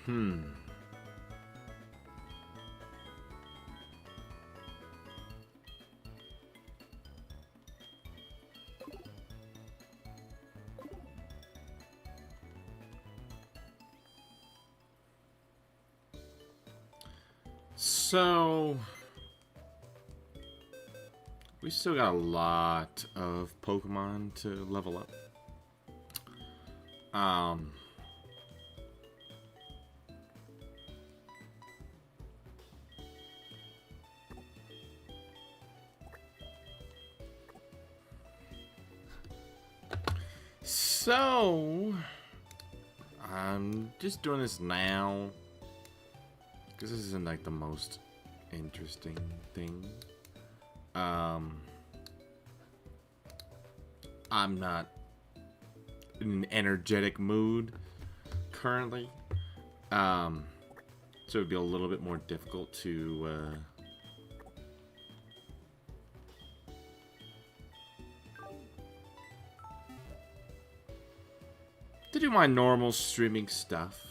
Hmm. So, we still got a lot of Pokemon to level up. Um, so, I'm just doing this now because this isn't like the most interesting thing. I'm not in an energetic mood currently. So it'd be a little bit more difficult to do my normal streaming stuff.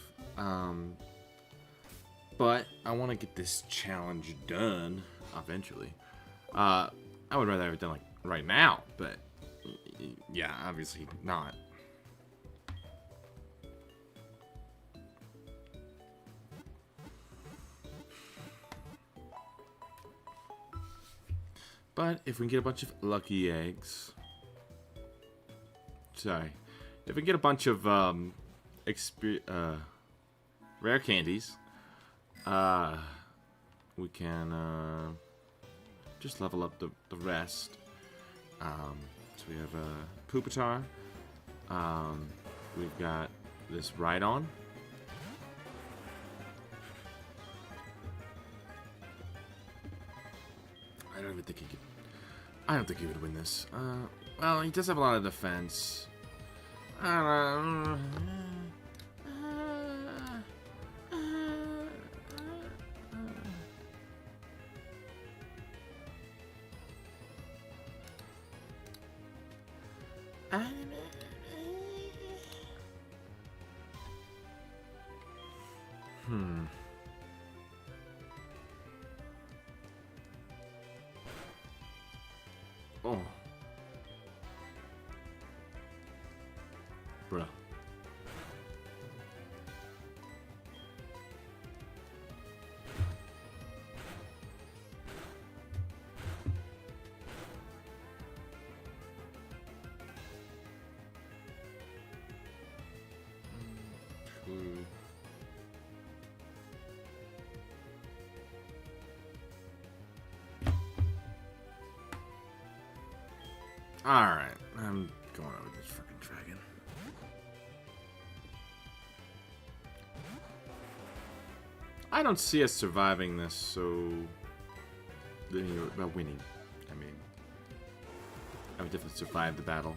But I want to get this challenge done eventually. I would rather have it done like right now, but yeah, obviously not. But if we can get a bunch of lucky eggs, sorry, if we can get a bunch of rare candies, we can just level up the rest. So we have a Pupitar. We've got this Rhydon. I don't even think he could. I don't think he would win this. Well, he does have a lot of defense. I don't know. Oh. Bruh. True. Alright, I'm going over this fucking dragon. I don't see us surviving this, so... Well, winning. I mean... I would definitely survive the battle.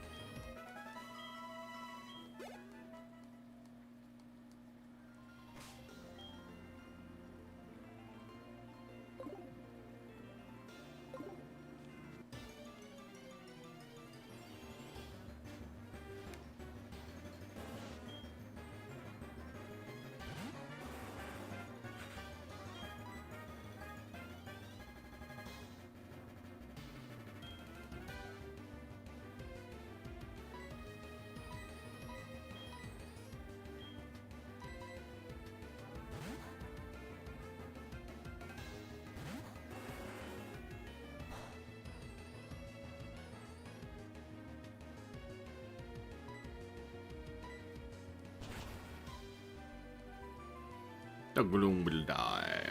The gloom will die.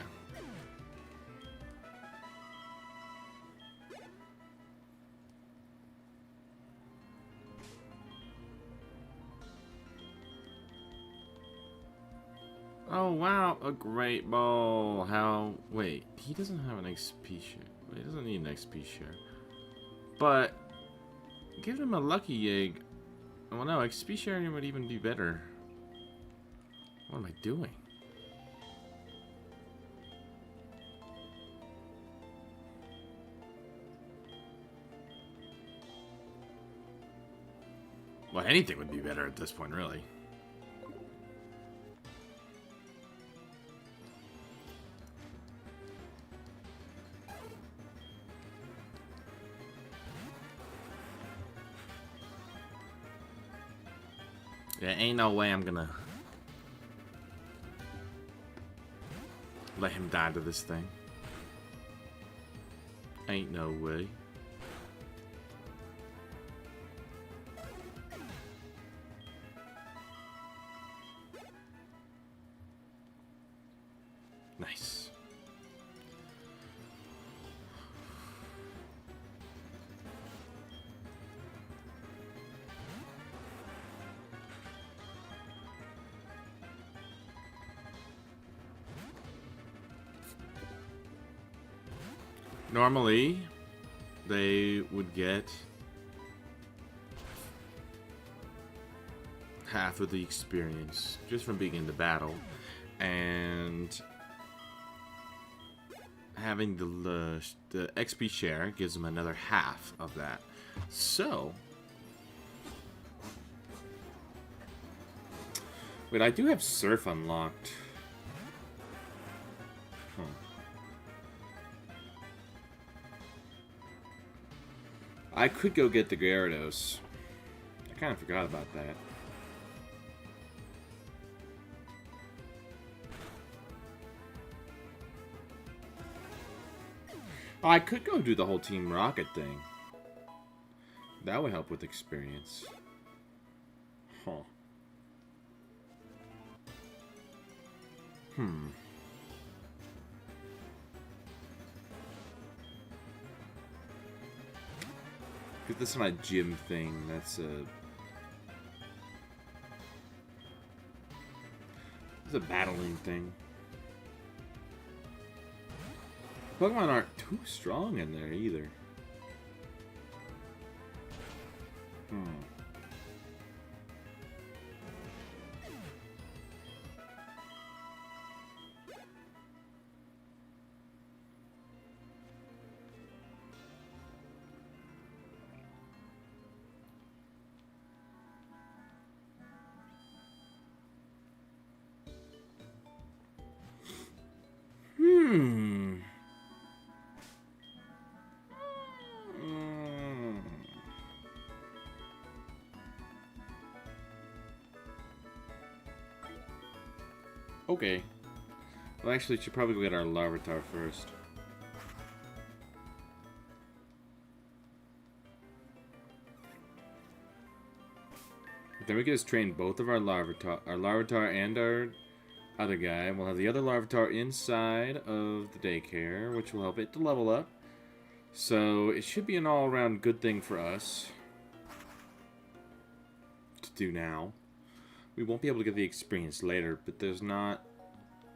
Oh wow, a great ball. How? Wait, he doesn't have an XP share. He doesn't need an XP share. But give him a lucky egg. Well, no, XP sharing would even be better. What am I doing? Well, anything would be better at this point, really. Yeah, ain't no way I'm gonna let him die to this thing. Ain't no way. Nice. Normally, they would get half of the experience just from being in the battle, and having the XP share gives them another half of that. So, wait, I do have Surf unlocked. Huh. I could go get the Gyarados. I kind of forgot about that. Oh, I could go do the whole Team Rocket thing. That would help with experience. Huh. Because that's not a gym thing, that's a... It's a battling thing. Pokemon aren't too strong in there either. Okay. Well, actually, should probably go get our Larvitar first. Then we can just train both of our Larvitar and our other guy. We'll have the other Larvitar inside of the daycare, which will help it to level up. So it should be an all-around good thing for us to do now. We won't be able to get the experience later, but there's not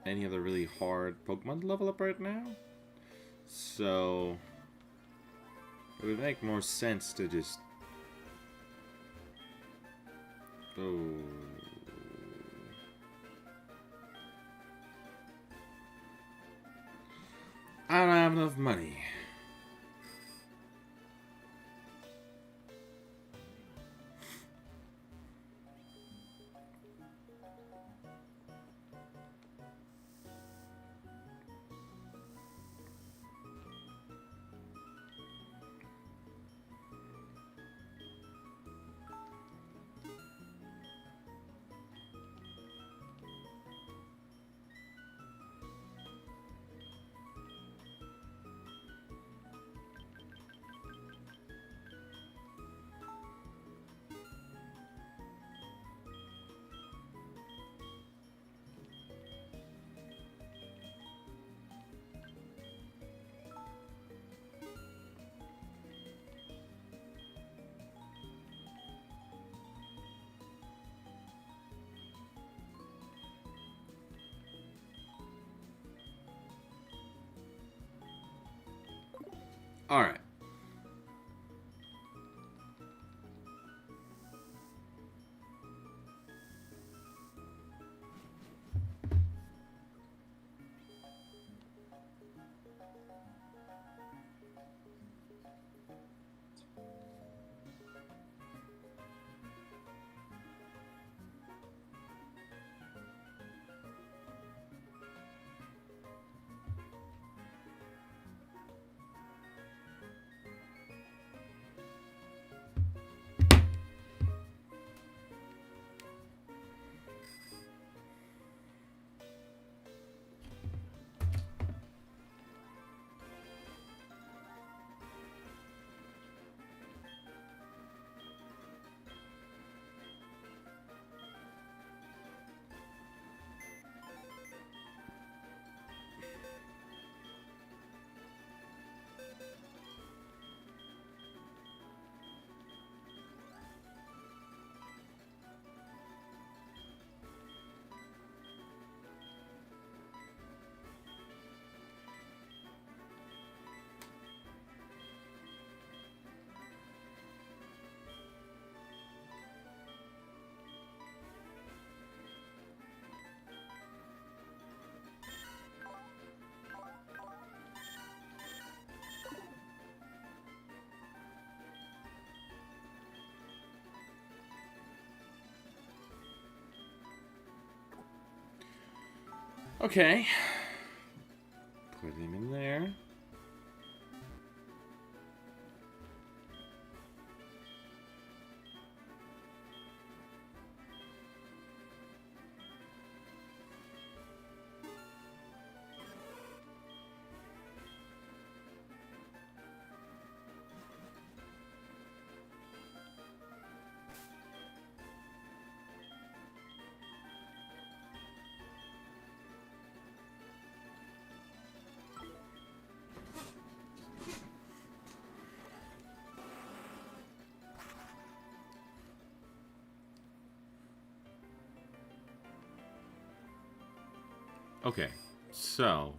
any other really hard Pokemon to level up right now. So it would make more sense to just... Oh... I don't have enough money. Alright. Okay. Put him in there. Okay, so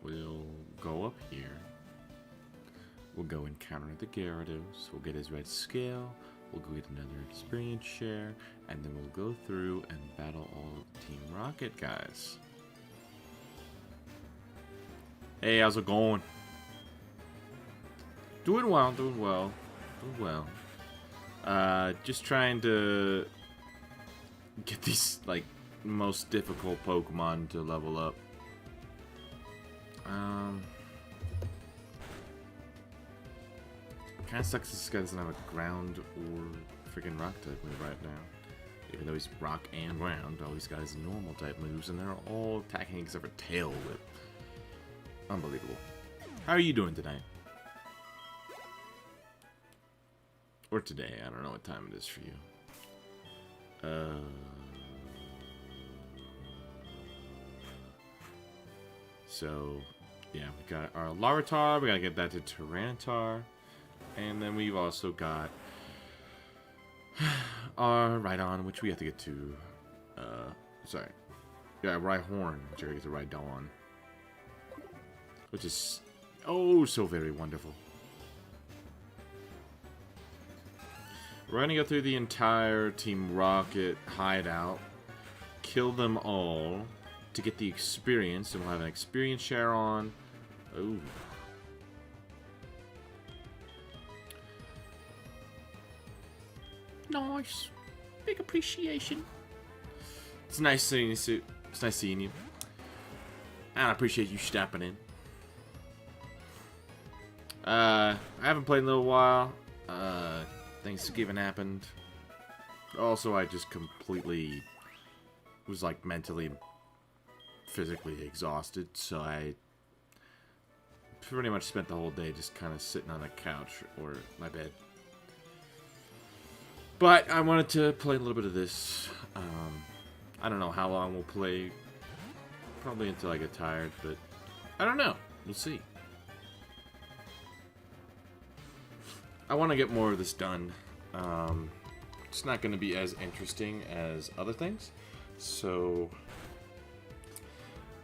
we'll go up here. We'll go encounter the Gyarados. We'll get his red scale. We'll go get another experience share, and then we'll go through and battle all of Team Rocket guys. Hey, how's it going? Doing well, doing well, doing well. Just trying to get these like most difficult Pokemon to level up. Kinda sucks this guy doesn't have a ground or freaking rock type move right now. Even though he's rock and ground, all these guys normal type moves, and they're all attacking except for Tail Whip. Unbelievable. How are you doing tonight? Or today, I don't know what time it is for you. So, yeah, we got our Larvitar, we gotta get that to Tyranitar, and then we've also got our Rhydon, which we have to get to, Rhyhorn, which I gotta get to Rhydon, which is, oh, so very wonderful. We're gonna go through the entire Team Rocket hideout, kill them all, to get the experience, and we'll have an experience share on. Ooh. Nice. Big appreciation. It's nice seeing you, Sue. It's nice seeing you. And I appreciate you stepping in. I haven't played in a little while. Thanksgiving happened. Also, I just completely was like mentally, physically exhausted, so I pretty much spent the whole day just kind of sitting on the couch or my bed. But I wanted to play a little bit of this. I don't know how long we'll play. Probably until I get tired, but I don't know. We'll see. I want to get more of this done. It's not going to be as interesting as other things, so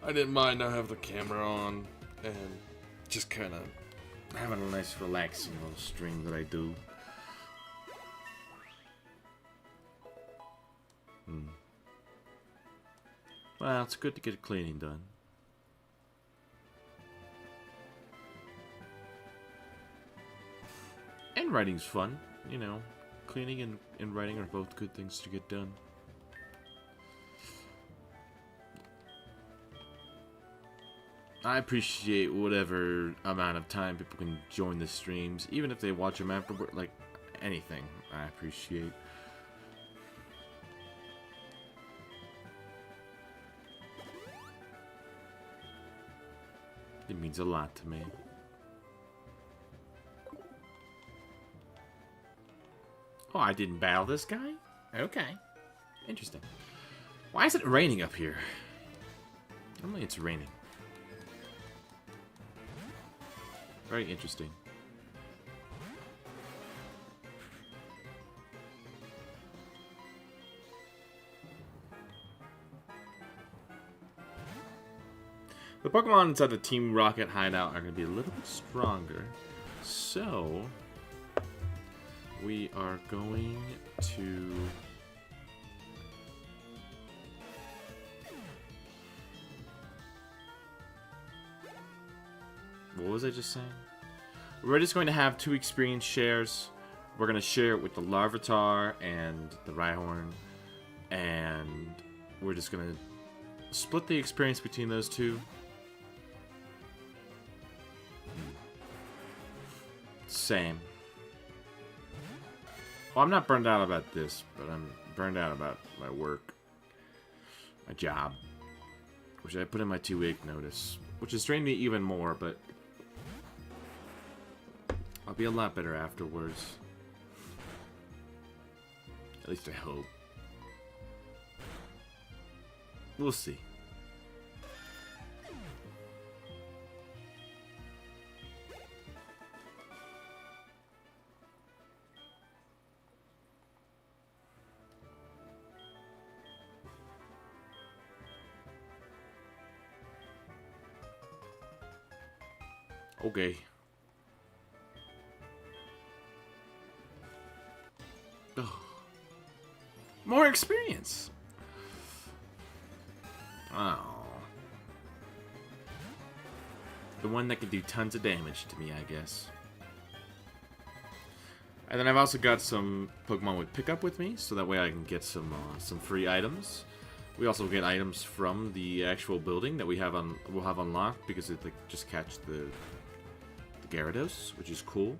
I didn't mind not having the camera on and just kind of having a nice relaxing little stream that I do. Well, it's good to get cleaning done. And writing's fun, you know. Cleaning and writing are both good things to get done. I appreciate whatever amount of time people can join the streams, even if they watch them afterward, like anything, I appreciate. It means a lot to me. Oh, I didn't battle this guy? Okay. Interesting. Why is it raining up here? Normally it's raining. Very interesting. The Pokemon inside the Team Rocket hideout are going to be a little bit stronger. So we are going to what was I just saying? We're just going to have 2 experience shares. We're going to share it with the Larvitar and the Rhyhorn, and we're just going to split the experience between those two. Same. Well, I'm not burned out about this, but I'm burned out about my work. My job. Which I put in my 2-week notice. Which has strained me even more, but I'll be a lot better afterwards. At least I hope. We'll see. Okay. Ugh. More experience. Oh. The one that can do tons of damage to me, I guess. And then I've also got some Pokemon with pickup with me, so that way I can get some free items. We also get items from the actual building that we'll have unlocked because it like just catch the Gyarados, which is cool.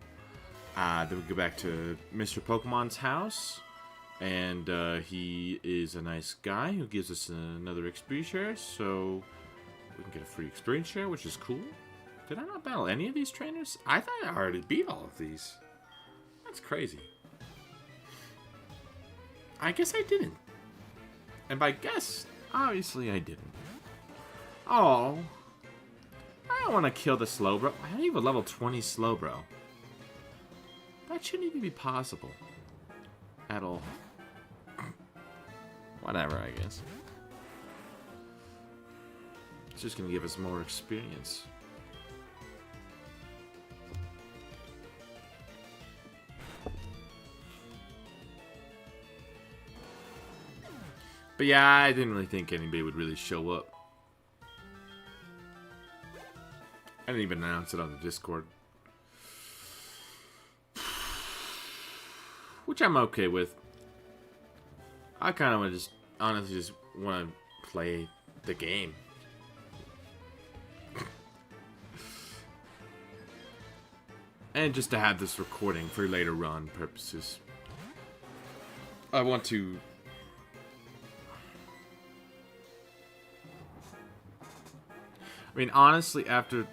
Then we go back to Mr. Pokemon's house, and he is a nice guy who gives us another experience share, so we can get a free experience share, which is cool. Did I not battle any of these trainers? I thought I already beat all of these. That's crazy. I guess I didn't. And by guess, obviously I didn't. Oh. I don't want to kill the Slowbro. I don't even level 20 Slowbro. That shouldn't even be possible. At all. Whatever, I guess. It's just going to give us more experience. But yeah, I didn't really think anybody would really show up. I didn't even announce it on the Discord. Which I'm okay with. I kind of just, honestly, just want to play the game. And just to have this recording for later run purposes. I want to... I mean, honestly, after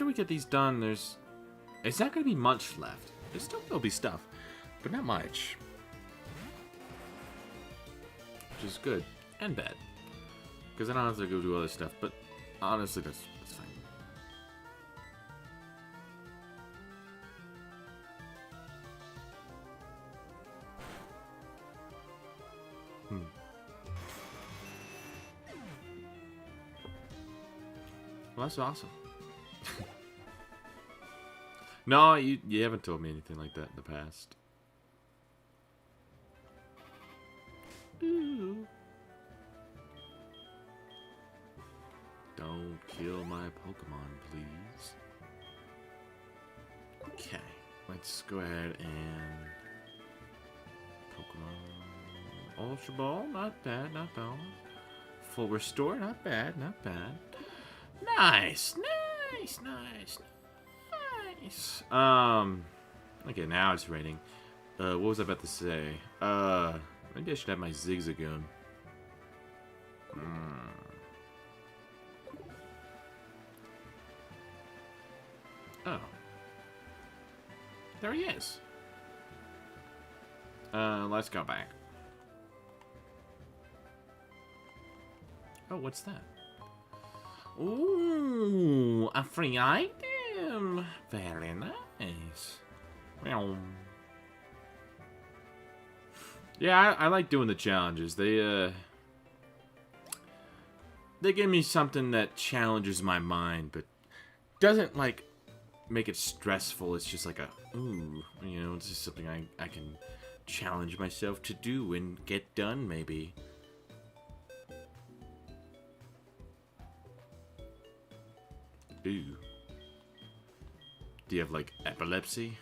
we get these done, it's not going to be much left. There still will be stuff, but not much. Which is good and bad. Because I don't have to go do other stuff, but honestly, that's fine. Well, that's awesome. No, you haven't told me anything like that in the past. Ooh. Don't kill my Pokemon, please. Okay, let's go ahead and Pokemon Ultra Ball, not bad, not bad. Full Restore, not bad, not bad. Nice, nice, nice, nice. Okay, now it's raining. What was I about to say? Maybe I should have my Zigzagoon. Oh. There he is. Let's go back. Oh, what's that? Ooh, a free item. Very nice. Yeah, I like doing the challenges. They give me something that challenges my mind, but doesn't like make it stressful. It's just like a ooh, you know, it's just something I can challenge myself to do and get done maybe. Ooh. Do you have, like, epilepsy?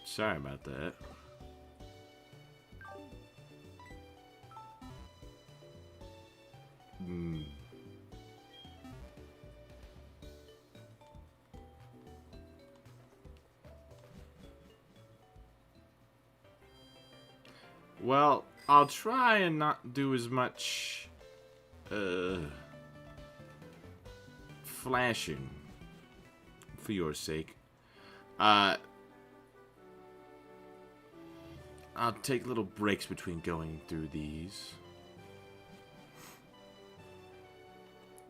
Sorry about that. Well, I'll try and not do as much flashing for your sake. I'll take little breaks between going through these.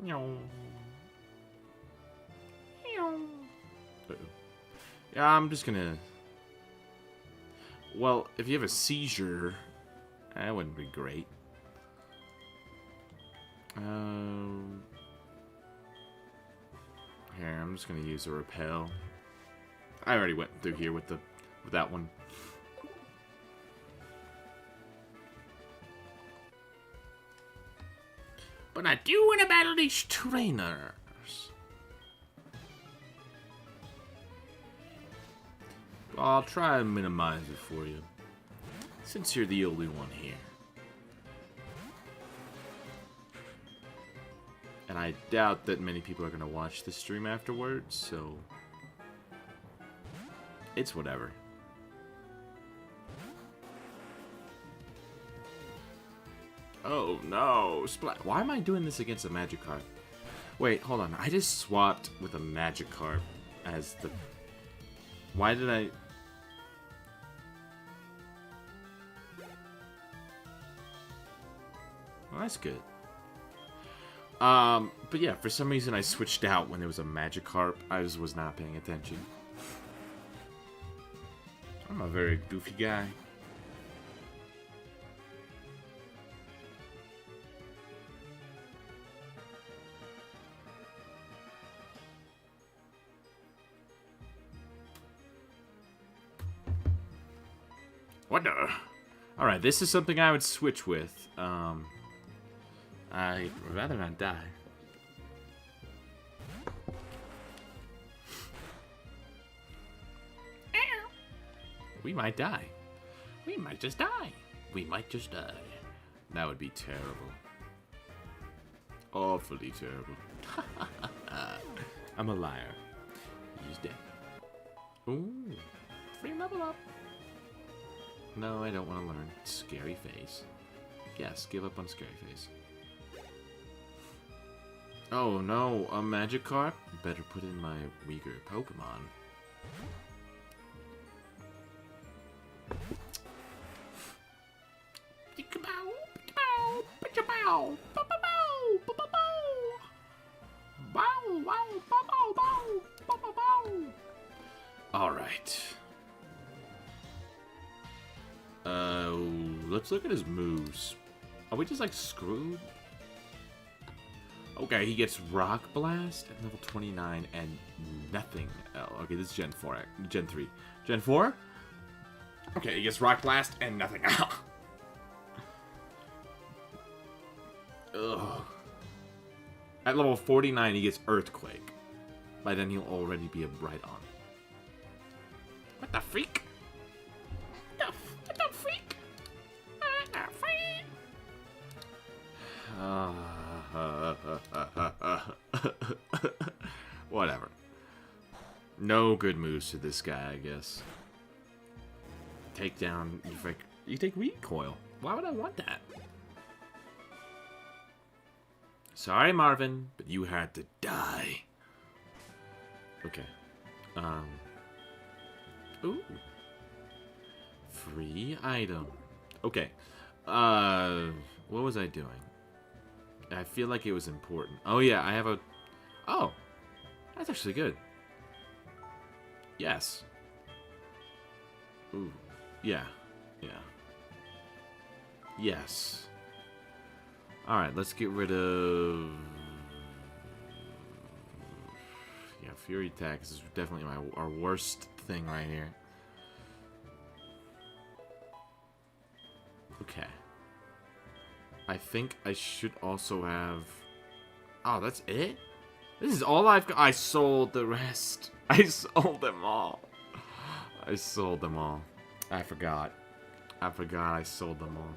Uh-oh. Yeah, I'm just gonna... Well, if you have a seizure, that wouldn't be great. Here, I'm just gonna use a repel. I already went through here with that one. But I do want to battle these trainers. I'll try and minimize it for you, since you're the only one here. And I doubt that many people are going to watch the stream afterwards, so... It's whatever. Oh no, Splat. Why am I doing this against a Magikarp? Wait, hold on. I just swapped with a Magikarp as the... Why did I... Well, that's good. But yeah, for some reason I switched out when there was a Magikarp. I just was not paying attention. I'm a very goofy guy. What the? Alright, this is something I would switch with. I'd rather not die. We might die. We might just die. We might just die. That would be terrible. Awfully terrible. I'm a liar. He's dead. Ooh. Free level up. No, I don't want to learn. Scary face. Yes, give up on scary face. Oh no, a Magikarp? Better put in my weaker Pokemon. Alright. Let's look at his moves. Are we just like screwed? Okay, he gets Rock Blast at level 29 and nothing else. Okay, this is Gen 4. Gen 3. Gen 4? Okay, he gets Rock Blast and nothing else. Ugh. At level 49, he gets Earthquake. By then, he'll already be a Bright on. What the freak? What the freak? What the freak? Whatever. No good moves to this guy, I guess. Take down. You take Recoil. Why would I want that? Sorry, Marvin, but you had to die. Okay. Ooh. Free item. Okay. What was I doing? I feel like it was important. Oh, yeah, I have a... Oh. That's actually good. Yes. Ooh. Yeah. Yeah. Yes. Alright, let's get rid of... Yeah, Fury Attack is definitely our worst thing right here. Okay. I think I should also have... Oh, that's it? This is all I've got. I sold the rest. I sold them all. I sold them all. I forgot. I sold them all.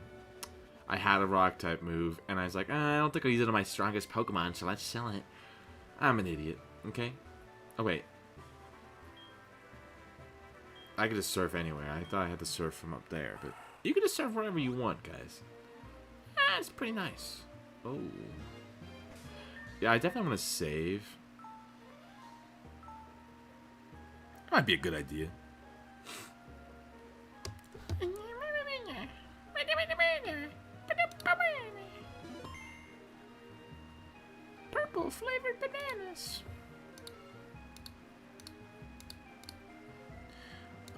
I had a rock type move, and I was like, I don't think I'll use it on my strongest Pokemon, so let's sell it. I'm an idiot, okay? Oh, wait. I could just surf anywhere. I thought I had to surf from up there, but You can just surf wherever you want, guys. Ah, it's pretty nice. Oh. Yeah, I definitely want to save. Might be a good idea. Purple flavored bananas.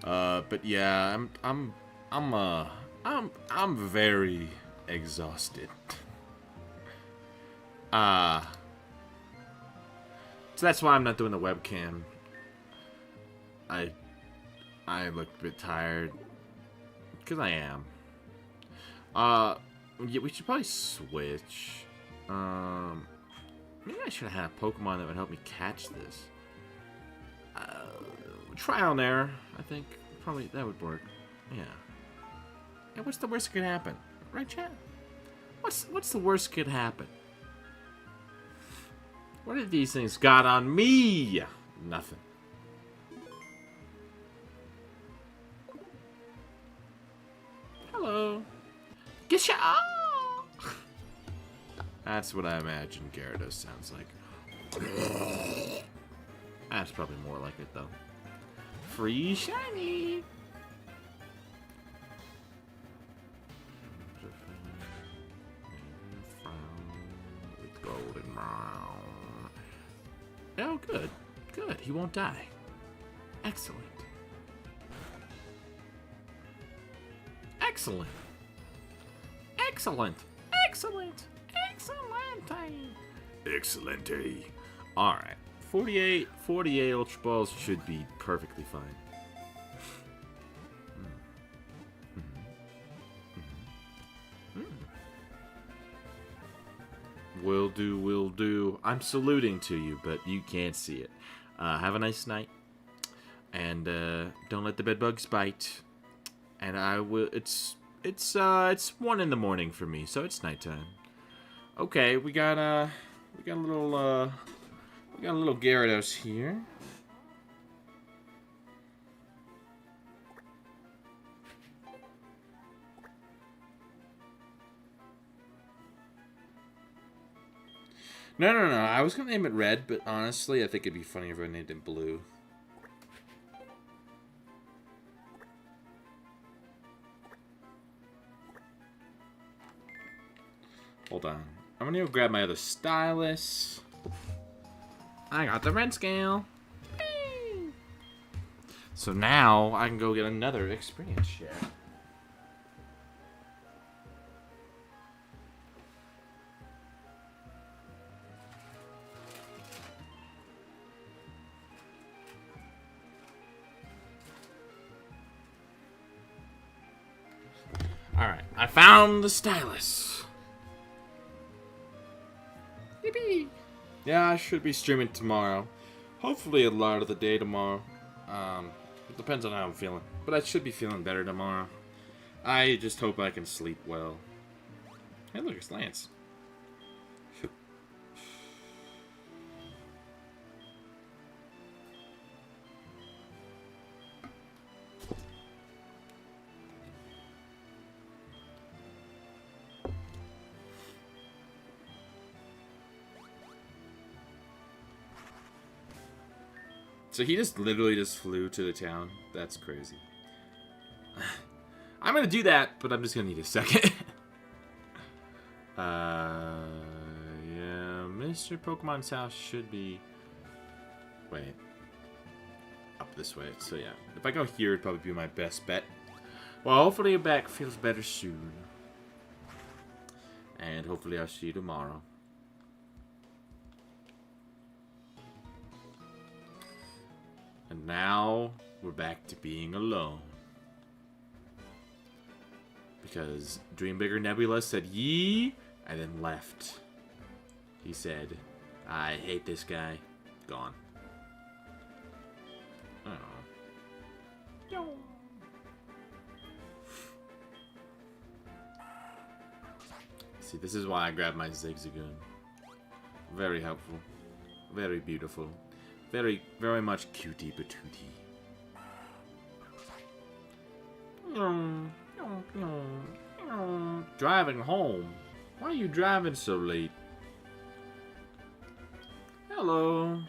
But yeah, I'm very exhausted. So that's why I'm not doing the webcam. I look a bit tired. Because I am. Yeah, we should probably switch. Maybe I should have a Pokemon that would help me catch this. Trial and error, I think. Probably that would work. Yeah. Yeah, what's the worst that could happen? Right, chat? What's the worst that could happen? What have these things got on me? Nothing. Hello. Get ya! Oh! That's what I imagine Gyarados sounds like. That's probably more like it, though. Free shiny! With golden brown. Oh, good. Good. He won't die. Excellent. Excellent. Excellent. Excellent. Excellent. Excellent. Alright. 48 Ultra Balls should be perfectly fine. Will do, will do. I'm saluting to you, but you can't see it. Have a nice night. And don't let the bedbugs bite. And I will. It's 1 in the morning for me, so it's nighttime. Okay, we got a little Gyarados here. No. I was gonna name it Red, but honestly, I think it'd be funny if I named it Blue. Hold on. I'm gonna go grab my other stylus. I got the red scale. Whee! So now I can go get another experience share. Alright, I found the stylus. Yippee! Yeah, I should be streaming tomorrow. Hopefully a lot of the day tomorrow. It depends on how I'm feeling. But I should be feeling better tomorrow. I just hope I can sleep well. Hey, look, it's Lance. So he just literally just flew to the town. That's crazy. I'm gonna do that, but I'm just gonna need a second. Yeah, Mr. Pokemon's house should be... Wait. Up this way. So yeah, if I go here, it'd probably be my best bet. Well, hopefully your back feels better soon. And hopefully I'll see you tomorrow. And now, we're back to being alone. Because Dream Bigger Nebula said yee, and then left. He said, I hate this guy. Gone. Oh. See, this is why I grabbed my Zigzagoon. Very helpful. Very beautiful. Very, very much cutie patootie. Driving home. Why are you driving so late? Hello.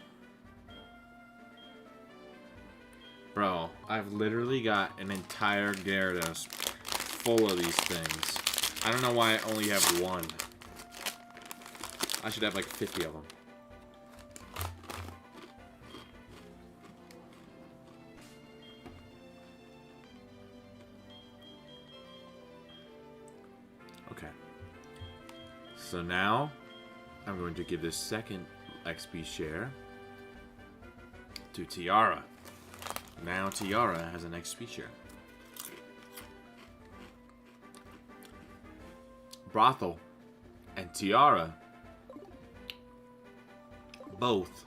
Bro, I've literally got an entire Gyarados full of these things. I don't know why I only have one. I should have like 50 of them. Okay. So now, I'm going to give this second XP share to Tiara. Now Tiara has an XP share. Brothel and Tiara both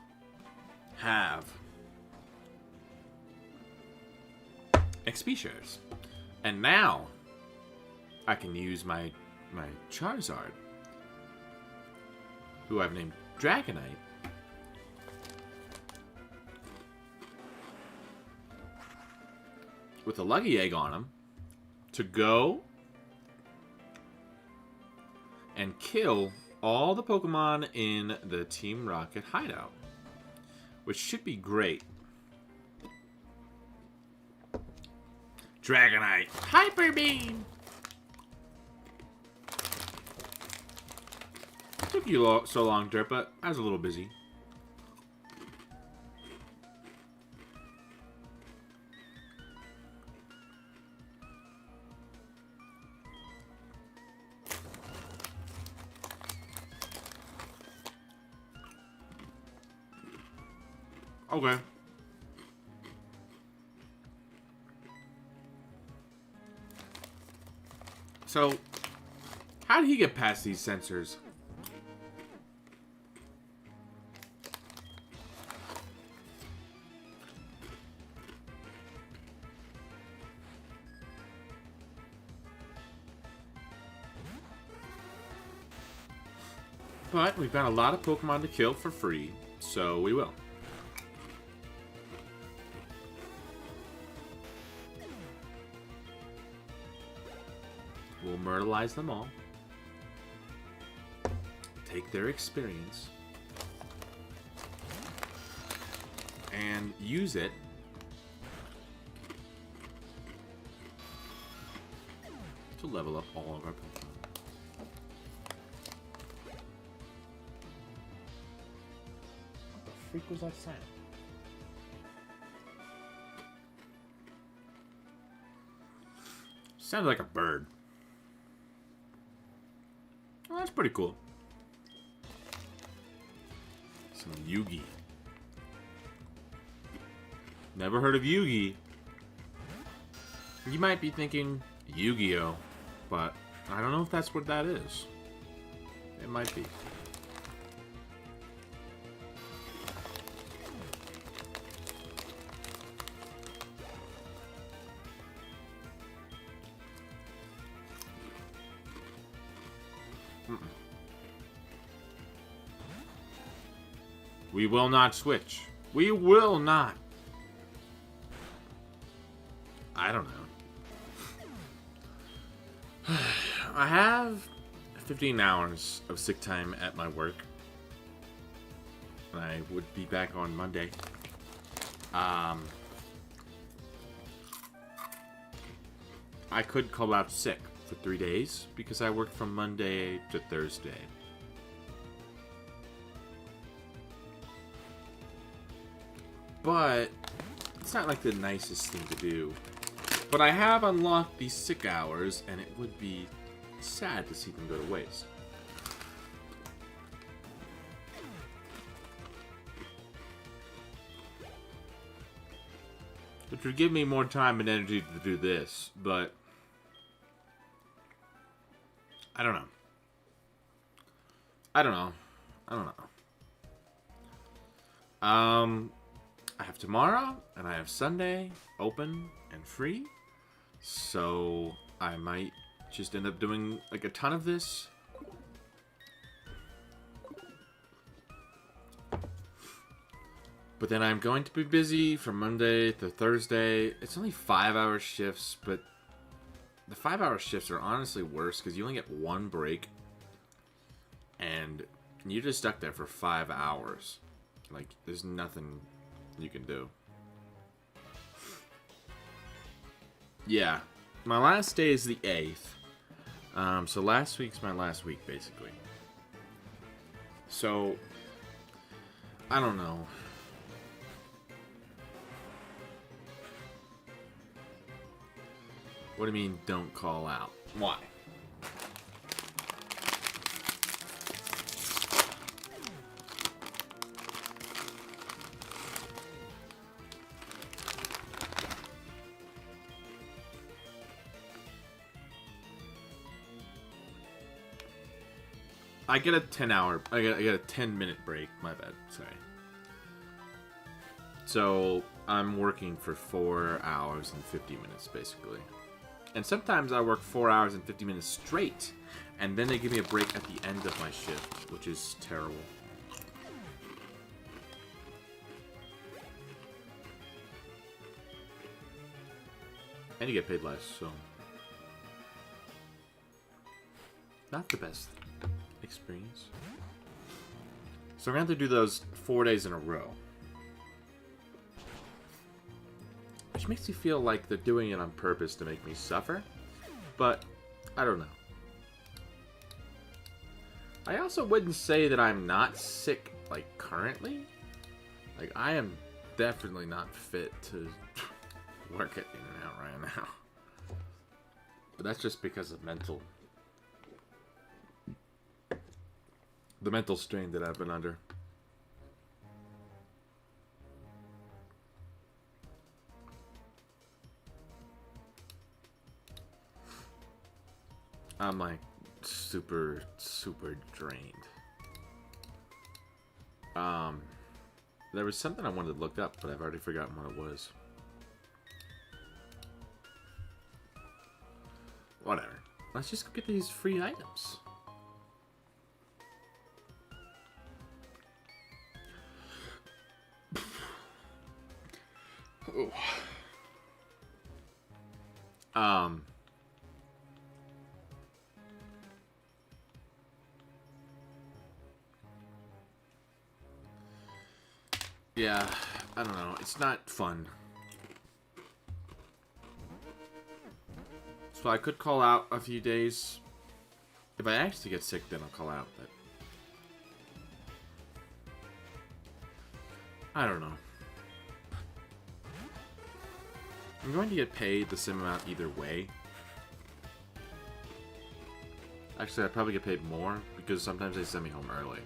have XP shares. And now I can use my Charizard, who I've named Dragonite, with a Lucky Egg on him, to go and kill all the Pokemon in the Team Rocket hideout, which should be great. Dragonite, Hyper Beam! Took you so long, Dirt, but I was a little busy. Okay. So, how did he get past these sensors? But we've got a lot of Pokemon to kill for free, so we will. We'll myrtleize them all. Take their experience. And use it to level up all of our Pokemon. What the freak was that sound? Sounded like a bird. Well, that's pretty cool. Some Yugi. Never heard of Yugi. You might be thinking Yu-Gi-Oh, but I don't know if that's what that is. It might be. We will not switch. We will not. I don't know. I have 15 hours of sick time at my work. I would be back on Monday. I could call out sick for 3 days because I work from Monday to Thursday. But it's not like the nicest thing to do. But I have unlocked these sick hours, and it would be sad to see them go to waste. Which would give me more time and energy to do this, but I don't know. I don't know. I have tomorrow, and I have Sunday open and free, so I might just end up doing like a ton of this. But then I'm going to be busy from Monday to Thursday. It's only 5-hour shifts, but The 5-hour shifts are honestly worse because you only get one break. And you're just stuck there for 5 hours. Like, there's nothing you can do. Yeah. My last day is the 8th. So last week's my last week, basically. So, I don't know. What do you mean, don't call out? Why? I get a 10-hour. I get a 10-minute break. My bad. Sorry. So I'm working for 4 hours and 50 minutes, basically. And sometimes I work 4 hours and 50 minutes straight, and then they give me a break at the end of my shift, which is terrible. And you get paid less, so not the best experience. So I'm going to have to do those 4 days in a row. Which makes me feel like they're doing it on purpose to make me suffer. But, I don't know. I also wouldn't say that I'm not sick, like, currently. Like, I am definitely not fit to work it in and out right now. But that's just because of the mental strain that I've been under. I'm like super drained. There was something I wanted to look up, but I've already forgotten what it was. Whatever. Let's just go get these free items. Ooh. Yeah, I don't know. It's not fun. So I could call out a few days. If I actually get sick, then I'll call out, but I don't know. I'm going to get paid the same amount either way. Actually, I'd probably get paid more because sometimes they send me home early.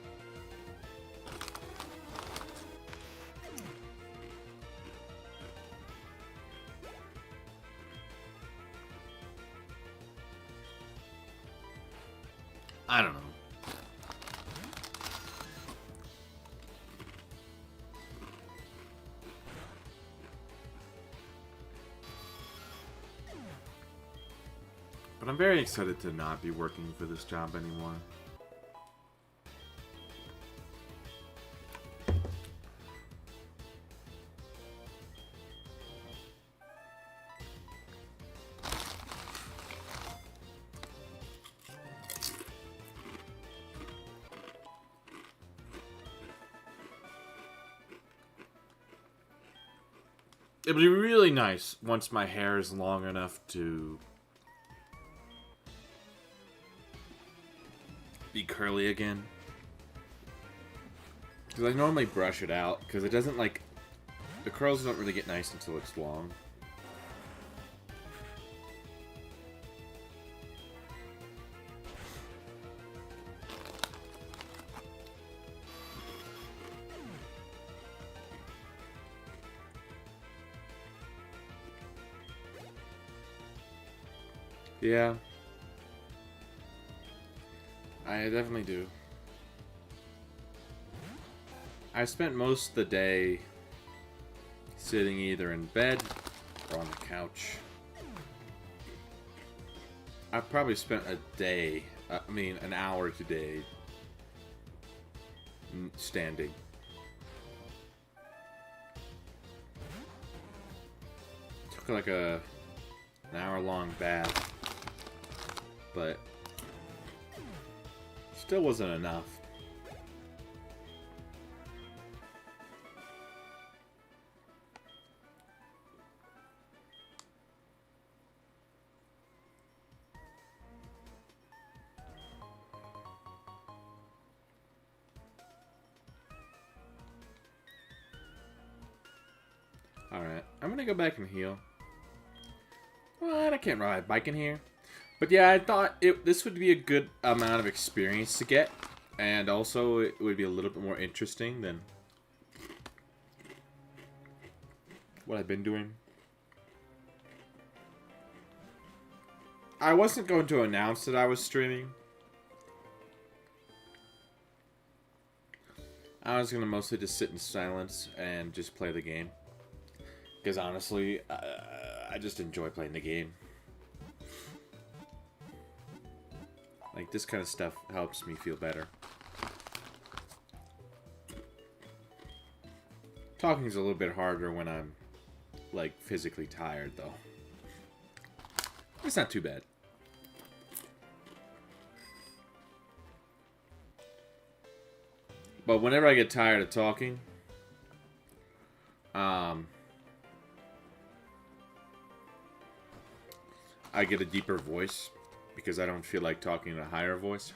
I don't know. But I'm very excited to not be working for this job anymore. It would be really nice once my hair is long enough to be curly again. Because I normally brush it out, because it doesn't like... The curls don't really get nice until it's long. Yeah. I definitely do. I spent most of the day sitting either in bed or on the couch. I've probably spent a day, an hour today standing. Took like an hour-long bath. but still wasn't enough. Alright, I'm gonna go back and heal. Well, I can't ride bike in here. But yeah, I thought this would be a good amount of experience to get. And also, it would be a little bit more interesting than what I've been doing. I wasn't going to announce that I was streaming. I was going to mostly just sit in silence and just play the game. Because honestly, I just enjoy playing the game. Like, this kind of stuff helps me feel better. Talking is a little bit harder when I'm, like, physically tired, though. It's not too bad. But whenever I get tired of talking, I get a deeper voice because I don't feel like talking in a higher voice.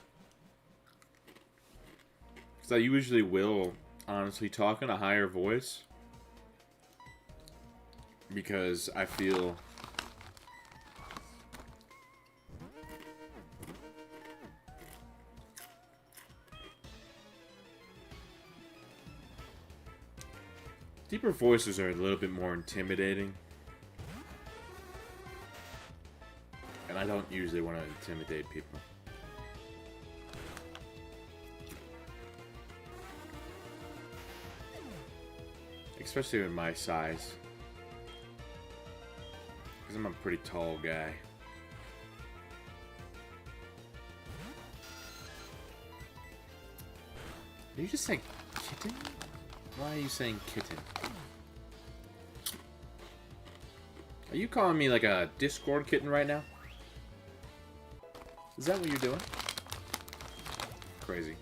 Because I usually will, honestly, talk in a higher voice because I feel deeper voices are a little bit more intimidating. And I don't usually want to intimidate people. Especially with my size. Because I'm a pretty tall guy. Are you just saying kitten? Why are you saying kitten? Are you calling me like a Discord kitten right now? Is that what you're doing? Crazy.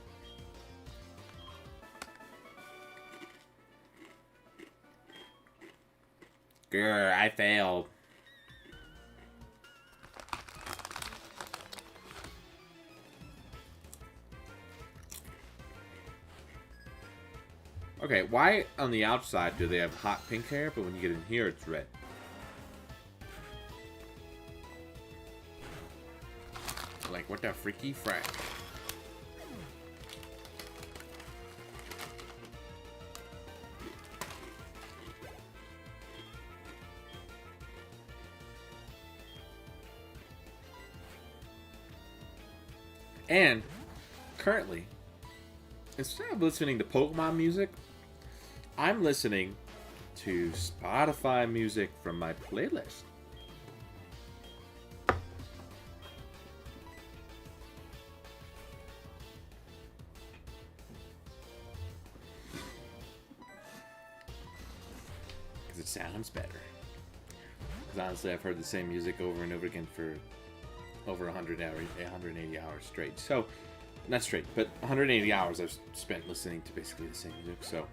Grr, I failed. Okay, why on the outside do they have hot pink hair, but when you get in here it's red? Like, what the freaky frack? And, currently, instead of listening to Pokemon music, I'm listening to Spotify music from my playlist. It sounds better. Because honestly, I've heard the same music over and over again for over 180 hours straight. So, not straight, but 180 hours I've spent listening to basically the same music, so.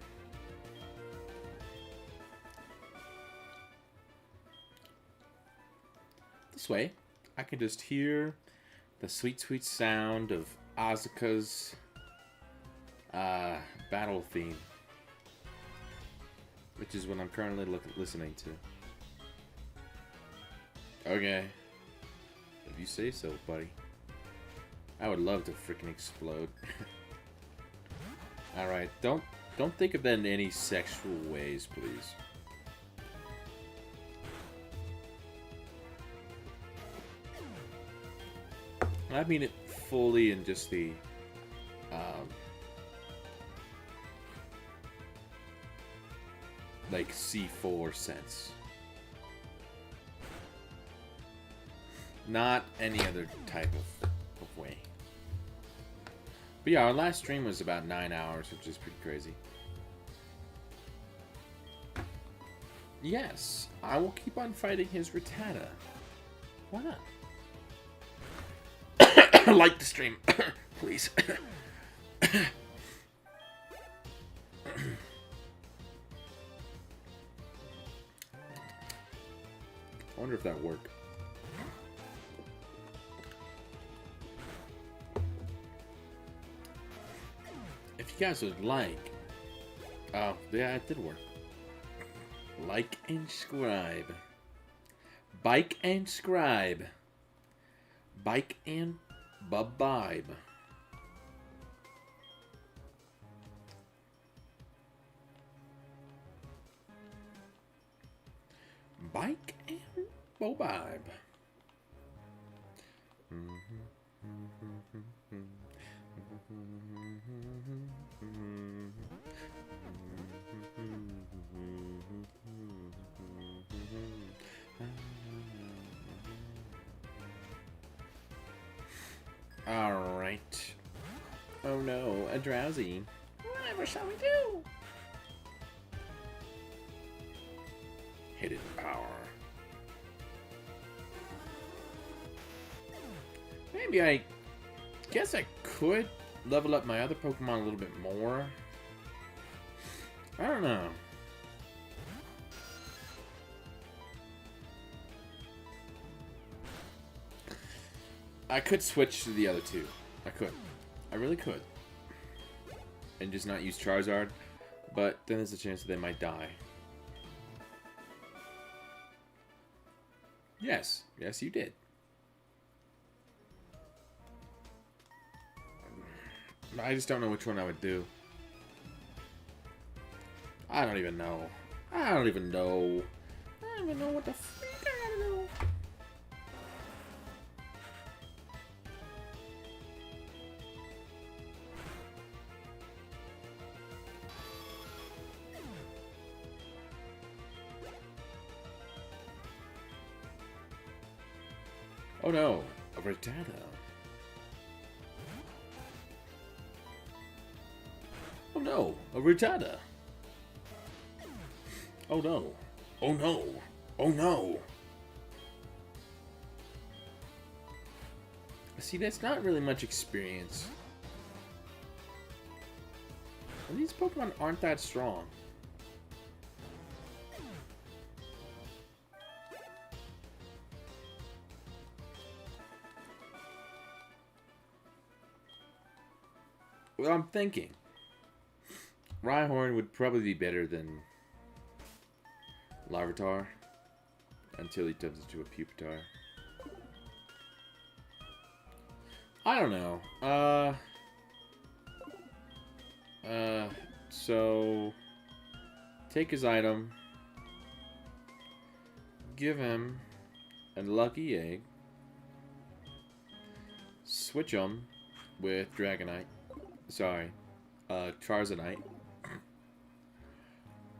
This way, I can just hear the sweet, sweet sound of Asuka's battle theme. Which is what I'm currently listening to. Okay. If you say so, buddy. I would love to freaking explode. Alright, don't think of that in any sexual ways, please. I mean it fully in just the like C4 sense. Not any other type of way. But yeah, our last stream was about 9 hours, which is pretty crazy. Yes, I will keep on fighting his Rattata. Why not? Like the stream, please. I wonder if that worked. If you guys would like... Oh, yeah, it did work. Like and subscribe. Bike and scribe. Bike and babibe. Bike and babibe. Alright. Oh no, a drowsy. Whatever shall we do? Hidden power. Maybe I guess I could level up my other Pokemon a little bit more. I don't know. I could switch to the other two. I could. I really could. And just not use Charizard. But then there's a chance that they might die. Yes. Yes, you did. I just don't know which one I would do. I don't even know. I don't even know. I don't even know what the freak I gotta do. Oh no, a Rattata. Oh no, a Rattata. Oh no. Oh no. Oh no. See, that's not really much experience. And these Pokemon aren't that strong. Well, I'm thinking Rhyhorn would probably be better than Larvitar until he turns into a Pupitar. I don't know. So take his item, give him a lucky egg, switch him with Dragonite. Sorry, Charizardite.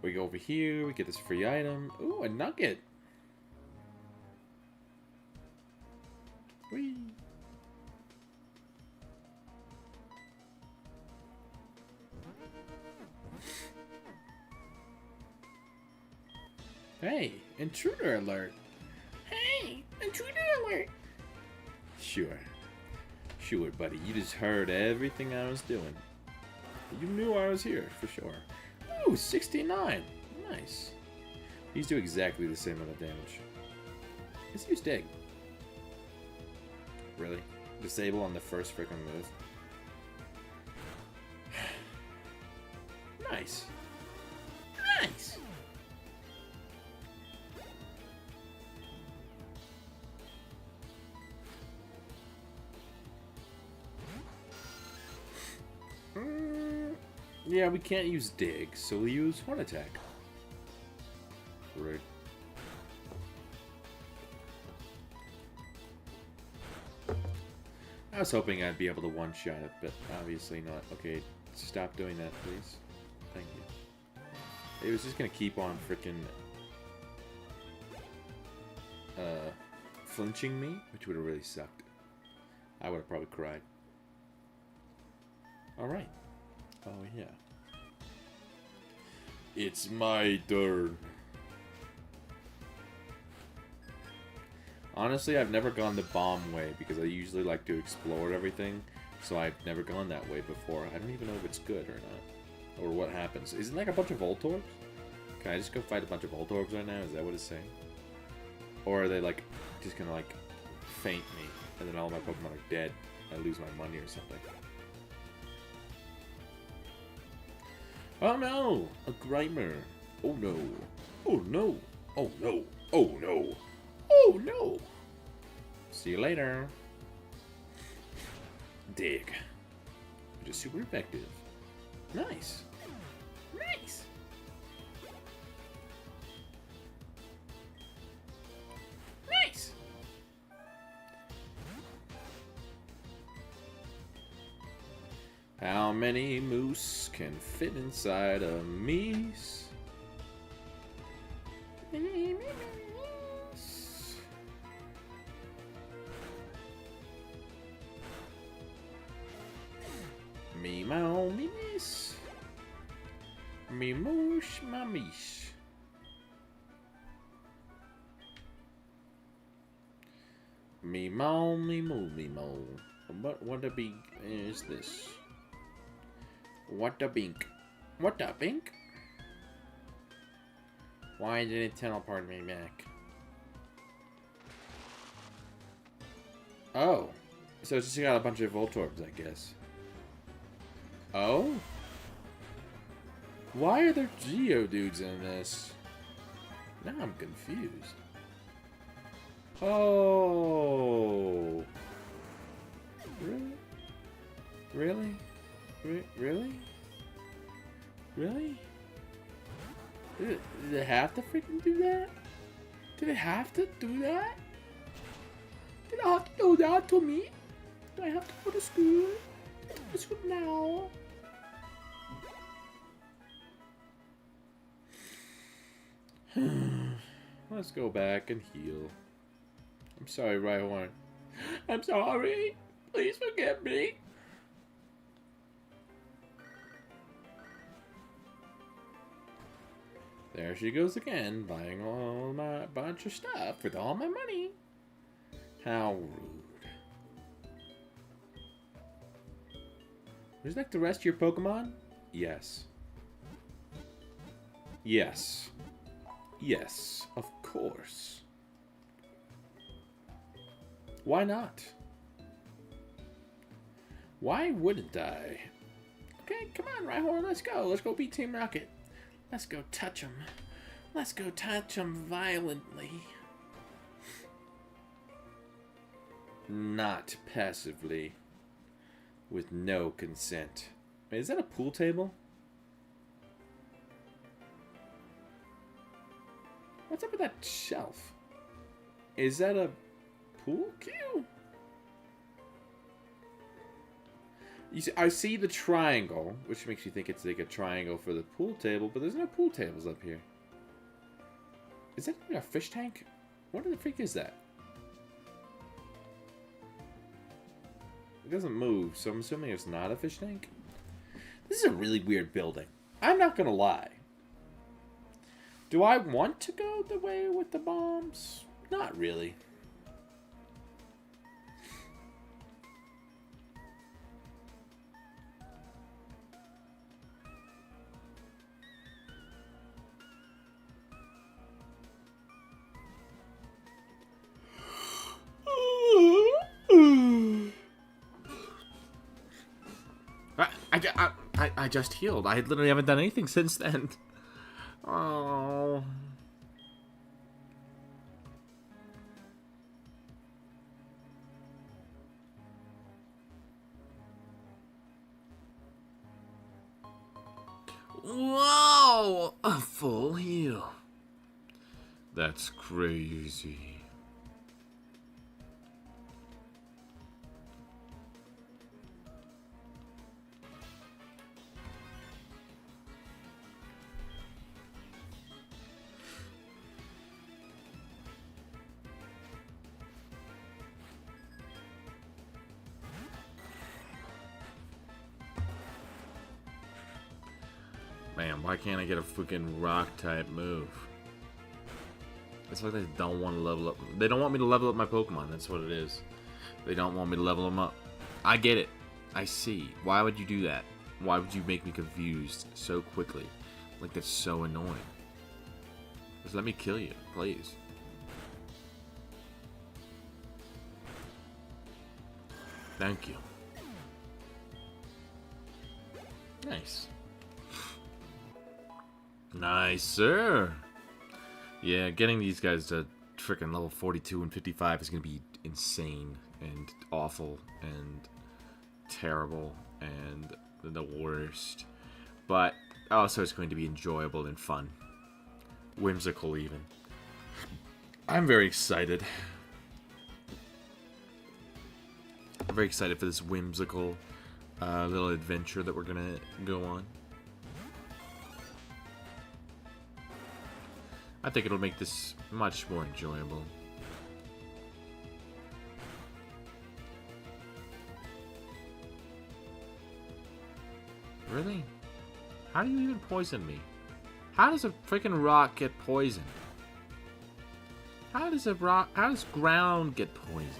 We go over here, we get this free item. Ooh, a nugget. Whee. Hey, intruder alert. Hey, intruder alert. Sure. Sure, buddy. You just heard everything I was doing. You knew I was here, for sure. Ooh, 69. Nice. These do exactly the same amount of damage. Let's use Dig. Really? Disable on the first freaking move. Nice. Nice. Yeah, we can't use Dig, so we'll use Horn Attack. Rude. I was hoping I'd be able to one-shot it, but obviously not. Okay, stop doing that, please. Thank you. It was just gonna keep on freaking flinching me, which would have really sucked. I would have probably cried. Alright. Oh, yeah. It's my turn. Honestly, I've never gone the bomb way because I usually like to explore everything. So I've never gone that way before. I don't even know if it's good or not. Or what happens. Is it like a bunch of Voltorbs? Can I just go fight a bunch of Voltorbs right now? Is that what it's saying? Or are they like just gonna like faint me and then all my Pokemon are dead? I lose my money or something. Oh no! A Grimer! Oh no! Oh no! Oh no! Oh no! Oh no! See you later. Dig. Which is super effective. Nice. Nice. Nice. How many moose can fit inside a meese? Me mau me miss. Me moosh ma mish. Me mau me moo me mo. What a big is this? What a bink. What a bink? Why did it teleport me back? Oh. So it's just got a bunch of Voltorbs, I guess. Oh? Why are there Geodudes in this? Now I'm confused. Oh. Really? Really? Really? Really? Did it have to freaking do that? Did it have to do that? Did it have to do that to me? Do I have to go to school? Go to school now. Let's go back and heal. I'm sorry, Rhyhorn. I'm sorry. Please forgive me. There she goes again, buying all my bunch of stuff with all my money. How rude. Would you like to rest your Pokemon? Yes. Yes. Yes, of course. Why not? Why wouldn't I? Okay, come on, Rhyhorn, let's go. Let's go beat Team Rocket. Let's go touch him. Let's go touch him violently. Not passively. With no consent. Wait, is that a pool table? What's up with that shelf? Is that a pool cue? You see, I see the triangle, which makes you think it's like a triangle for the pool table, but there's no pool tables up here. Is that a fish tank? What the freak is that? It doesn't move, so I'm assuming it's not a fish tank. This is a really weird building. I'm not gonna lie. Do I want to go the way with the bombs? Not really. I just healed. I literally haven't done anything since then. Oh. Whoa! A full heal. That's crazy. Man, why can't I get a freaking rock type move? It's like they don't want to level up. They don't want me to level up my Pokemon. That's what it is. They don't want me to level them up. I get it. I see. Why would you do that? Why would you make me confused so quickly? Like, that's so annoying. Just let me kill you, please. Thank you. Nice. Nice, sir. Yeah, getting these guys to freaking level 42 and 55 is going to be insane and awful and terrible and the worst. But also it's going to be enjoyable and fun. Whimsical even. I'm very excited. I'm very excited for this whimsical little adventure that we're going to go on. I think it'll make this much more enjoyable. Really? How do you even poison me? How does a freaking rock get poisoned? How does ground get poisoned?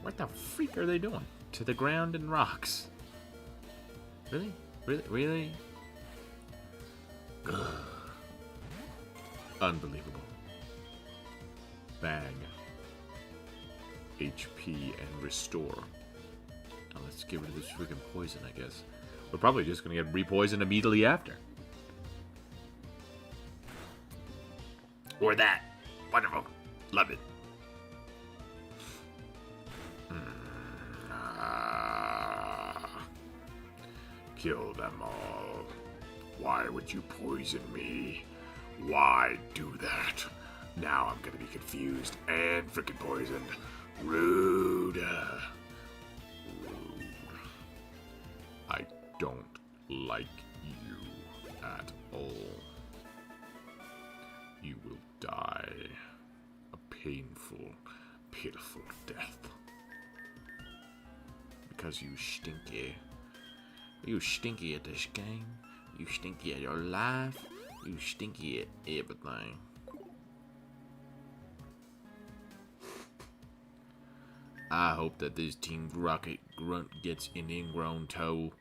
What the freak are they doing to the ground and rocks? Really? Really? Really? Ugh. Unbelievable. Bag. HP and restore. Now let's get rid of this freaking poison, I guess. We're probably just gonna get repoisoned immediately after. Or that. Wonderful. Love it. Kill them all. Why would you poison me? Why do that? Now I'm gonna be confused and freaking poisoned. Rude. Rude. I don't like you at all. You will die a painful, pitiful death. Because you stinky. You stinky at this game. You stinky at your life. You stinky at everything. I hope that this Team Rocket grunt gets an ingrown toe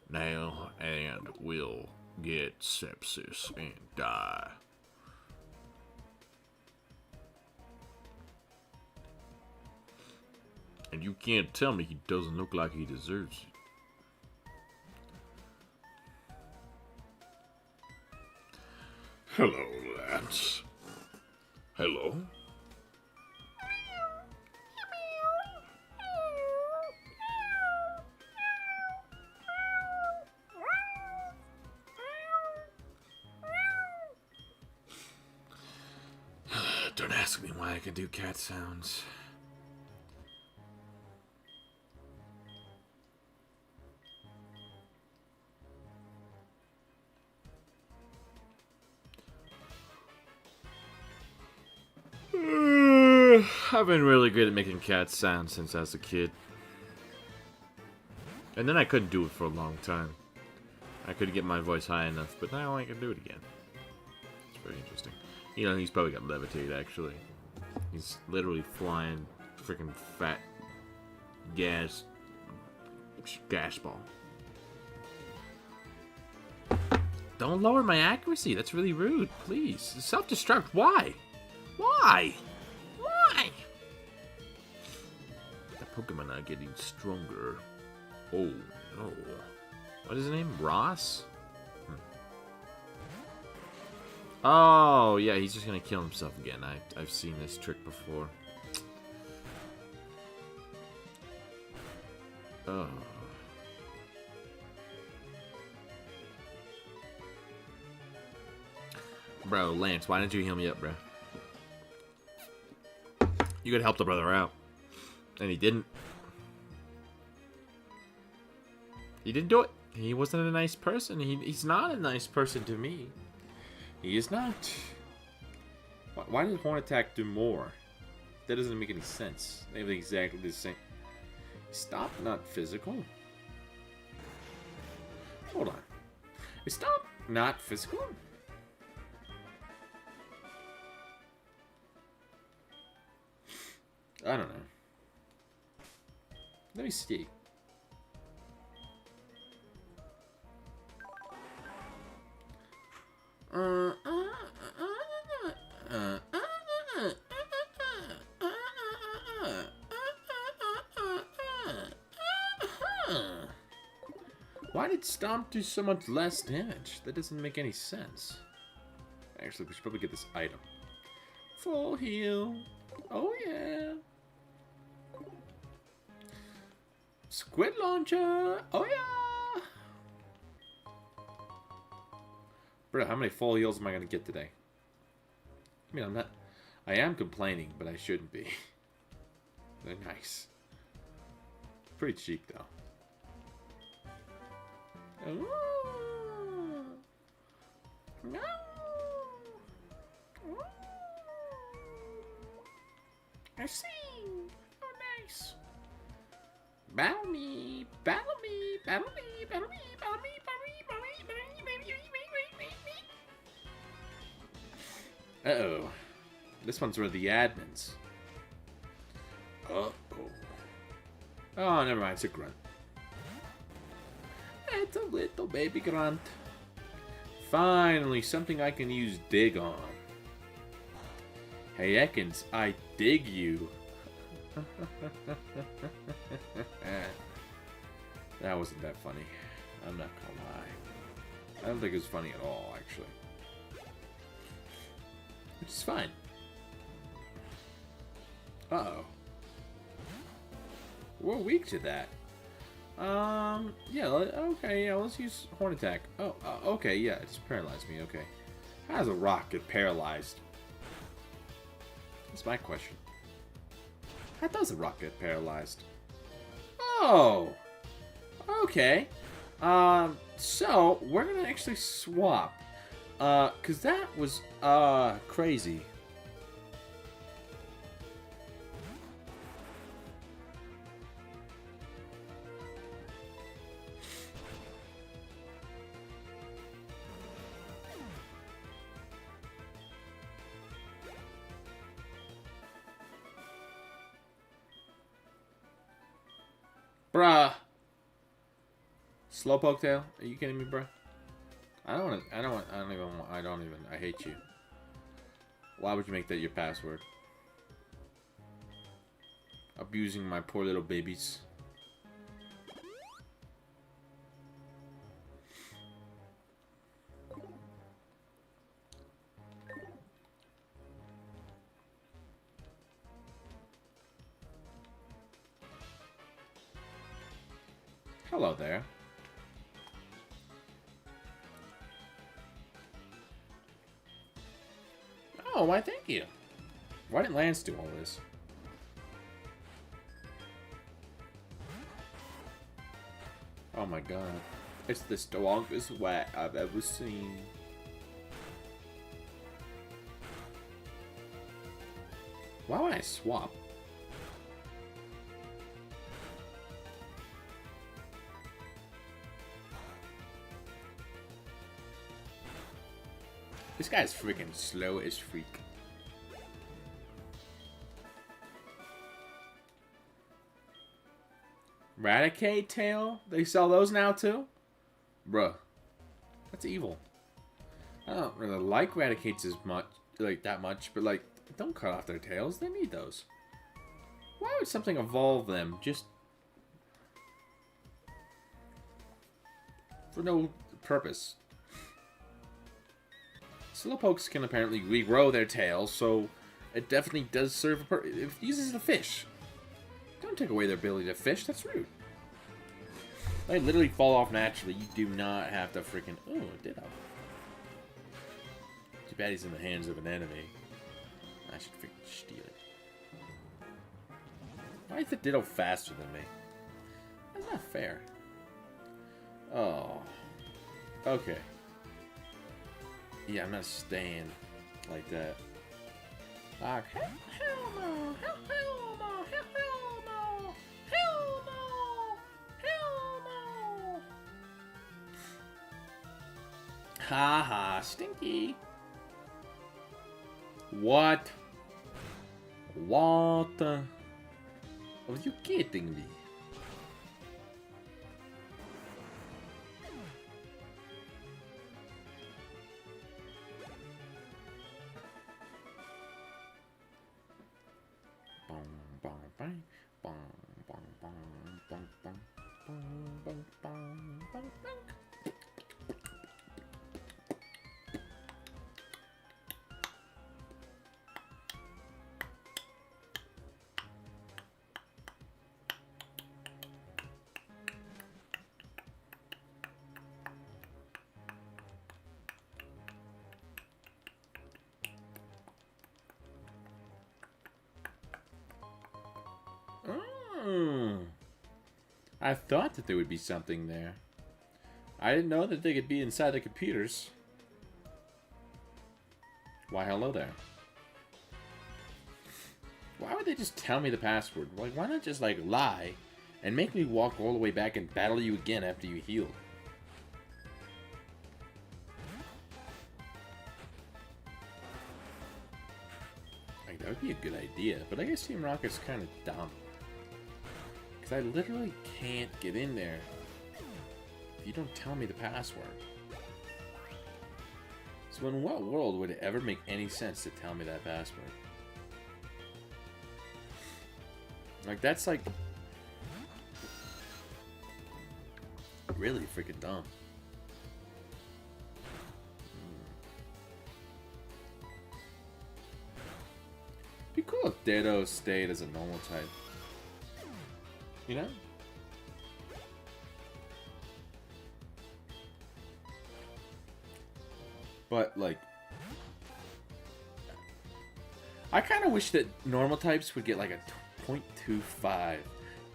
now and will get sepsis and die. And you can't tell me he doesn't look like he deserves it. Hello, lads. Hello? Don't ask me why I can do cat sounds. I've been really good at making cat sounds since I was a kid. And then I couldn't do it for a long time. I couldn't get my voice high enough, but now I can do it again. It's very interesting. You know, he's probably got levitate, actually. He's literally flying freaking fat gas ball. Don't lower my accuracy. That's really rude. Please. Self-destruct. Why? Why? Why? The Pokemon are getting stronger. Oh, no. What is his name? Ross? Oh, yeah, he's just gonna kill himself again. I've seen this trick before. Oh. Bro, Lance, why didn't you heal me up, bro? You could help the brother out. And he didn't. He didn't do it. He wasn't a nice person. He's not a nice person to me. He is not. Why did Horn Attack do more? That doesn't make any sense. They have exactly the same. Stop not physical. Hold on. Stop not physical? I don't know. Let me see. Why did Stomp do so much less damage? That doesn't make any sense. Actually, we should probably get this item. Full heal. Oh, yeah. Squid launcher. Oh, yeah. Bro, how many full heals am I going to get today? I mean, I am complaining, but I shouldn't be. They're nice. Pretty cheap, though. Ooh. No. Ooh. I see. Oh, nice. Battle me, battle me, battle me, battle me, battle me, battle me, battle me, battle me, battle me. Uh-oh. This one's where the admins. Uh-oh. Oh, never mind. It's a grunt. It's a little baby grunt. Finally, something I can use dig on. Hey, Ekans, I dig you. That wasn't that funny. I'm not gonna lie. I don't think it was funny at all, actually. Which is fine. Uh-oh. We're weak to that. Yeah, okay, yeah, let's use Horn Attack. Oh, okay, yeah, it just paralyzed me, okay. How does a rock get paralyzed? That's my question. How does a rock get paralyzed? Oh! Okay. So, we're gonna actually swap. Cause that was, crazy. Bruh. Slowpoke tail? Are you kidding me, bruh? I hate you. Why would you make that your password? Abusing my poor little babies. Hello there. Oh, why thank you. Why didn't Lance do all this? Oh my god. It's the strongest whack I've ever seen. Why would I swap? This guy's freaking slow as freak. Raticate tail? They sell those now too? Bruh. That's evil. I don't really like Raticates as much, that much, but don't cut off their tails. They need those. Why would something evolve them just for no purpose? Slowpokes can apparently regrow their tails, so it definitely does serve a purpose. It uses the fish. Don't take away their ability to fish. That's rude. They literally fall off naturally. You do not have to freaking... Oh, Ditto. Too bad he's in the hands of an enemy. I should freaking steal it. Why is the Ditto faster than me? That's not fair. Oh. Okay. Yeah, I'm not staying like that. Hell no! Hell no! Hell no! Hell no! Hell no! Ha ha! Stinky! What? What? Are you kidding me? Oh. I thought that there would be something there. I didn't know that they could be inside the computers. Why, hello there. Why would they just tell me the password? Like, why not just, like, lie and make me walk all the way back and battle you again after you heal? Like, that would be a good idea, but I guess Team Rocket's kind of dumb. Because I literally can't get in there if you don't tell me the password. So in what world would it ever make any sense to tell me that password? Like, that's like really freaking dumb. Be cool if Ditto stayed as a normal type. You know? But, like, I kind of wish that normal types would get, like, a 0.25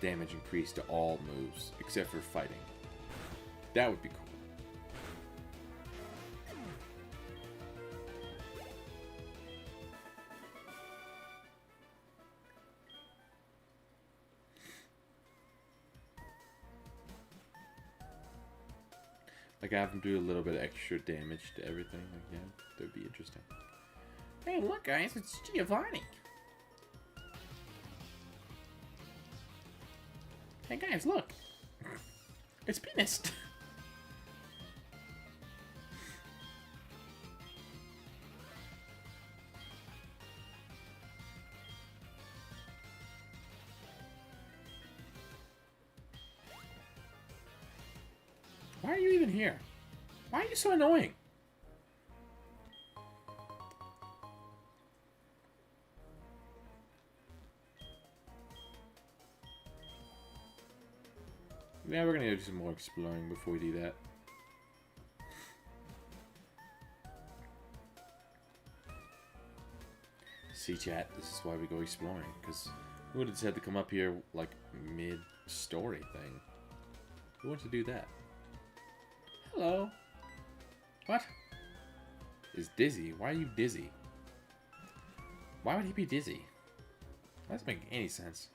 damage increase to all moves, except for fighting. That would be cool. Like, I have them do a little bit of extra damage to everything. Like, yeah, that would be interesting. Hey, look, guys, it's Giovanni. Hey, guys, look. It's Penis. Why are you even here? Why are you so annoying? Yeah, we're gonna do some more exploring before we do that. See, chat, this is why we go exploring, because we would have just had to come up here, like, mid-story thing. Who wants to do that? Hello. What? Is dizzy? Why are you dizzy? Why would he be dizzy? That doesn't make any sense.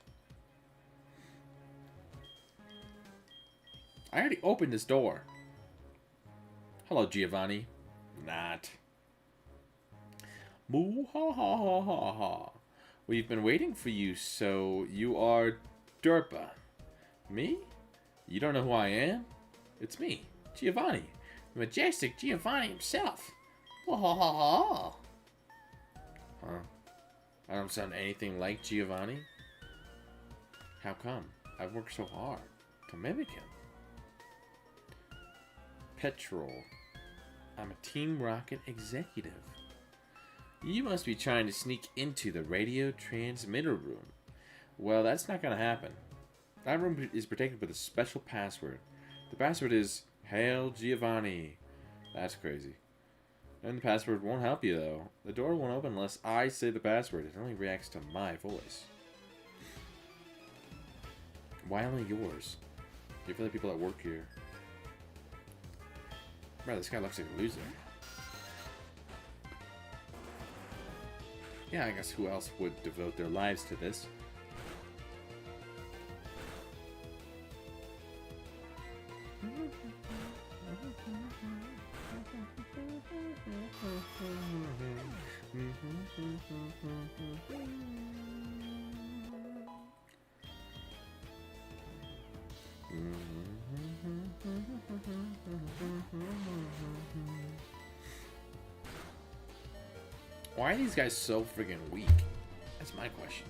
I already opened this door. Hello, Giovanni. Not. Moo ha ha ha ha ha. We've been waiting for you, so you are Derpa. Me? You don't know who I am? It's me, Giovanni. The majestic Giovanni himself. Ha ha ha ha. Huh? I don't sound anything like Giovanni. How come? I've worked so hard to mimic him. Petrol. I'm a Team Rocket executive. You must be trying to sneak into the radio transmitter room. Well, that's not going to happen. That room is protected with a special password. The password is Hail Giovanni. That's crazy. And the password won't help you, though. The door won't open unless I say the password. It only reacts to my voice. Why only yours? You're for the people that work here. Bro, this guy looks like a loser. Yeah, I guess who else would devote their lives to this? Why are these guys so freaking weak? That's my question.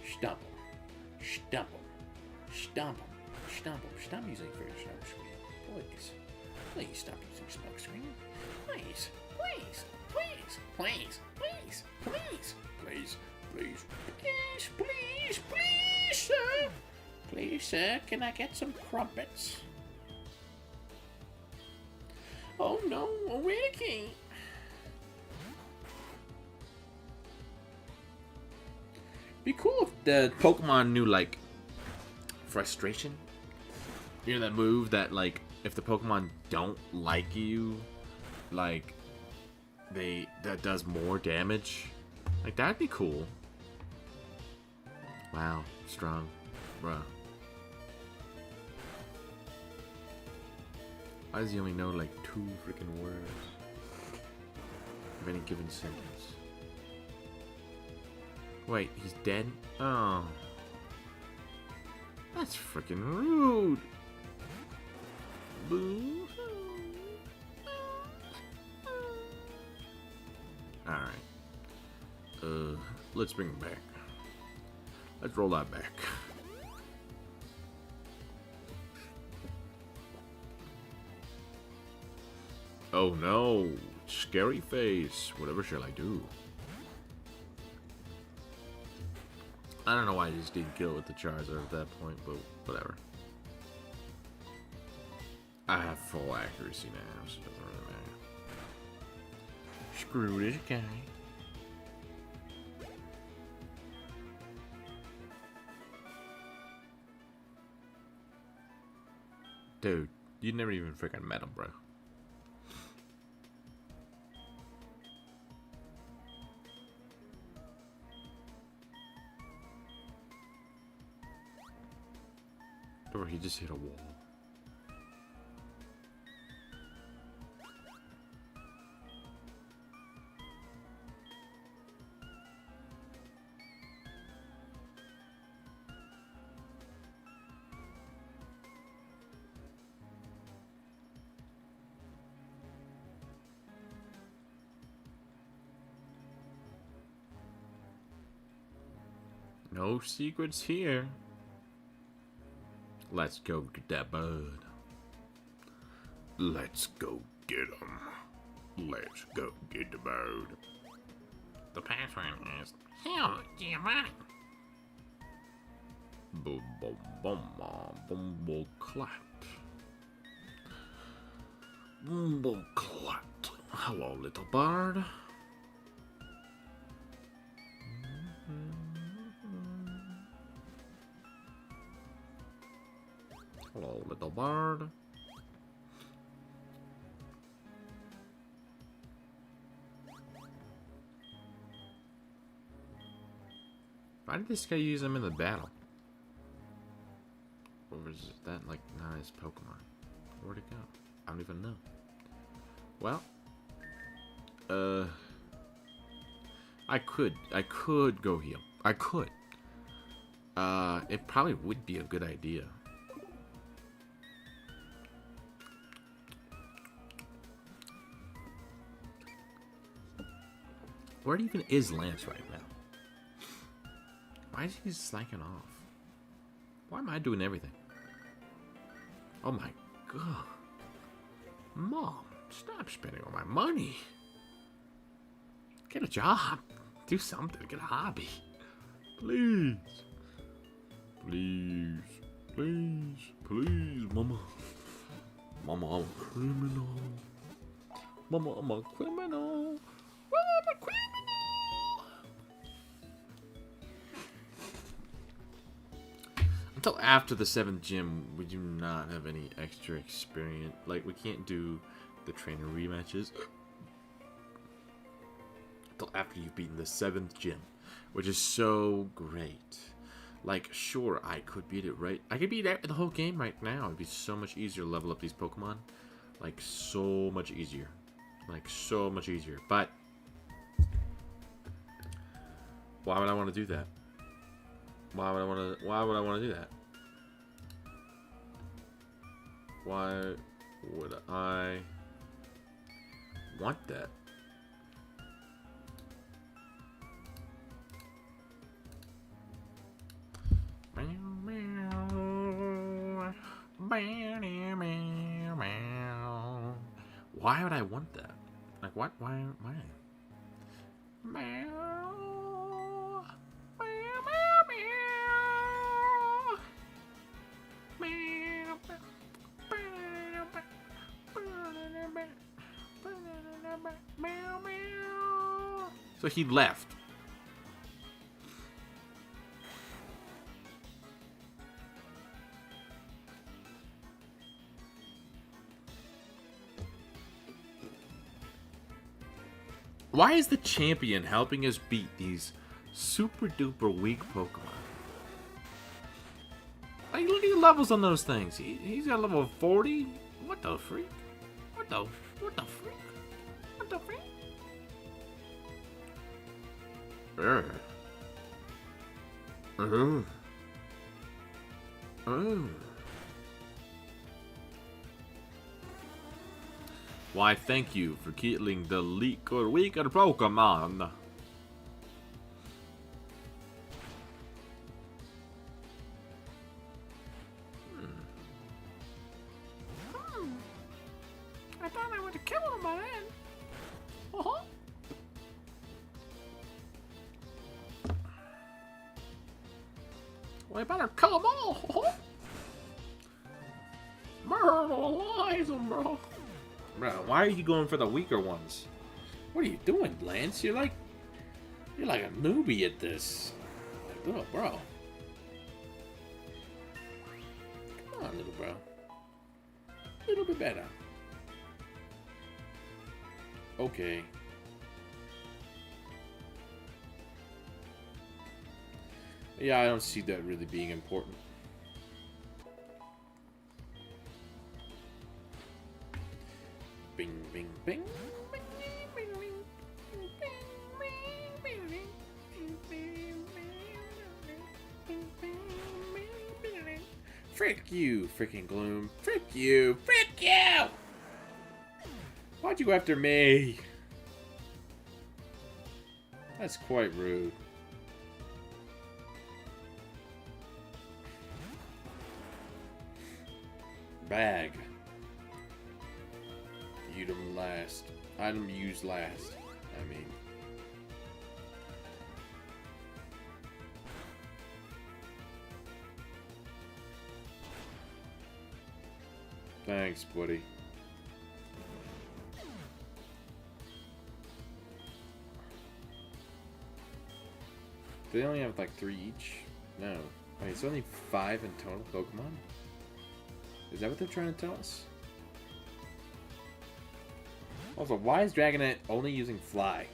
Stump him. Stump him. Stump him. Stump him. Stop using your smoke screen. Please. Please stop using smoke screen. Please. Please. Please. Please. Please. Please. Please. Please. Please. Please. Please, sir. Please, sir. Can I get some crumpets? Oh no, Ricky. Be cool if the Pokemon knew, like, frustration. You know that move that, like, if the Pokemon don't like you, like, that does more damage. Like, that'd be cool. Wow, strong, bruh. Why does he only know, like, 2 freaking words of any given sentence? Wait, he's dead? Oh. That's freaking rude. Boo. Alright. Let's bring him back. Let's roll that back. Oh no. Scary face. Whatever shall I do? I don't know why I just didn't kill with the Charizard at that point, but whatever. I have full accuracy now, so it doesn't really matter. Screw this guy. Dude, you never even freaking met him, bro. Or he just hit a wall. No secrets here. Let's go get that bird. Let's go get him. Let's go get the bird. The password is hell, Giovanni. Boom, boom, boom, boom, boom, clat. Boom, boom, clat. Hello, little bird. Hello, little bird. Why did this guy use him in the battle? Or was that, like, not his Pokemon? Where'd it go? I don't even know. Well, I could go heal. I could. It probably would be a good idea. Where even is Lance right now? Why is he slacking off? Why am I doing everything? Oh my god. Mom, stop spending all my money. Get a job. Do something. Get a hobby. Please. Please. Please. Please, Mama. Mama, I'm a criminal. Mama, I'm a criminal. Mama, I'm a criminal. Until after the 7th gym, we do not have any extra experience. Like, we can't do the trainer rematches until after you've beaten the 7th gym, which is so great. Like, sure, I could beat it, right? I could beat the whole game right now. It'd be so much easier to level up these Pokemon. Like, so much easier. Like, so much easier. But why would I want to do that? Why would I want to do that? Why would I want that? Why would I want that? Like, what? Why? So he left. Why is the champion helping us beat these super duper weak Pokemon? Like, look at the levels on those things. He's got level 40. What the freak? What the freak? What the freak? Why, thank you for killing the weaker Pokemon. I thought I would have killed him by then. Well, I better kill them all. Murderize them, bro. Bro, why are you going for the weaker ones? What are you doing, Lance? You're like a newbie at this. Oh, bro. Come on, little bro. A little bit better. Okay. Yeah, I don't see that really being important. Bing, bing, bing. Frick you, freaking Gloom. Frick you. Frick you! Why'd you go after me? That's quite rude. Bag. Item last. Item used last. I mean. Thanks, buddy. Do they only have like 3 each? No. Wait, it's only 5 in total Pokemon? Is that what they're trying to tell us? Also, why is Dragonite only using Fly?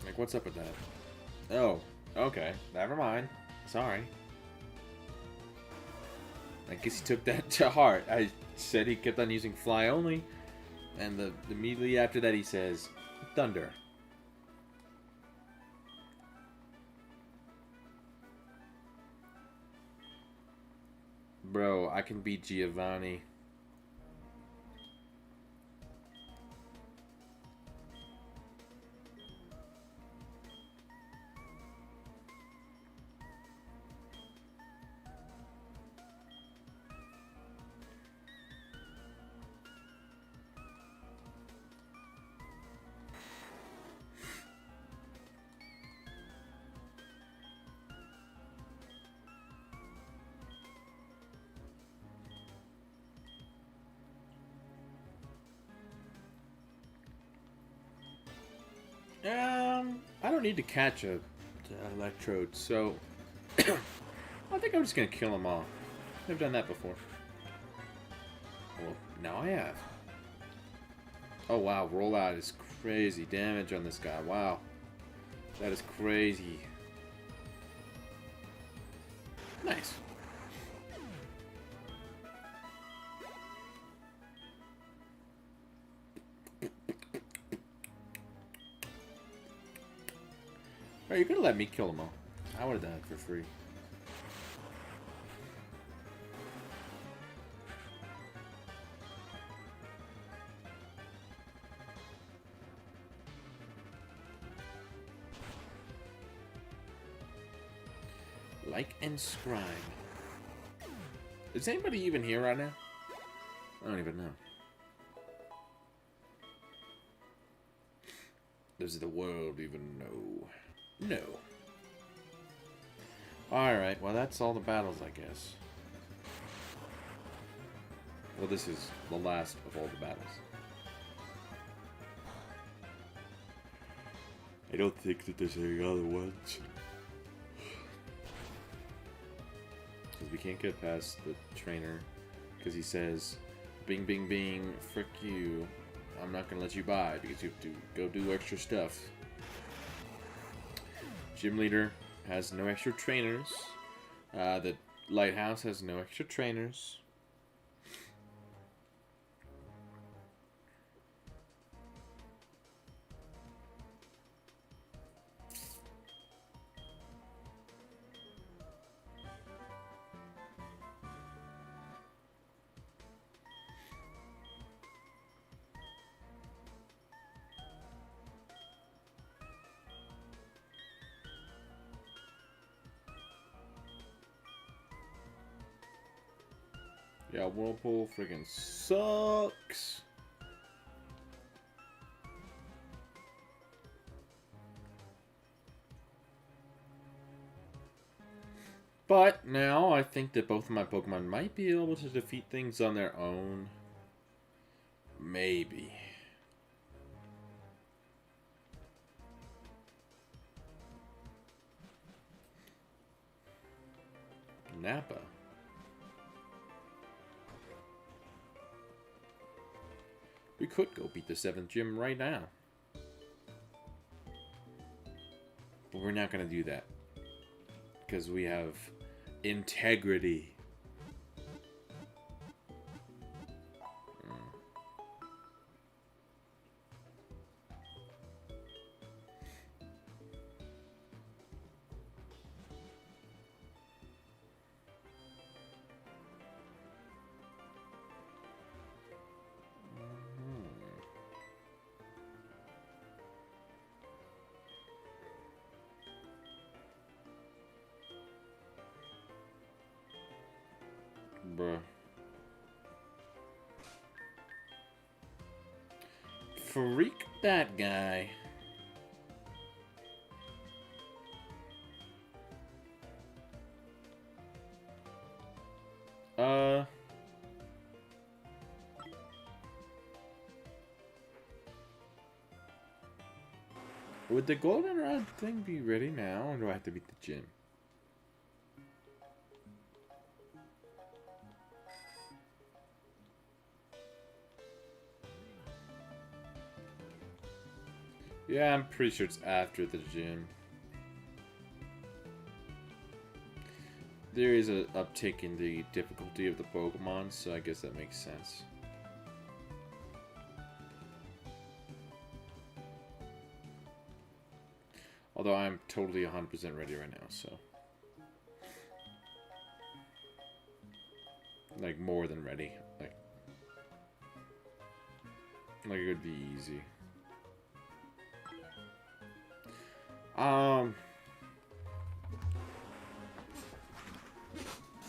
Like, what's up with that? Oh, okay. Never mind. Sorry. I guess he took that to heart. I said he kept on using Fly only. And immediately after that he says, Thunder. Bro, I can beat Giovanni. I don't need to catch a electrode, so I think I'm just gonna kill them all. I've done that before. Well, now I have. Oh wow, rollout is crazy damage on this guy. Wow. That is crazy. Nice. Oh, you could have let me kill them all. I would have done it for free. Like and subscribe. Is anybody even here right now? I don't even know. Does the world even know? No. Alright, well that's all the battles, I guess. Well, this is the last of all the battles. I don't think that there's any other ones. Because we can't get past the trainer. Because he says, bing, bing, bing, frick you. I'm not going to let you buy because you have to go do extra stuff. Gym leader has no extra trainers. The lighthouse has no extra trainers. Yeah, Whirlpool friggin' sucks. But now I think that both of my Pokemon might be able to defeat things on their own. Maybe. Nappa. We could go beat the 7th gym right now. But we're not going to do that. Because we have integrity. Bruh. Freak that guy. Would the goldenrod thing be ready now, or do I have to beat the gym? Yeah, I'm pretty sure it's after the gym. There is an uptick in the difficulty of the Pokemon, so I guess that makes sense. Although I'm totally 100% ready right now, so. Like, more than ready. Like it would be easy.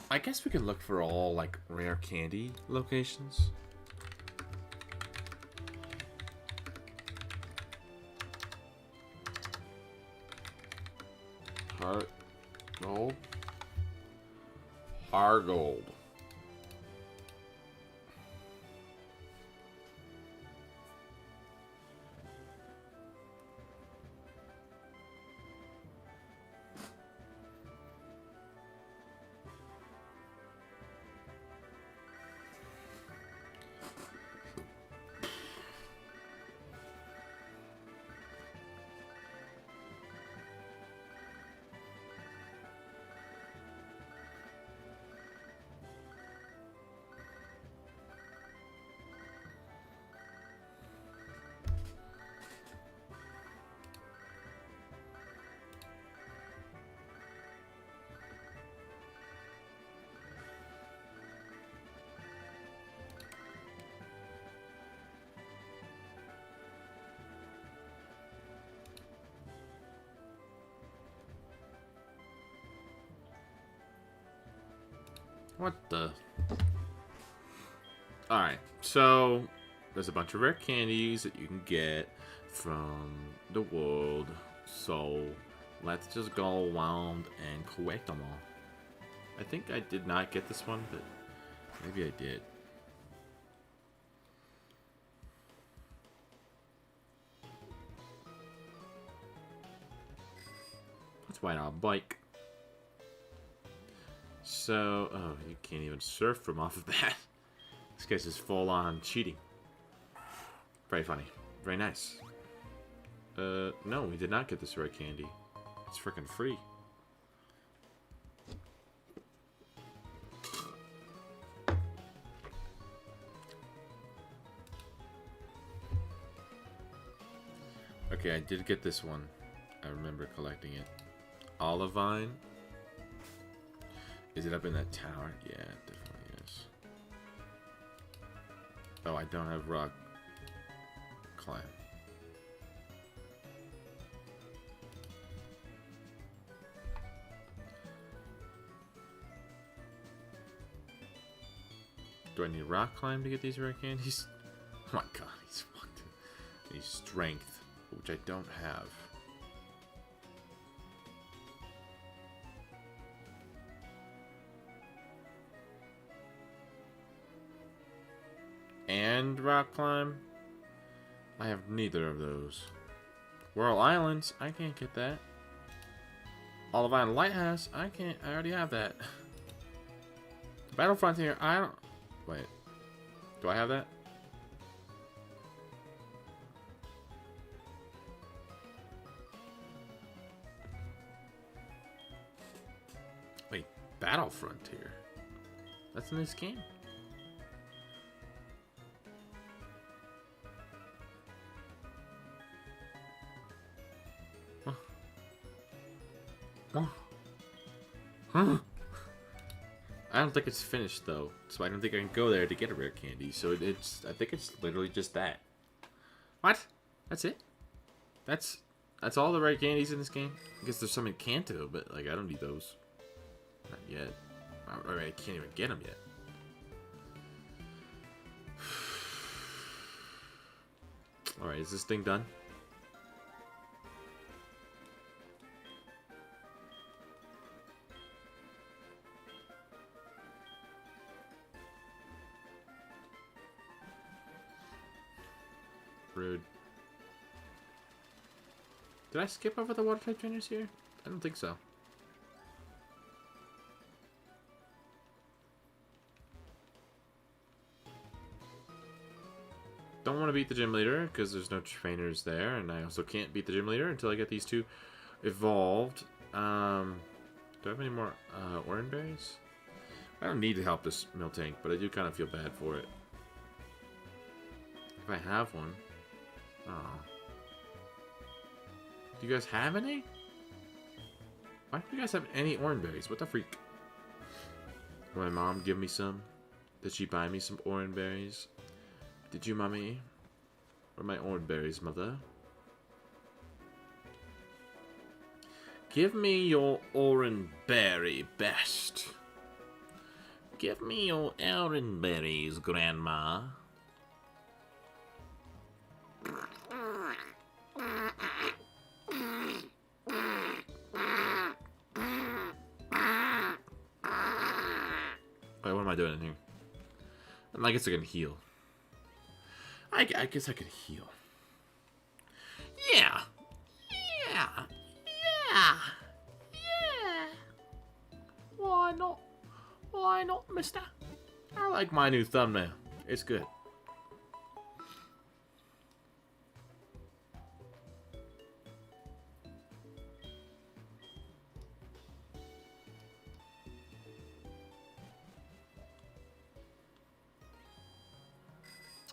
I guess we can look for all, like, rare candy locations. HeartGold. HeartGold. What the? Alright, so there's a bunch of rare candies that you can get from the world. So let's just go around and collect them all. I think I did not get this one, but maybe I did. Let's ride our bike. So, oh, you can't even surf from off of that. This guy's just full on cheating. Very funny. Very nice. No, we did not get this rare candy. It's freaking free. Okay, I did get this one. I remember collecting it. Olivine. Is it up in that tower? Yeah, it definitely is. Oh, I don't have rock climb. Do I need rock climb to get these rare candies? Oh my god, he's fucked. I need strength, which I don't have. And rock climb? I have neither of those. Whirl Islands? I can't get that. Olivine Lighthouse? I can't. I already have that. Battle Frontier? I don't. Wait. Do I have that? Wait. Battle Frontier? That's in this game? Huh? I don't think it's finished though, so I don't think I can go there to get a rare candy. So it's, I think it's literally just that. What? That's it? That's all the rare candies in this game? I guess there's some in Kanto, but like I don't need those. Not yet. I mean, I can't even get them yet. All right, is this thing done? Rude. Did I skip over the water type trainers here? I don't think so. Don't want to beat the gym leader because there's no trainers there, and I also can't beat the gym leader until I get these two evolved. Do I have any more orange berries? I don't need to help this Miltank, but I do kind of feel bad for it. If I have one. Oh. Do you guys have any? Why don't you guys have any orange berries? What the freak? Will my mom give me some? Did she buy me some orange berries? Did you, mommy? Where are my orange berries, mother? Give me your orange berry best. Give me your orange berries, Grandma. Wait, what am I doing in here? I guess I can heal. I guess I could heal. Yeah. Yeah. Yeah. Yeah. Why not? Why not, mister? I like my new thumbnail. It's good.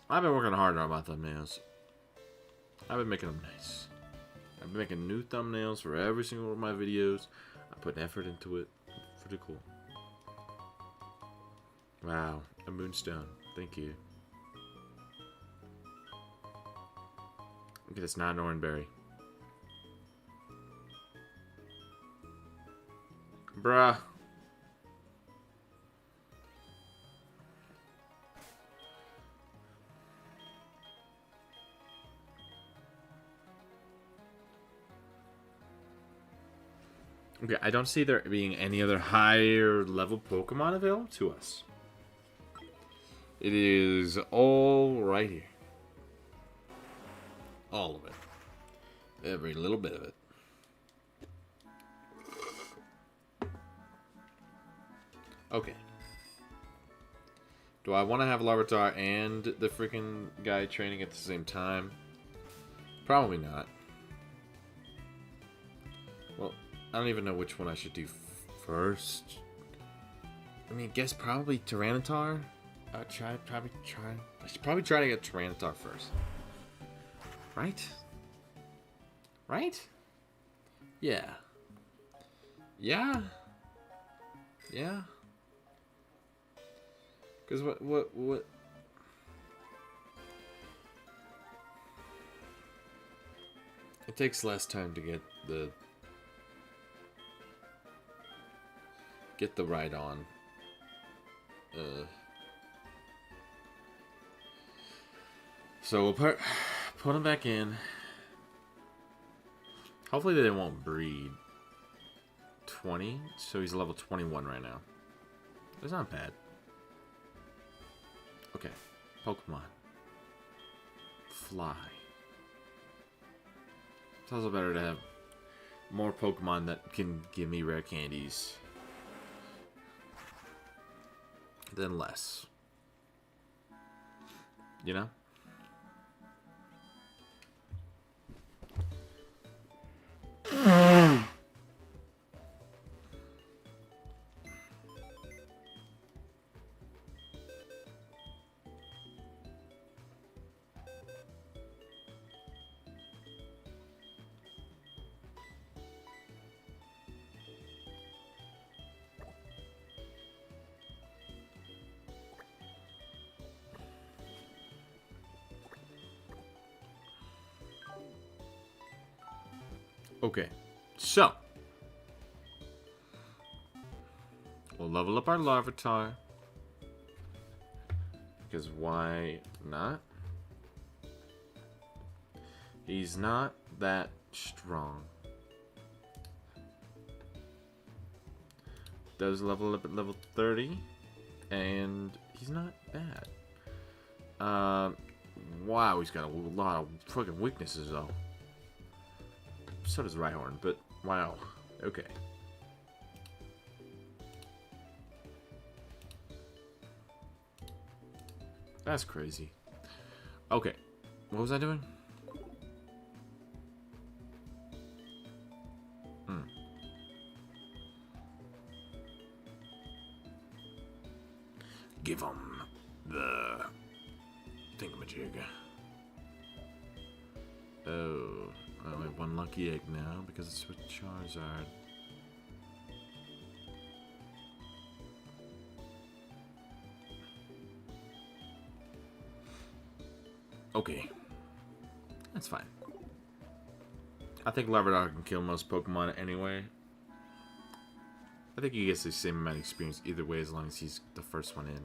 I've been working hard on my thumbnails. I've been making them nice. I've been making new thumbnails for every single one of my videos. I put effort into it. Pretty cool. Wow, a moonstone. Thank you. Okay, that's not an orange berry. Bruh. Okay, I don't see there being any other higher level Pokemon available to us. It is all right here. All of it. Every little bit of it. Okay. Do I want to have Larvitar and the freaking guy training at the same time? Probably not. Well, I don't even know which one I should do first. I mean, guess probably Tyranitar. I should probably try to get Tyranitar first. Right? Right? Yeah. Yeah? Yeah? Because what? It takes less time to get the ride on. So we'll put him back in. Hopefully they won't breed. 20, so he's level 21 right now. That's not bad. Okay, Pokemon. Fly. It's also better to have more Pokemon that can give me rare candies than less. You know? Okay, so we'll level up our Larvitar, because why not? He's not that strong. Does level up at level 30, and he's not bad. Wow, he's got a lot of fucking weaknesses though. So does Rhyhorn, but wow. Okay. That's crazy. Okay. What was I doing? Give him the thingamajig. Oh. I only have one lucky egg now because it's with Charizard. Okay. That's fine. I think Larvitar can kill most Pokemon anyway. I think he gets the same amount of experience either way as long as he's the first one in.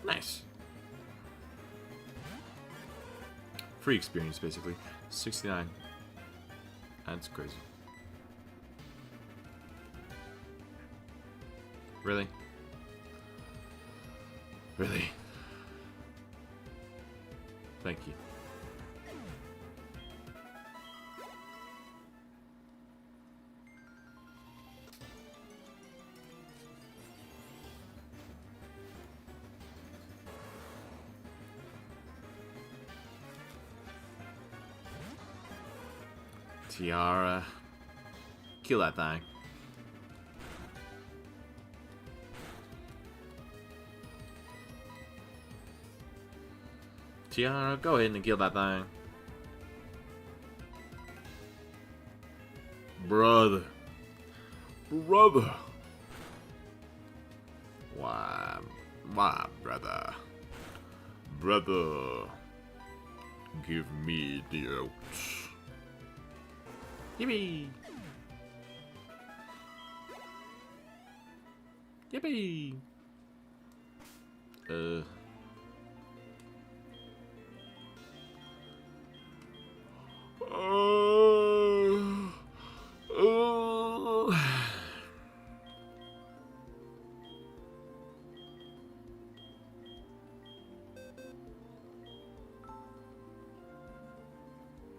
Nice. Free experience, basically. 69. That's crazy. Really? Really? Thank you. Tiara. Kill that thing. Tiara, go ahead and kill that thing. Brother. Brother. Why, brother? Brother. Give me the oats. Yippee! Yippee!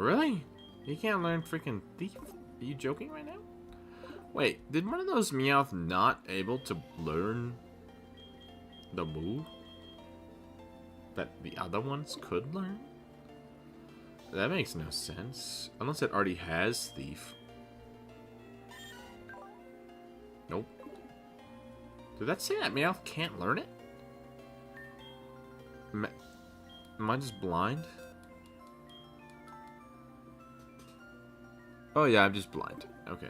Really? You can't learn freaking thief? Are you joking right now? Wait, did one of those Meowth not able to learn the move that the other ones could learn? That makes no sense. Unless it already has thief. Nope. Did that say that Meowth can't learn it? Am I just blind? Oh yeah, I'm just blind. Okay.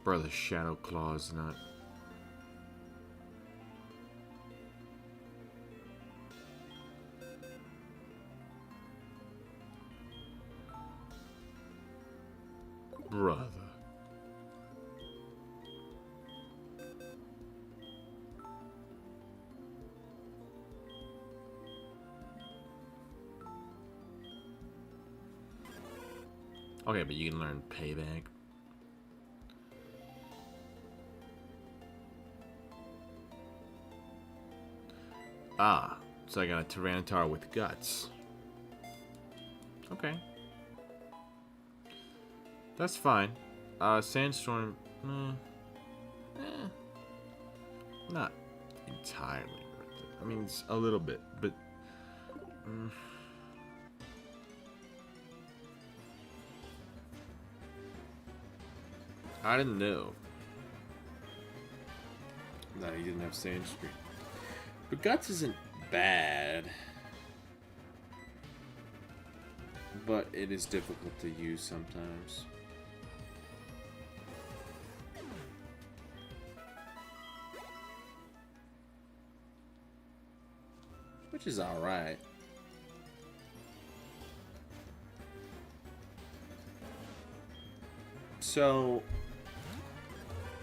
Bro, the Shadow Claw is not... Brother. Okay, but you can learn Payback. Ah, so I got a Tyranitar with guts. Okay. That's fine. Sandstorm, not entirely worth it. I mean, it's a little bit, but... I didn't know that he didn't have Sandstorm. But Guts isn't bad. But it is difficult to use sometimes. Which is alright. So,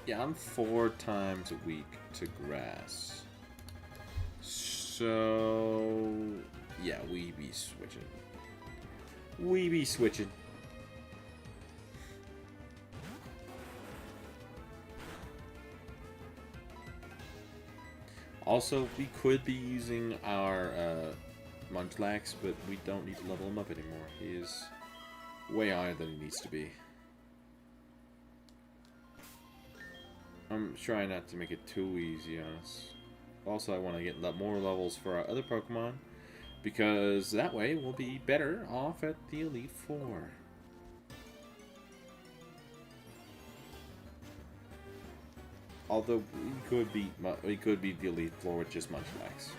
yeah, I'm 4 times a week to grass. So, yeah, we be switching. We be switching. Also, we could be using our Munchlax, but we don't need to level him up anymore. He is way higher than he needs to be. I'm trying not to make it too easy on us. Also, I want to get more levels for our other Pokemon, because that way we'll be better off at the Elite Four. Although we could be the Elite Four with just Munchlax.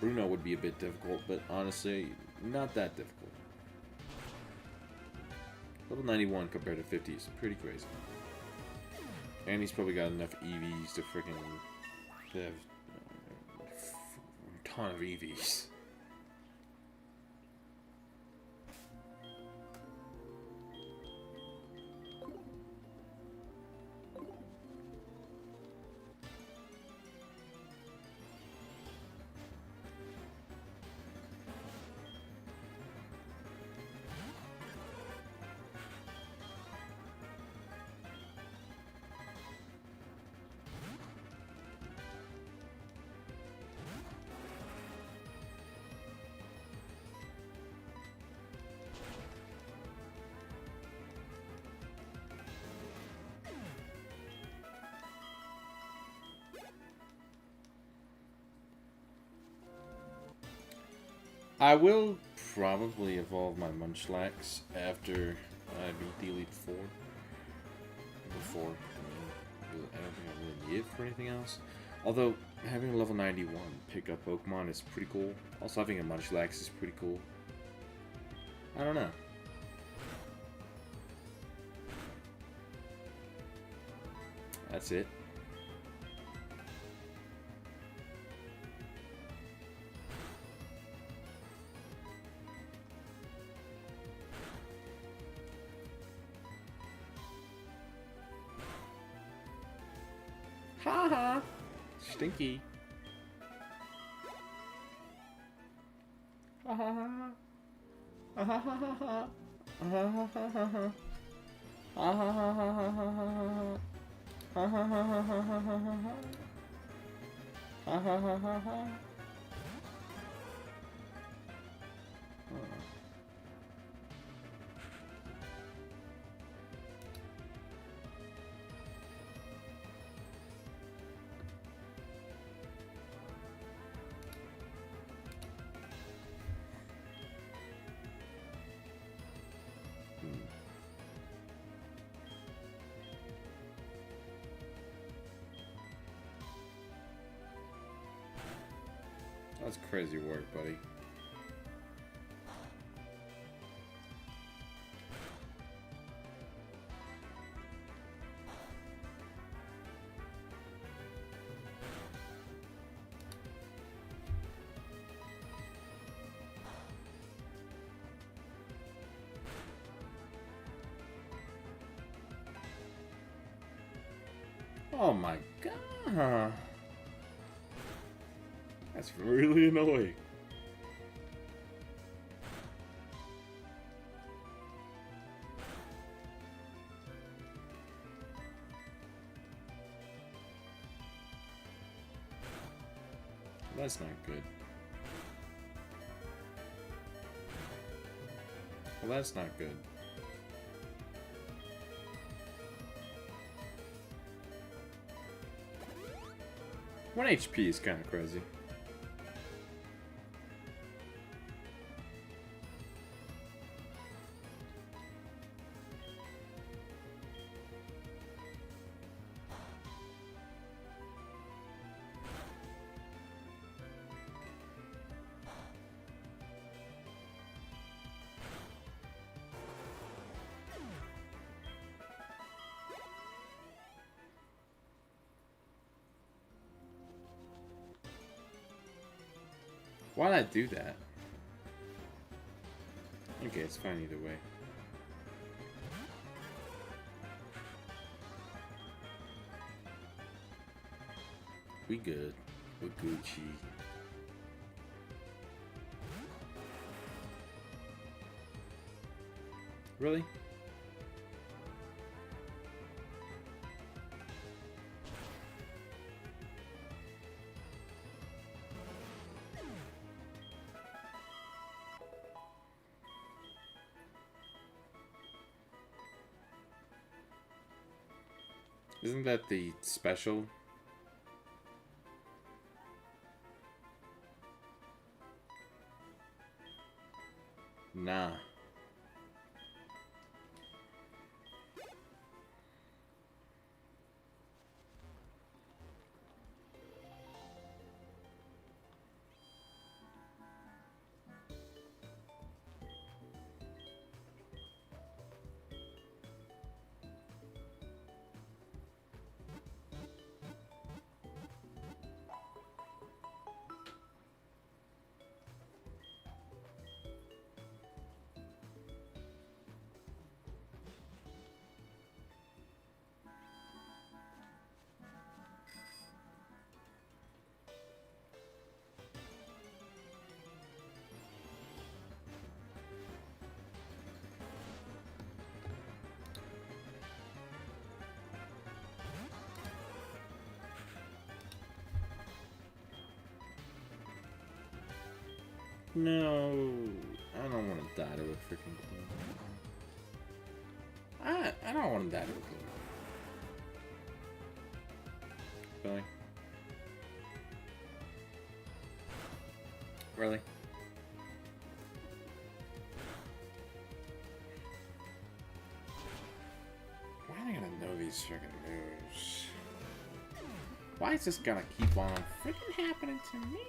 Bruno would be a bit difficult, but honestly, not that difficult. Level 91 compared to 50 is pretty crazy. And he's probably got enough EVs to freaking have a ton of EVs. I will probably evolve my Munchlax after I beat the Elite Four. Before, I don't think I really need it for anything else. Although, having a level 91 pickup Pokemon is pretty cool. Also, having a Munchlax is pretty cool. I don't know. That's it. Haha! Stinky. Ha ha ha ha ha ha ha ha ha ha ha ha. Ha ha ha ha ha ha ha. Ha ha ha ha ha ha ha ha. Ha ha ha ha ha. That's crazy work, buddy. Oh my god. That's really annoying. That's not good. Well, that's not good. One HP is kind of crazy. Why'd I do that? Okay, it's fine either way. We good. We're Gucci. Really? Isn't that the special? Nah. No, I don't want to die to a freaking queen. I don't want to die to a queen. Really? Really? Why am I gonna know these freaking moves? Why is this gonna keep on freaking happening to me?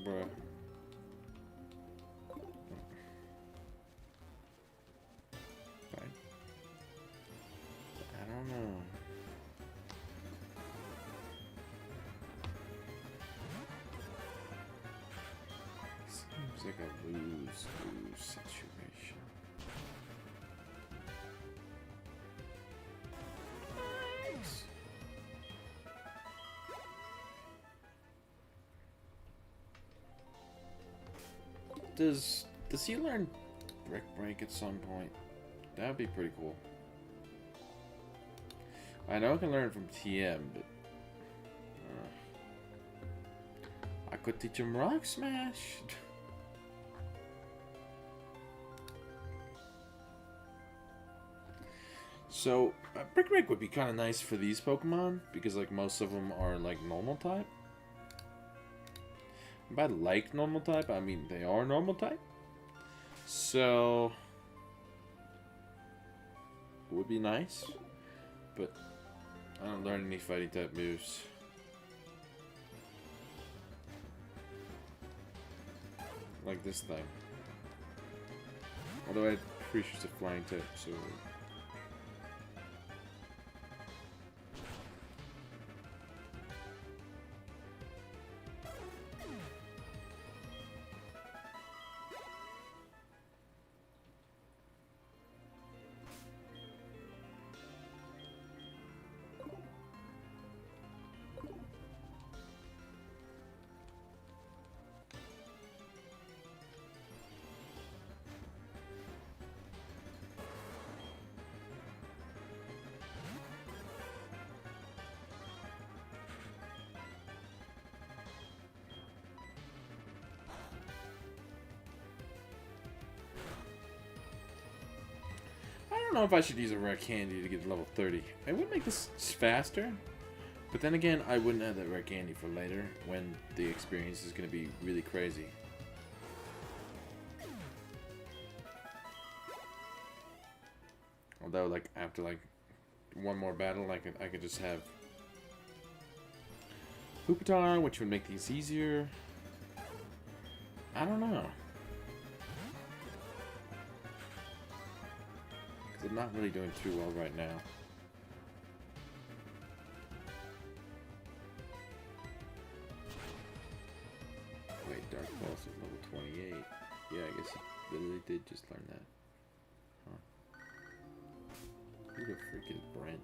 Bruh. Fine. I don't know. It's like a lose-lose situation. Nice. Does he learn Brick Break at some point? That would be pretty cool. I know I can learn from TM, but I could teach him Rock Smash. So, Brick Break would be kind of nice for these Pokemon, because like most of them are like normal type. By like normal type, I mean they are normal type. So, it would be nice, but I don't learn any fighting type moves. Like this thing. Although I'm pretty sure it's a flying type, so... I don't know if I should use a rare candy to get to level 30. It would make this faster, but then again, I wouldn't have that rare candy for later when the experience is going to be really crazy. Although, like after like one more battle, I could just have Hoopatar, which would make these easier. I don't know. I'm not really doing too well right now. Wait, Dark Pulse is level 28. Yeah, I guess he literally did just learn that. Huh. Who the freak is Brent?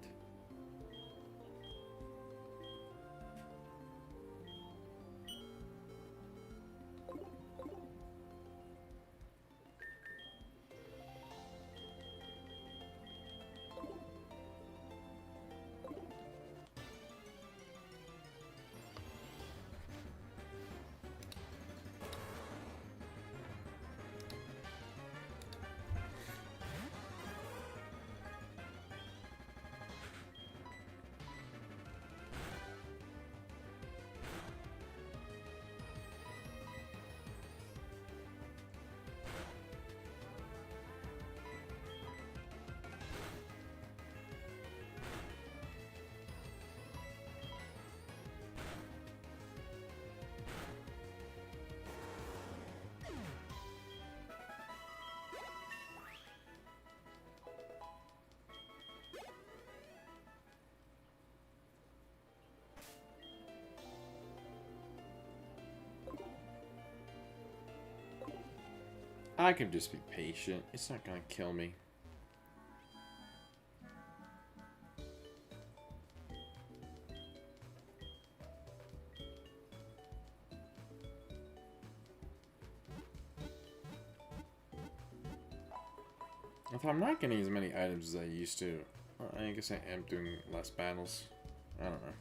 I can just be patient. It's not gonna kill me. If I'm not getting as many items as I used to, I guess I am doing less battles. I don't know.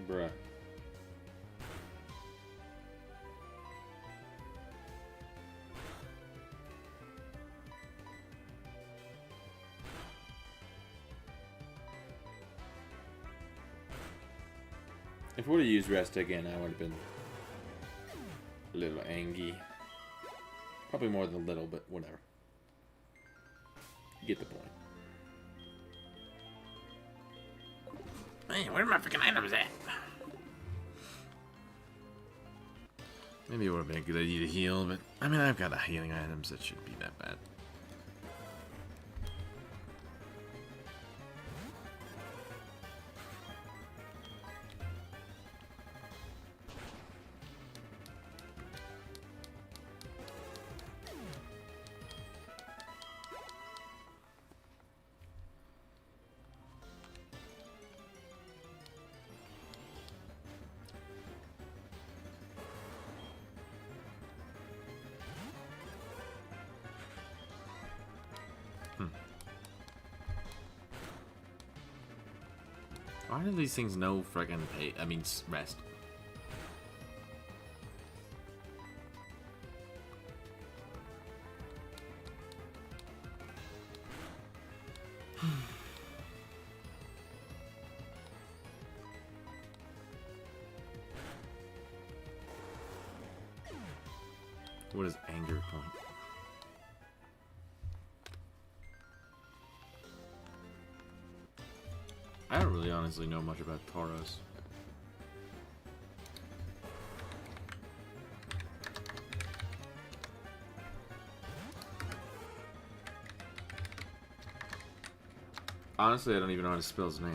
Bruh. If we would have used rest again, I would have been a little angry. Probably more than a little, but whatever. You get the point. Man, where are my freaking items at? Maybe it would have been a good idea to heal, but I mean, I've got the healing items that shouldn't be that bad. Why do these things know friggin' pay? I mean, rest. What is anger point? I don't really honestly know much about Tauros. Honestly, I don't even know how to spell his name.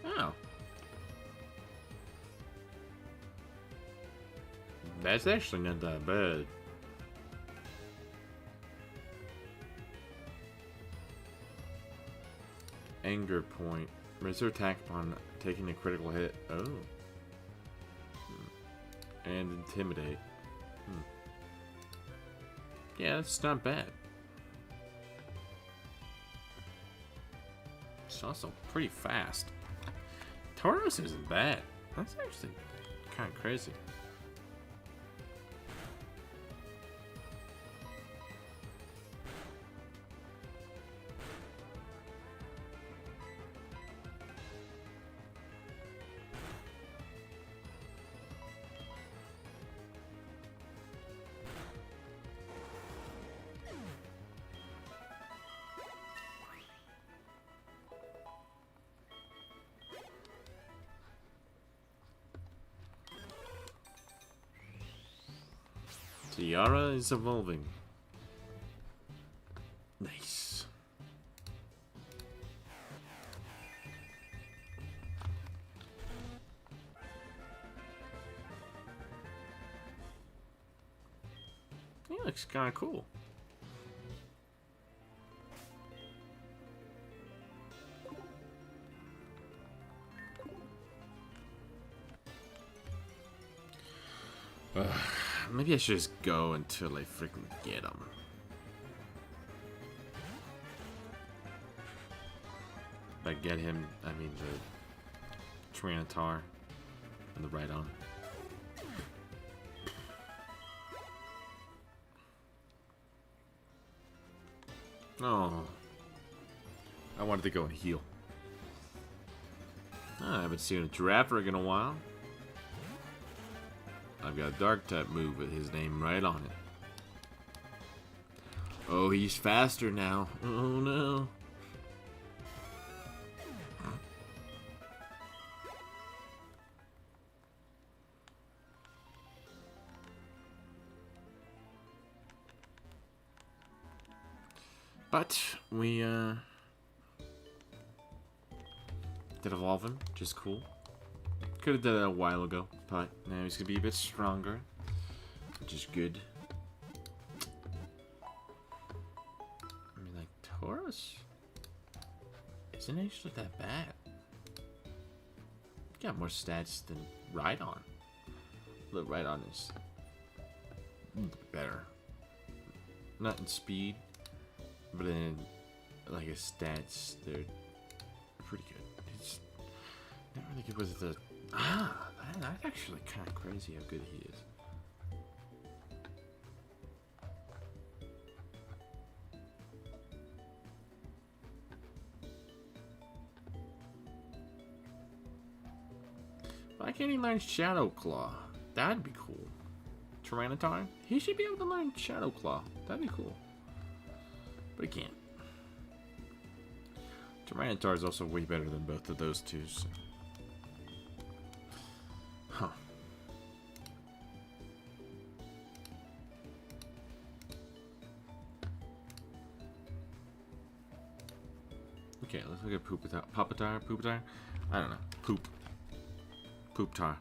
Oh. That's actually not that bad. Anger point. Raise their attack upon taking a critical hit. Oh. And intimidate. Yeah, that's not bad. It's also pretty fast. Tauros isn't bad. That's actually kind of crazy. Tiara is evolving. Nice. He looks kind of cool. Maybe I should just go until I freaking get him. If I get him, I mean the Tyranitar and the Rhydon. Oh. I wanted to go and heal. Oh, I haven't seen a Girafarig in a while. I've got a dark type move with his name right on it. Oh, he's faster now. Oh no. But we did evolve him, which is cool. Could have done it a while ago, but now he's gonna be a bit stronger, which is good. I mean, like, Tauros isn't actually that bad. Got more stats than Rhydon. Look, Rhydon is better. Not in speed, but in like his stats, they're pretty good. I think it was the... Ah, that's actually kind of crazy how good he is. Why can't he learn Shadow Claw? That'd be cool. Tyranitar? He should be able to learn Shadow Claw. That'd be cool. But he can't. Tyranitar is also way better than both of those two. So. Huh. Okay, let's look at Pupitar. I don't know. Pooptar.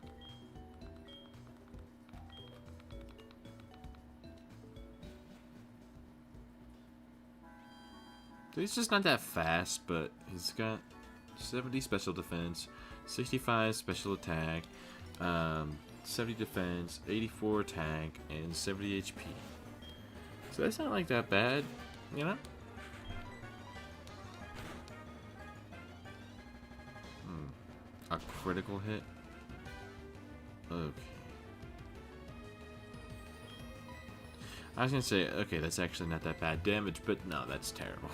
He's just not that fast, but he's got 70 special defense, 65 special attack, 70 defense, 84 attack, and 70 HP. So that's not like that bad, you know? A critical hit? Okay. I was gonna say, okay, that's actually not that bad damage, but no, that's terrible.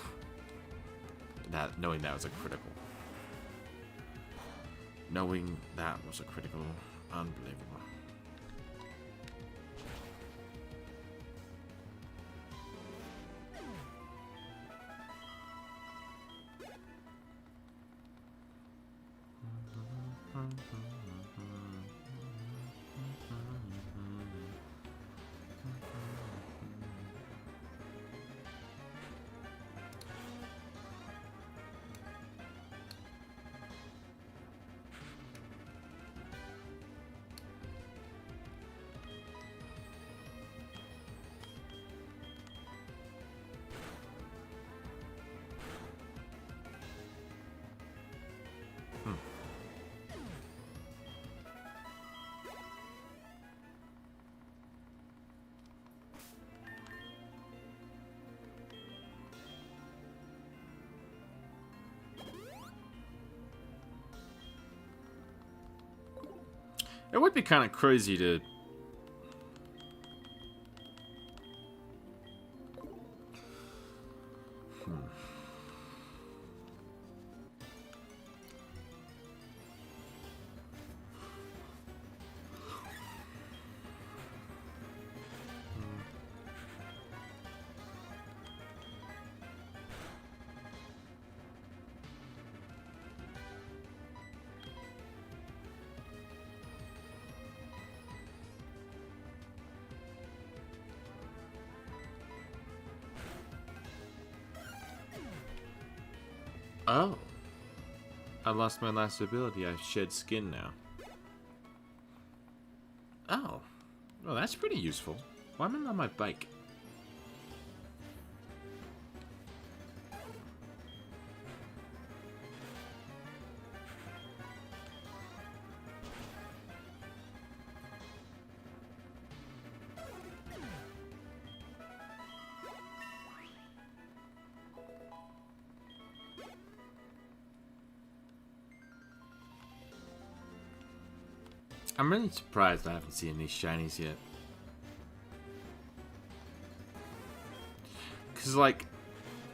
Knowing that was a critical. Knowing that was a critical. Unbelievable. It would be kind of crazy to... Oh. I lost my last ability. I shed skin now. Oh. Well, that's pretty useful. Why am I on my bike? I'm really surprised I haven't seen any shinies yet. Cause like,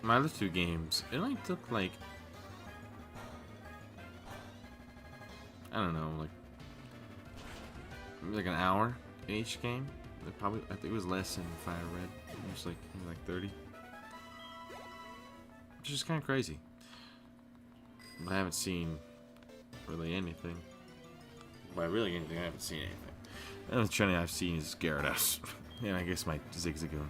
my other two games, it only took like, I don't know, like an hour in each game. I think it was less than Fire Red. It was like 30. Which is kind of crazy. But I haven't seen really anything. By really anything, I haven't seen anything. The only shiny I've seen is Gyarados. And I guess my Zigzagoon.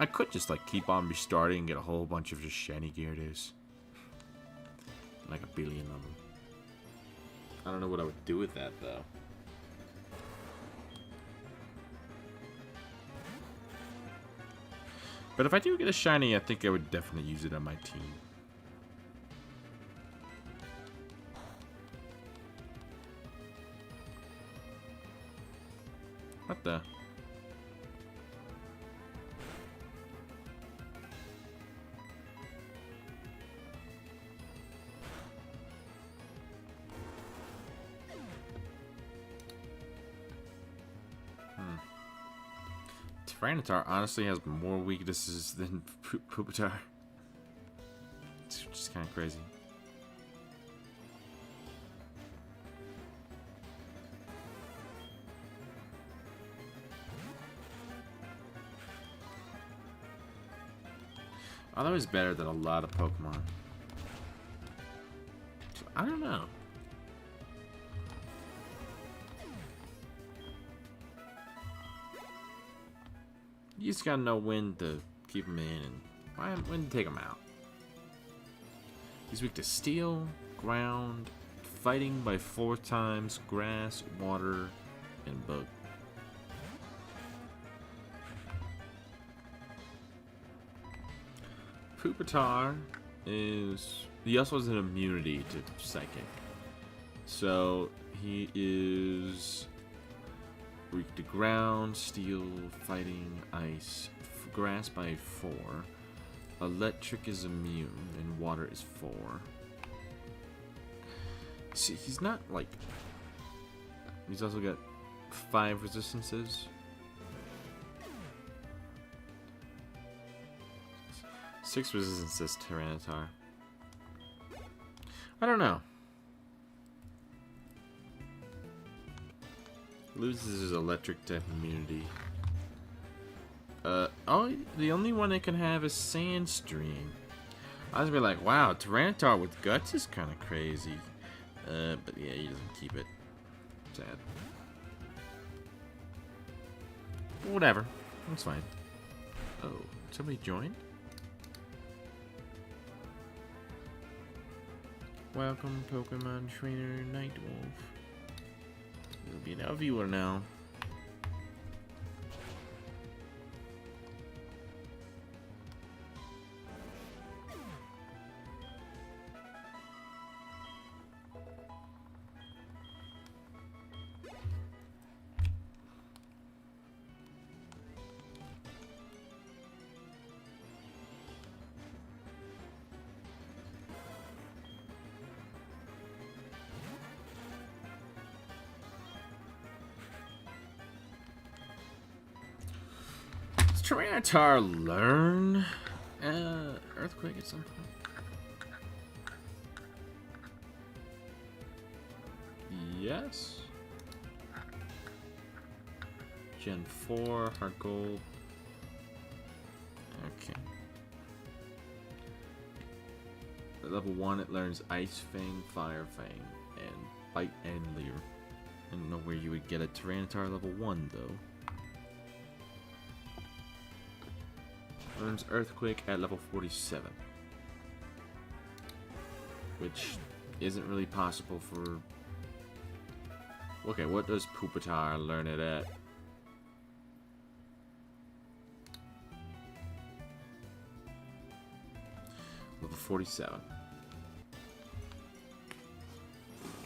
I could just like keep on restarting and get a whole bunch of just shiny Gyarados. Like a billion of them. I don't know what I would do with that though. But if I do get a shiny, I think I would definitely use it on my team. What the? Tyranitar honestly has more weaknesses than Pupitar. It's just kind of crazy. Although it's better than a lot of Pokemon. So, I don't know. You just gotta know when to keep them in and when to take them out. He's weak to steel, ground, fighting by 4 times, grass, water, and bug. Pupitar is... He also has an immunity to psychic. So he is weak to ground, steel, fighting, ice, grass by 4. Electric is immune, and water is 4. See, he's not like... He's also got 5 resistances. 6 resistances, Tyranitar. I don't know. Loses his electric type immunity. Oh, the only one it can have is Sandstream. I was gonna be like, wow, Tyranitar with guts is kind of crazy. But yeah, he doesn't keep it. Sad. But whatever, that's fine. Oh, somebody joined? Welcome, Pokemon Trainer Nightwolf. You'll be a viewer now. Tyranitar learn Earthquake at some point? Yes. Gen 4, HeartGold. Okay. At level 1 it learns Ice Fang, Fire Fang, and Bite and Leer. I don't know where you would get a Tyranitar level 1 though. Learns Earthquake at level 47. Which isn't really possible for... Okay, what does Pupitar learn it at? Level 47.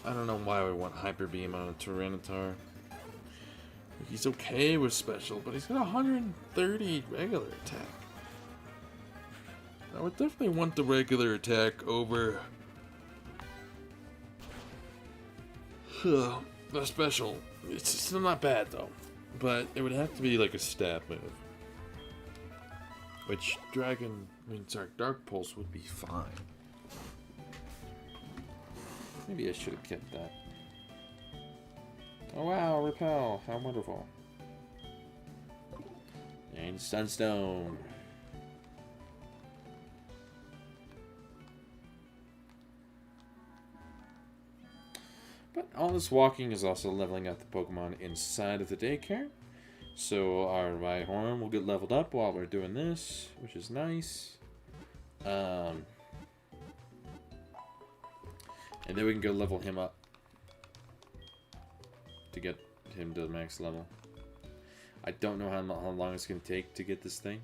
I don't know why we want Hyper Beam on a Tyranitar. He's okay with special, but he's got 130 regular attack. I would definitely want the regular attack over the special. It's still not bad though, but it would have to be like a stab move. Which Dark Pulse would be fine. Maybe I should have kept that. Oh wow, Repel, how wonderful. And Sunstone. But all this walking is also leveling up the Pokemon inside of the daycare. So our Rhyhorn will get leveled up while we're doing this, which is nice. And then we can go level him up to get him to the max level. I don't know how long it's going to take to get this thing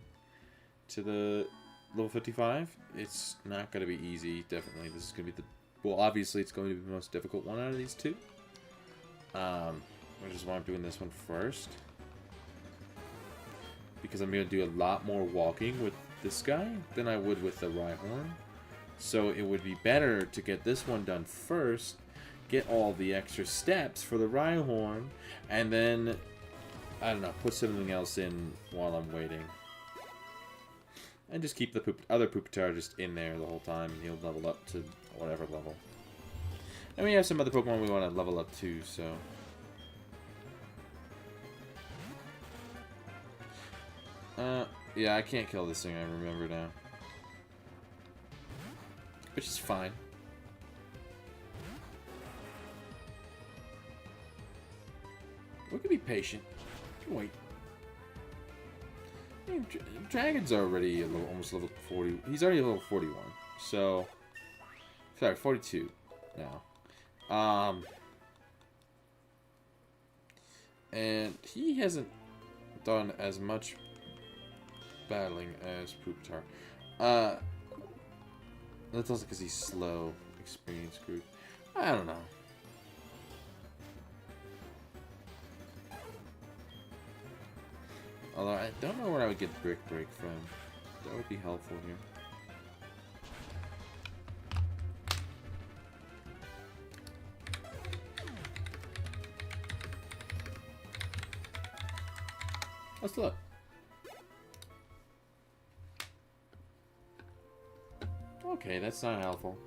to the level 55. It's not going to be easy, definitely. This is going to be the... Well, obviously, it's going to be the most difficult one out of these two. Which is why I'm doing this one first. Because I'm going to do a lot more walking with this guy than I would with the Rhyhorn. So it would be better to get this one done first, get all the extra steps for the Rhyhorn, and then I don't know, put something else in while I'm waiting. And just keep the other Pupitar just in there the whole time, and he'll level up to whatever level. And we have some other Pokemon we want to level up too, so... yeah, I can't kill this thing, I remember now. Which is fine. We can be patient. Wait. I mean, Dragon's already almost level 40. He's already level 41. So, sorry, 42 now. And he hasn't done as much battling as Pupitar. That's also because he's slow, experience group. I don't know. Although I don't know where I would get Brick Break from. That would be helpful here. Let's look. Okay, that's not helpful.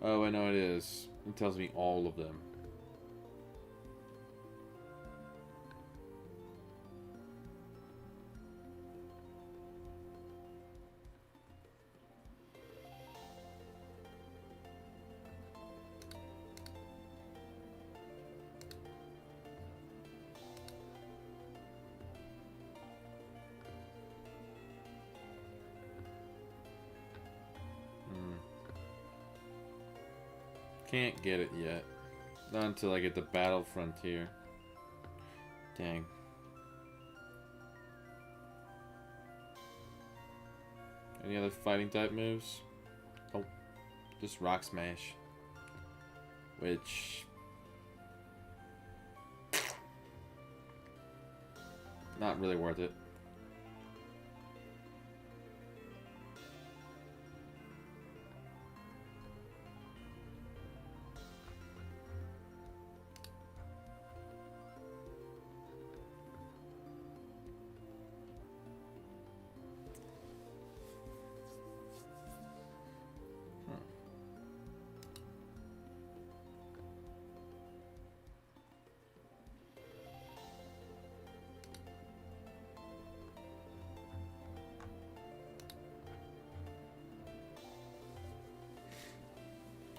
Oh, I know it is. It tells me all of them. Can't get it yet. Not until I get the Battle Frontier. Dang. Any other fighting type moves? Oh, just Rock Smash. Which... not really worth it.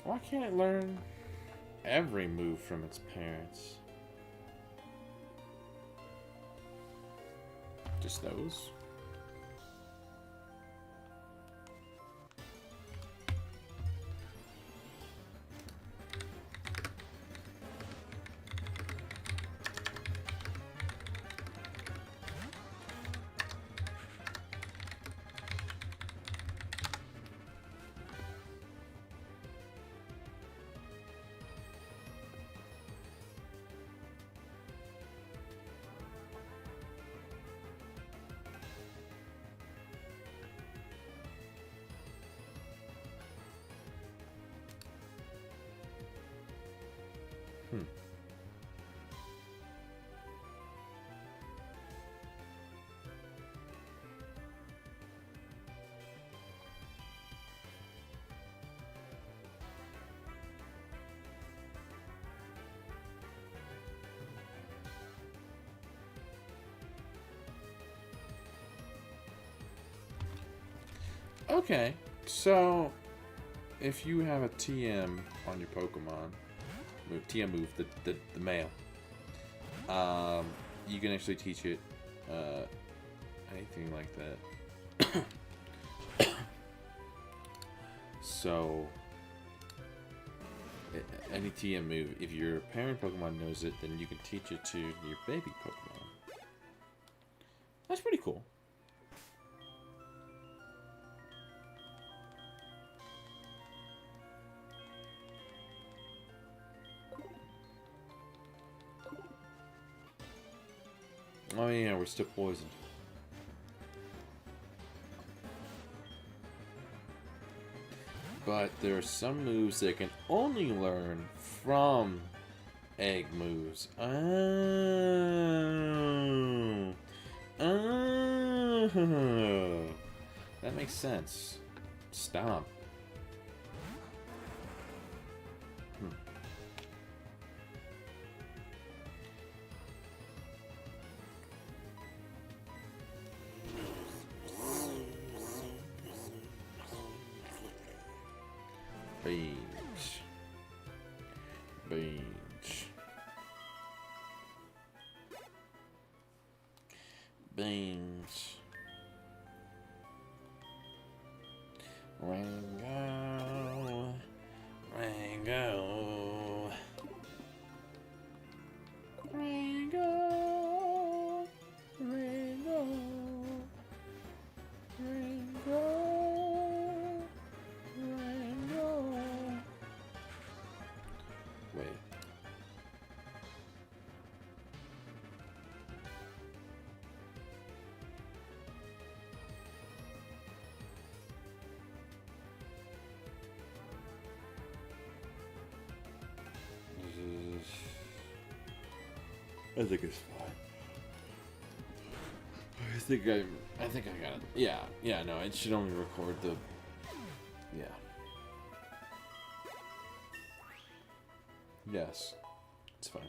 Why can't it learn every move from its parents? Just those? Okay, so if you have a TM on your Pokemon, TM move, the male, you can actually teach it anything like that. So, any TM move, if your parent Pokemon knows it, then you can teach it to your baby Pokemon. That's pretty cool. Oh yeah, we're still poisoned. But there are some moves that can only learn from egg moves. Oh. Oh. That makes sense. Stomp. Beans. Beans. Beans. Rango. Rango. Rango. Rango. Rango. Wait. I think it's fine. I think I got it. Yeah, no, it should only record the... Yeah. Yes. It's fine.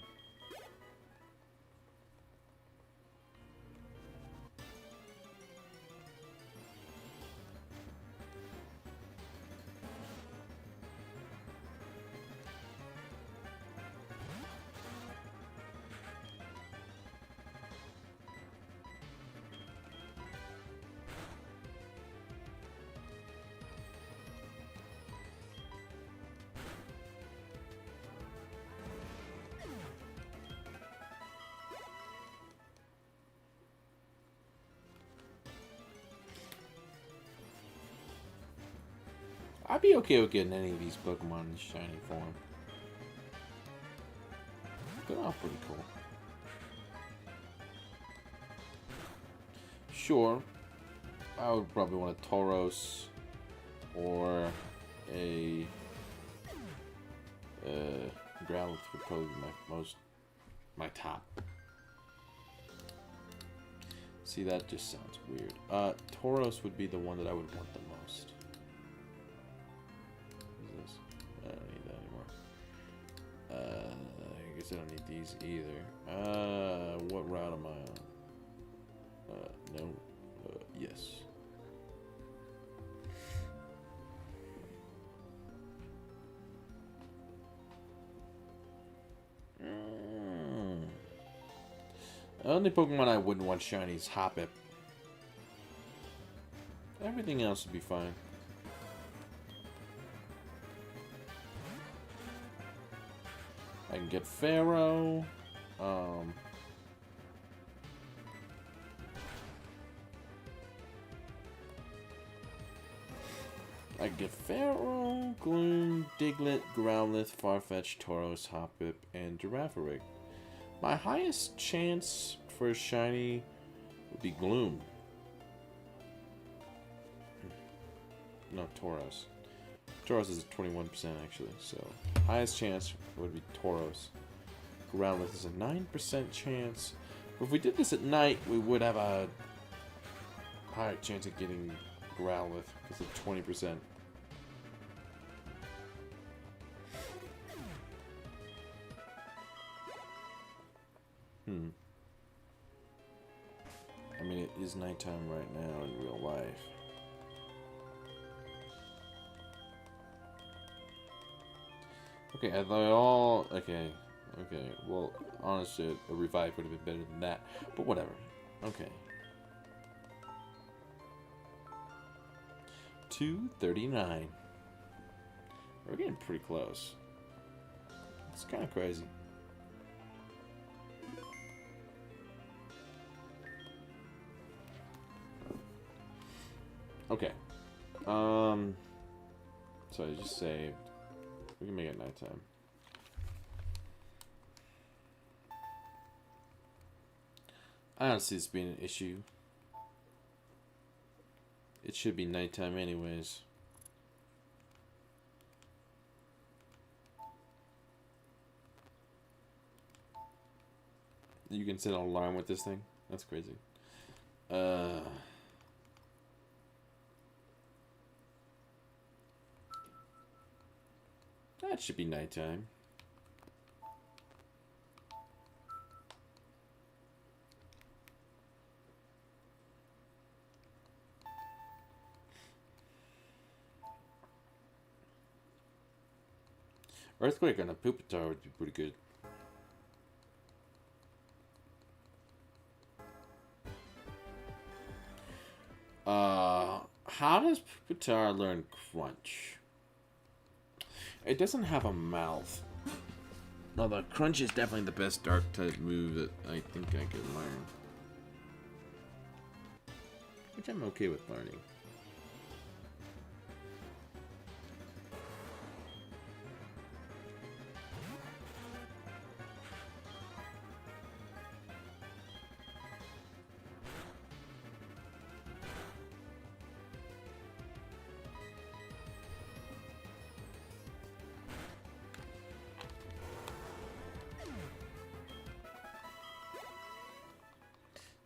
I'd be okay with getting any of these Pokemon in shiny form. They're all pretty cool. Sure, I would probably want a Tauros or a Growlithe would probably be my top. See, that just sounds weird. Tauros would be the one that I would want the most. I don't need that anymore. I guess I don't need these either. What route am I on? No. Yes. The only Pokemon I wouldn't want shiny is Hoppip. Everything else would be fine. I can get Pharaoh. I can get Pharaoh, Gloom, Diglett, Growlithe, Farfetch, Tauros, Hoppip, and Girafarig. My highest chance for a shiny would be Gloom. Not Tauros. Tauros is 21% actually, so highest chance would be Tauros. Growlithe is a 9% chance. But if we did this at night, we would have a higher chance of getting Growlithe because of 20%. I mean, it is nighttime right now in real life. Okay, I thought all... Okay, well, honestly, a revive would have been better than that, but whatever. Okay. 239. We're getting pretty close. It's kind of crazy. Okay. So I just saved. We can make it nighttime. I don't see this being an issue. It should be nighttime anyways. You can set an alarm with this thing? That's crazy. That should be nighttime. Earthquake on a Pupitar would be pretty good. How does Pupitar learn Crunch? It doesn't have a mouth. Although Crunch is definitely the best dark type move that I think I could learn. Which I'm okay with learning.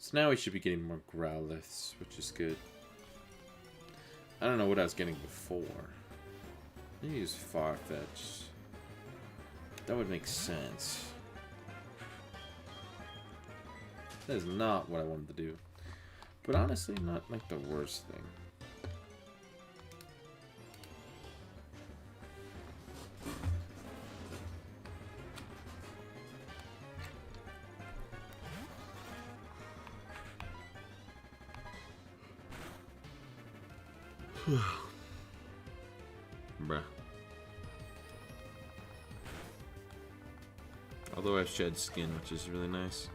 So now we should be getting more Growliths, which is good. I don't know what I was getting before. Maybe use Farfetch. That would make sense. That is not what I wanted to do. But honestly, not like the worst thing. Bruh. Although I've shed skin, which is really nice.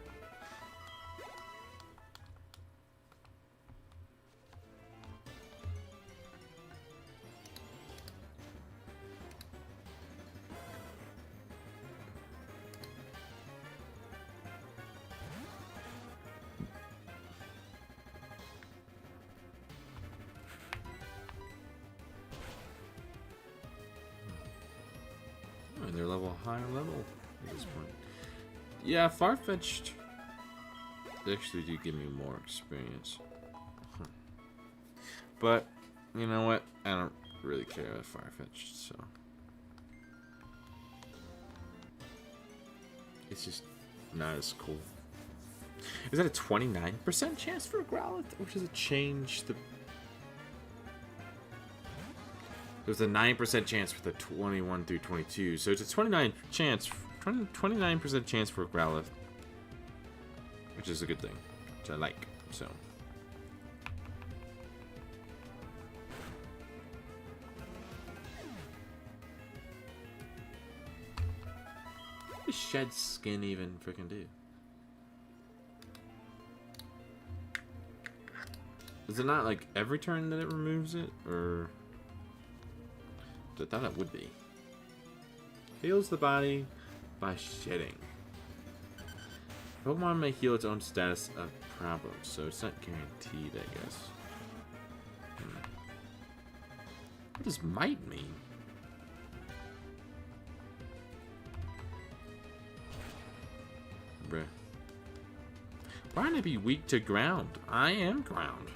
They're level higher level at this point. Yeah, Farfetch'd actually do give me more experience. Huh. But, you know what? I don't really care about Farfetch'd, so. It's just not as cool. Is that a 29% chance for a Growlithe? Or does it change the... There's a 9% chance for the 21 through 22, so it's a 29% chance for a Growlithe, which is a good thing, which I like. So, what does shed skin even freaking do? Is it not like every turn that it removes it, or? I thought it would be. Heals the body by shedding. Pokemon may heal its own status of problem, so it's not guaranteed, I guess. What does might mean? Bruh. Why would I be weak to ground? I am ground.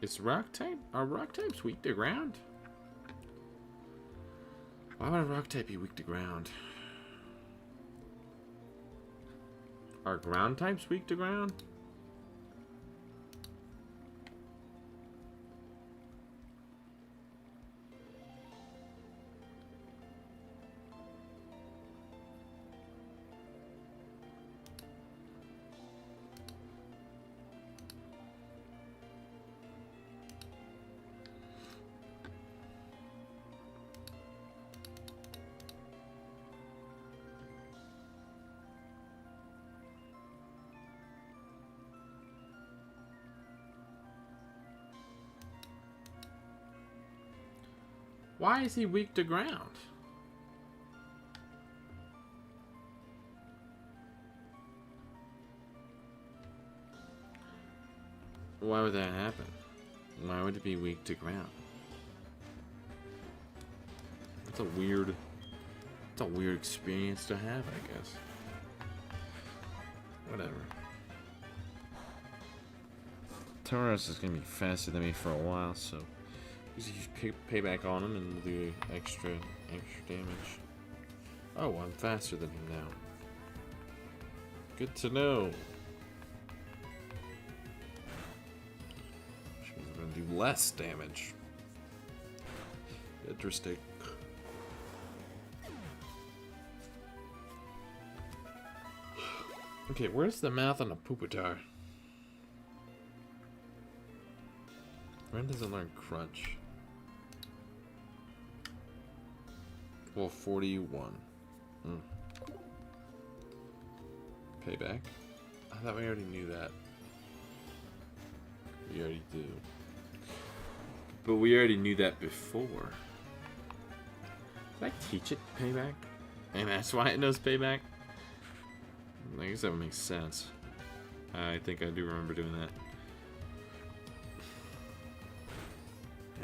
It's rock type? Are rock types weak to ground? Why would a rock type be weak to ground? Are ground types weak to ground? Why is he weak to ground? Why would that happen? Why would it be weak to ground? That's a weird experience to have, I guess. Whatever. Tauros is gonna be faster than me for a while, so just use payback on him and do extra damage. Oh, I'm faster than him now. Good to know. Which means I'm gonna do less damage. Interesting. Okay, where's the math on a Pupitar? When does it learn Crunch? Well, 41. Payback? I thought we already knew that. We already do. But we already knew that before. Did I teach it Payback? And that's why it knows Payback? I guess that would make sense. I think I do remember doing that.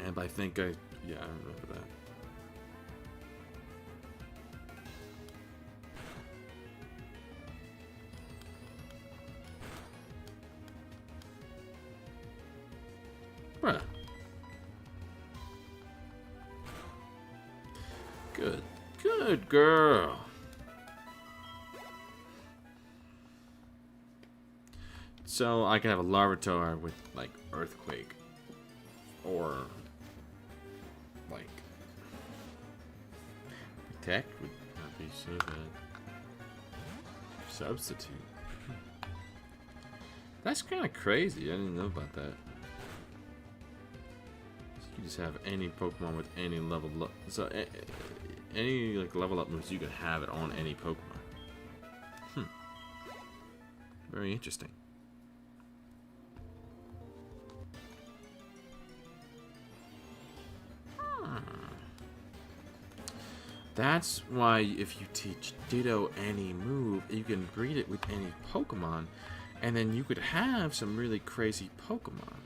And I think yeah, I remember that. Bruh. Good girl. So I can have a Larvitar with like Earthquake, or like Protect would not be so bad. Substitute. That's kind of crazy. I didn't know about that. So you just have any Pokemon with any level up. So any like level up moves, you can have it on any Pokemon. Very interesting. That's why if you teach Ditto any move, you can breed it with any Pokemon, and then you could have some really crazy Pokemon.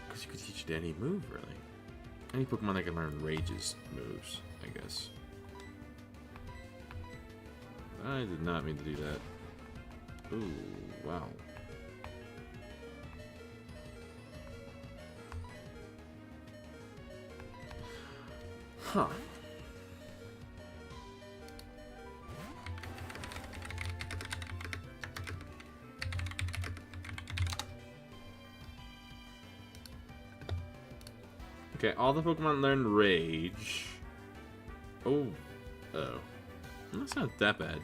Because you could teach it any move, really. Any Pokemon that can learn Rage's moves, I guess. I did not mean to do that. Ooh, wow. Huh. Okay, all the Pokemon learn Rage. Oh. That's not that bad.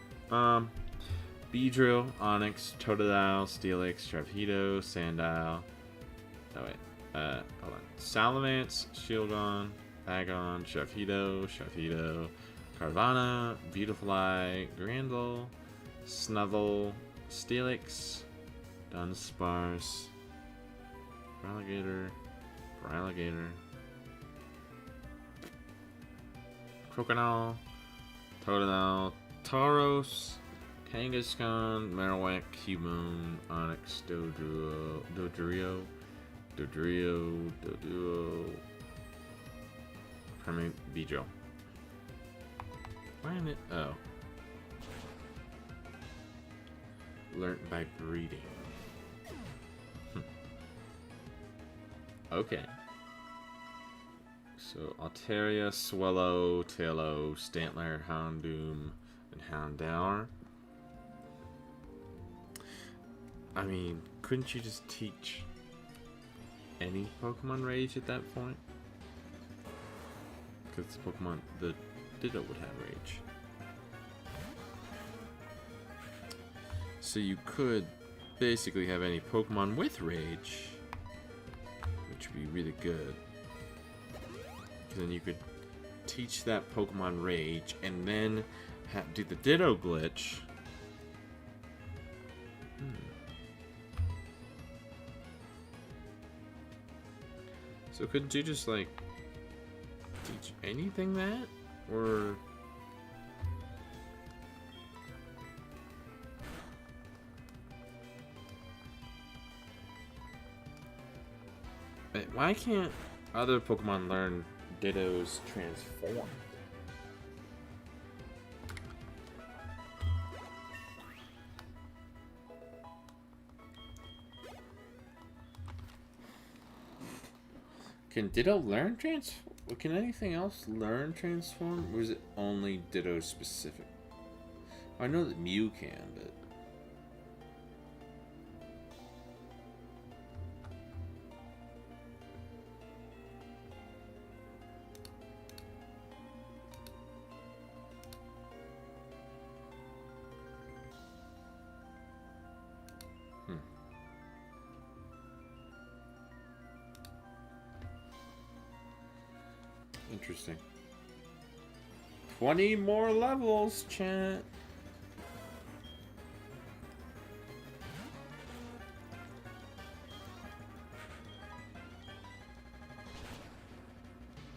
Beedrill, Onix, Totodile, Steelix, Sharpedo, Sandile. Oh wait. Hold on. Salamence, Shieldon, Agon, Sharpedo, Carvana, Beautifly, Grandel, Snuzzle, Steelix, Dunsparce, Alligator, Croconaw, Totodile, Tauros, Kangaskhan, Marowak, Cubone, Onix, Dodrio, Beedrill. Why am it? Oh. Learned by breeding. Okay. So, Altaria, Swellow, Taillow, Stantler, Houndoom, and Houndour. I mean, couldn't you just teach any Pokemon Rage at that point? Because the Pokemon, the Ditto would have Rage. So you could basically have any Pokemon with Rage, which would be really good. Then you could teach that Pokemon Rage and then do the Ditto glitch. So couldn't you just like teach anything that? Or Wait, why can't other Pokemon learn Ditto's transform? Can Ditto learn Can anything else learn transform, or is it only Ditto specific? I know that Mew can, but interesting. 20 more levels, chat.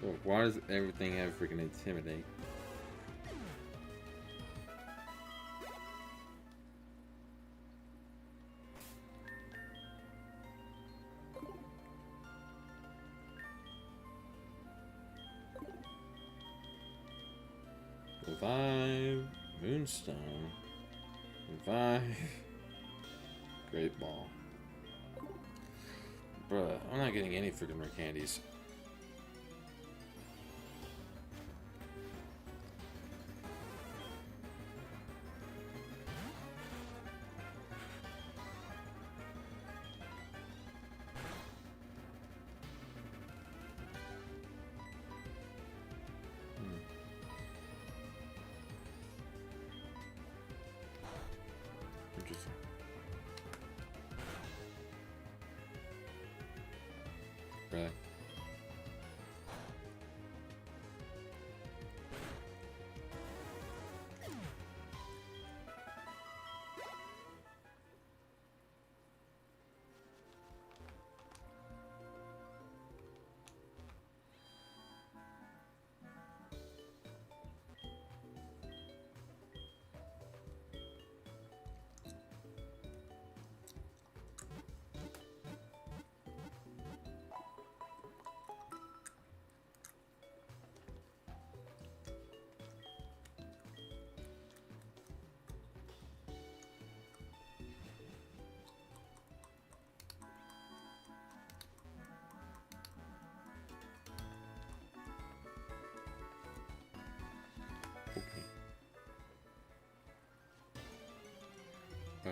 Oh, why does everything have freaking intimidate? Revive, Moonstone, Revive, Great Ball. Bruh, I'm not getting any freaking rare candies. Interesting. Really? Okay. Oh.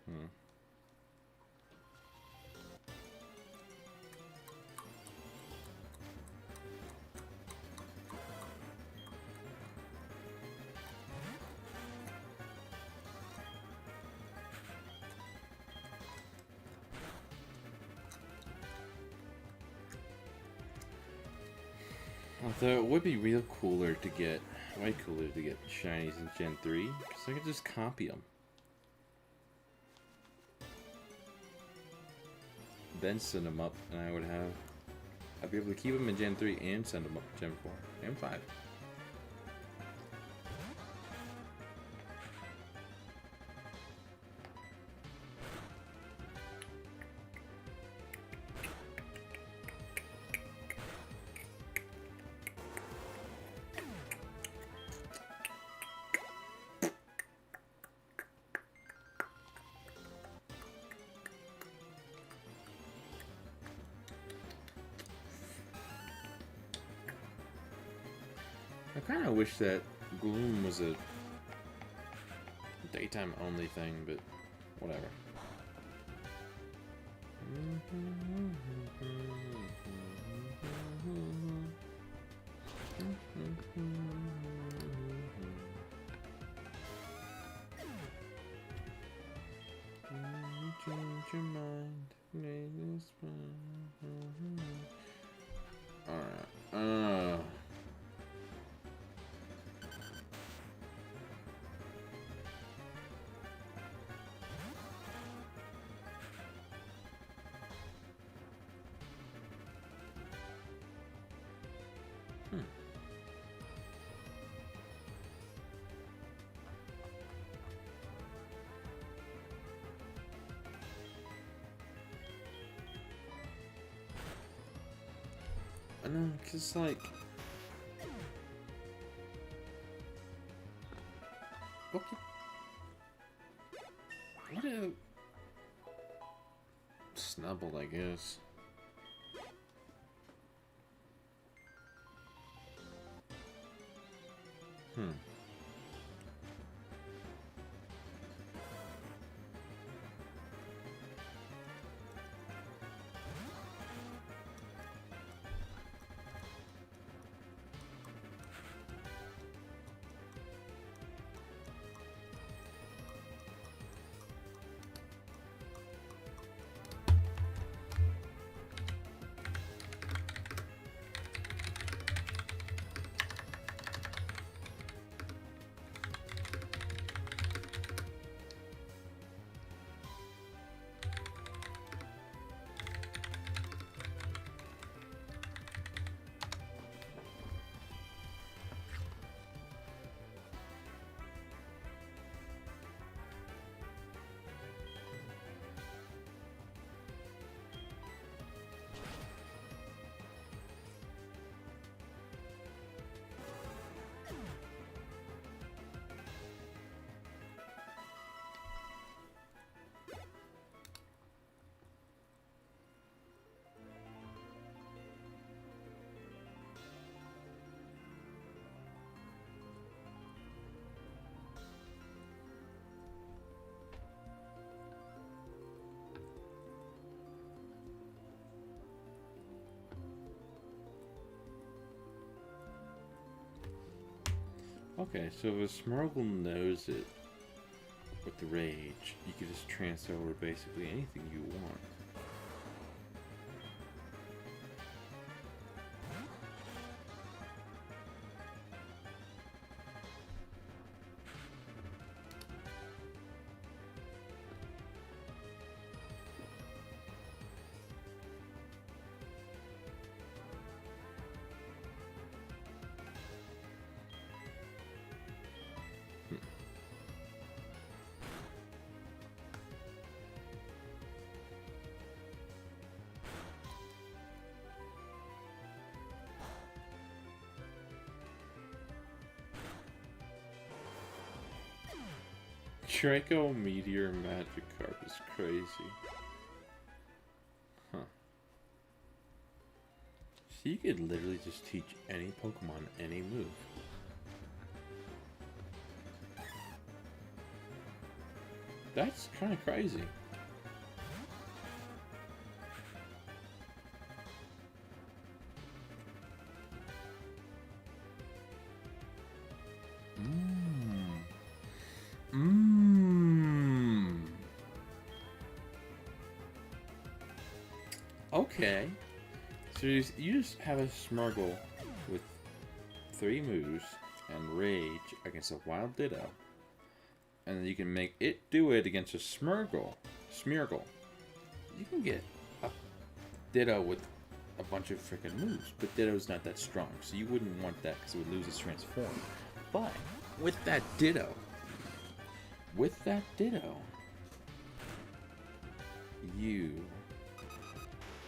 Hmm. Although it would be way cooler to get shinies in Gen 3, because I could just copy them. Then send them up, and I'd be able to keep them in Gen 3 and send them up to Gen 4 and 5. I kind of wish that Gloom was a daytime only thing, but whatever. Change your mind. Alright. Hmm. I know, cause like, okay, what a Snubble, I guess. Hmm. Okay, so if a Smurgle knows it with the rage, you can just transfer over basically anything you want. Draco Meteor Magikarp is crazy. Huh. So you could literally just teach any Pokemon any move. That's kind of crazy. Okay. So you just have a Smurgle with 3 moves and Rage against a Wild Ditto. And then you can make it do it against a Smeargle. You can get a Ditto with a bunch of freaking moves, but Ditto's not that strong, so you wouldn't want that because it would lose its transform. But with that Ditto, you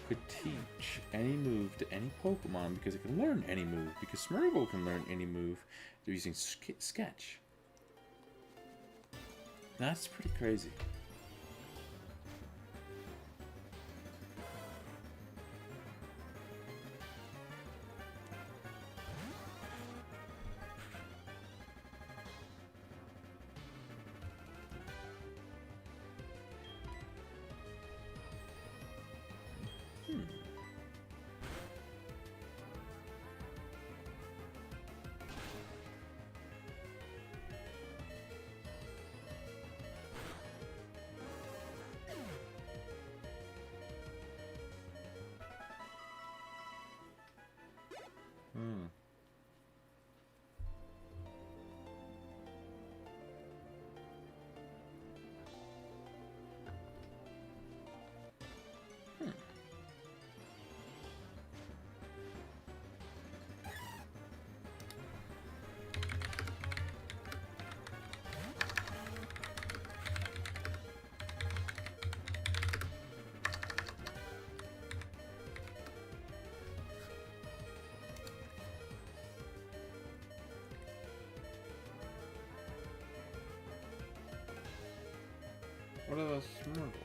could teach any move to any Pokemon because it can learn any move. Because Smeargle can learn any move. They're using Sketch. That's pretty crazy. What are those Smurgle?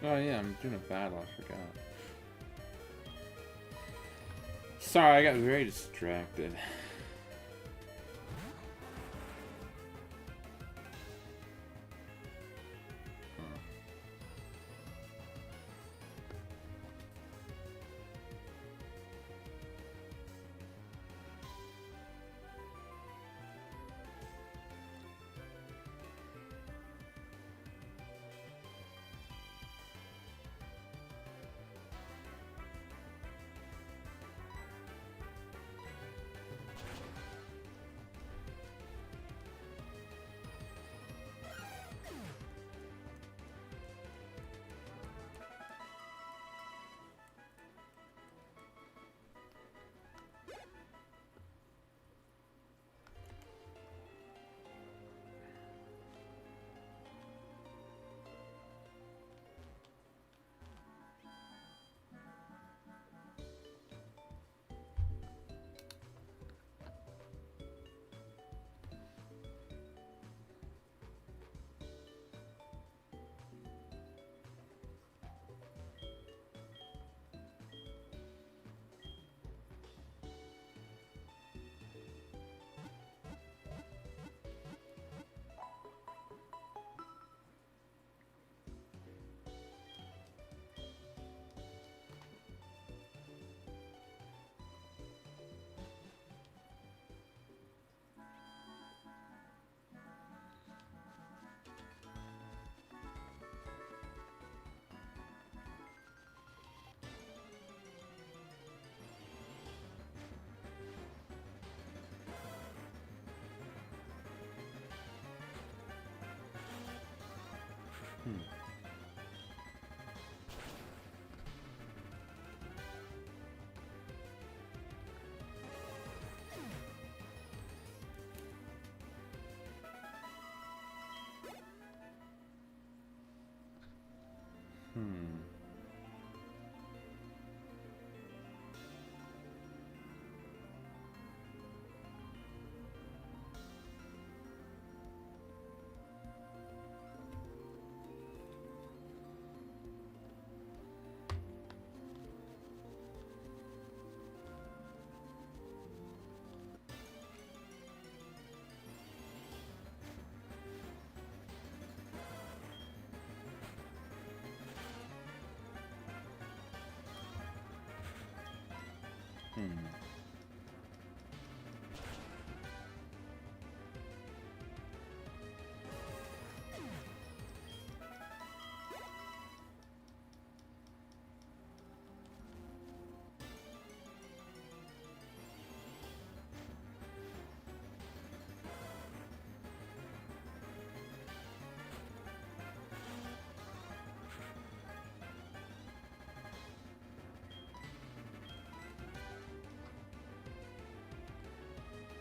Oh yeah, I'm doing a battle, I forgot. Sorry, I got very distracted.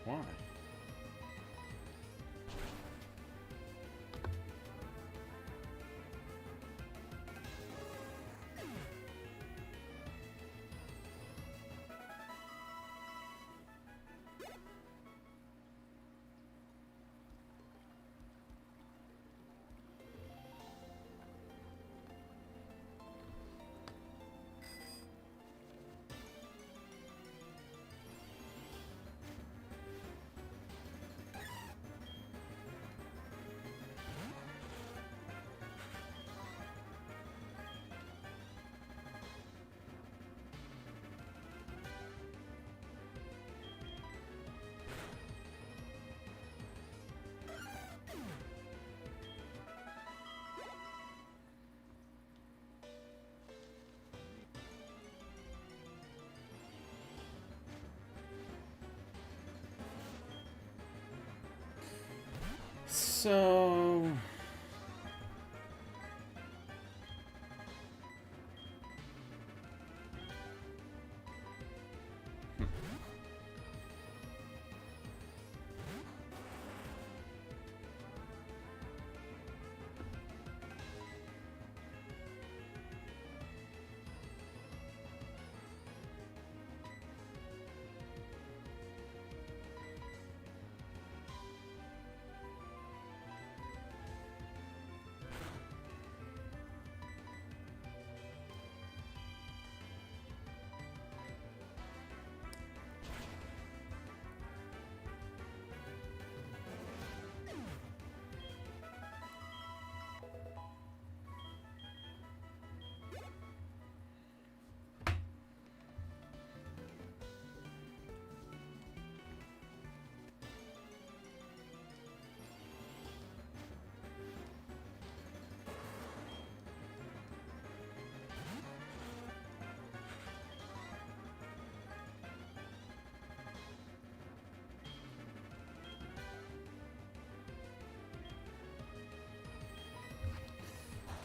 Why? So...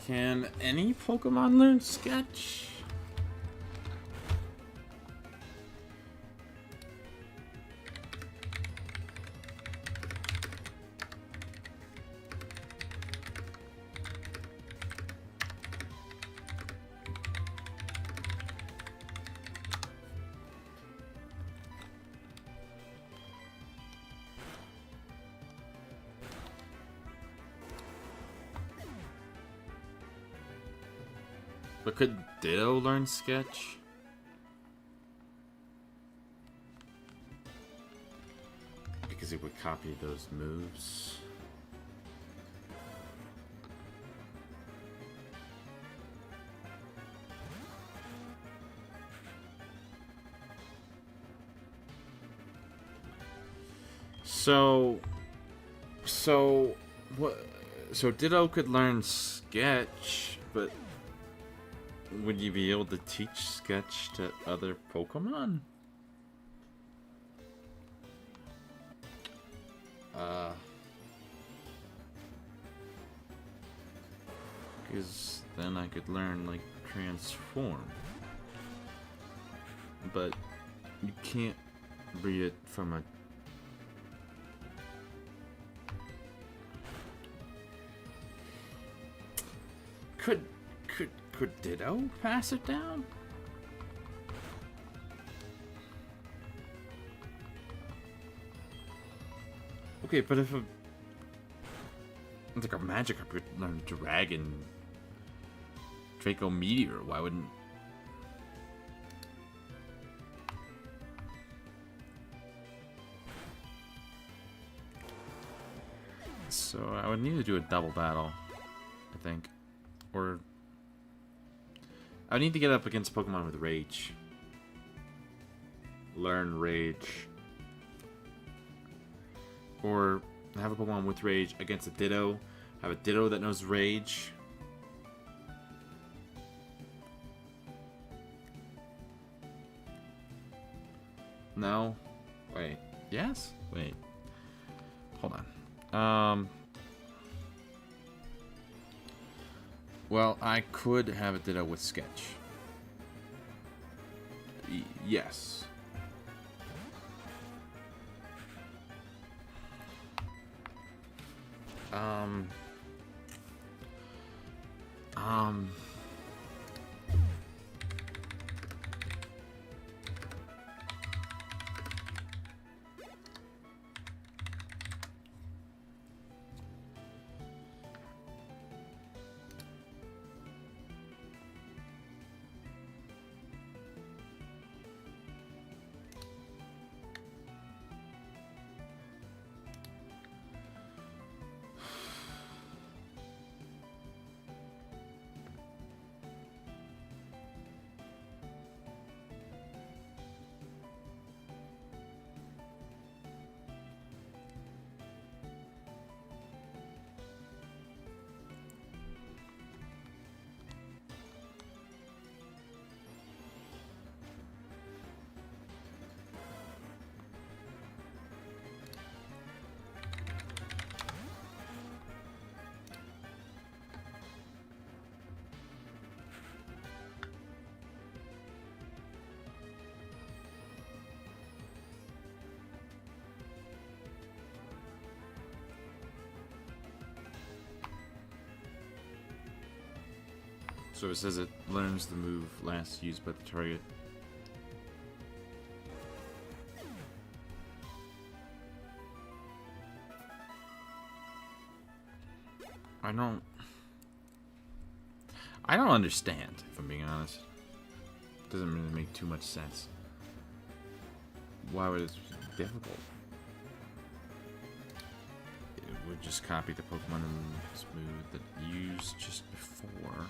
Can any Pokemon learn Sketch? But could Ditto learn Sketch? Because it would copy those moves. So Ditto could learn Sketch, but would you be able to teach Sketch to other Pokemon? Because then I could learn, like, Transform. But you can't read it from a... Could Ditto pass it down? Okay, but if it's like a Magikarp could learn Dragon, Draco Meteor, why wouldn't... So I would need to do a double battle, I think. Or... I would need to get up against Pokemon with Rage. learn Rage. Or have a Pokemon with Rage against a Ditto. Have a Ditto that knows Rage. No? Wait. Yes? Wait. Hold on. Well, I could have a Ditto with Sketch. Yes. So it says it learns the move last used by the target. I don't understand, if I'm being honest. It doesn't really make too much sense. Why would it be difficult? It would just copy the Pokemon and smooth that used just before.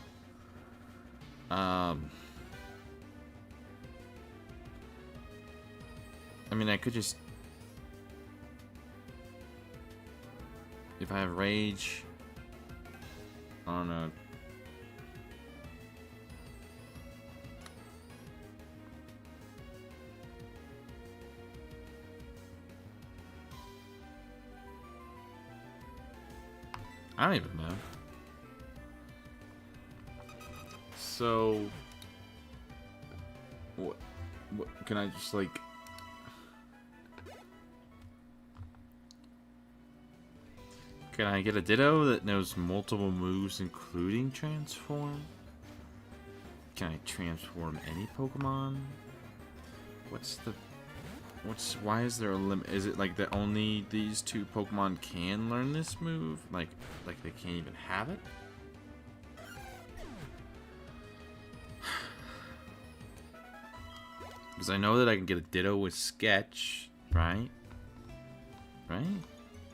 I mean, I could just... If I have Rage... I don't know. I don't even know. So... What can I just, like... Can I get a Ditto that knows multiple moves, including Transform? Can I transform any Pokemon? Why is there a limit? Is it like that only these two Pokemon can learn this move? Like they can't even have it? Because I know that I can get a Ditto with Sketch, right? Right?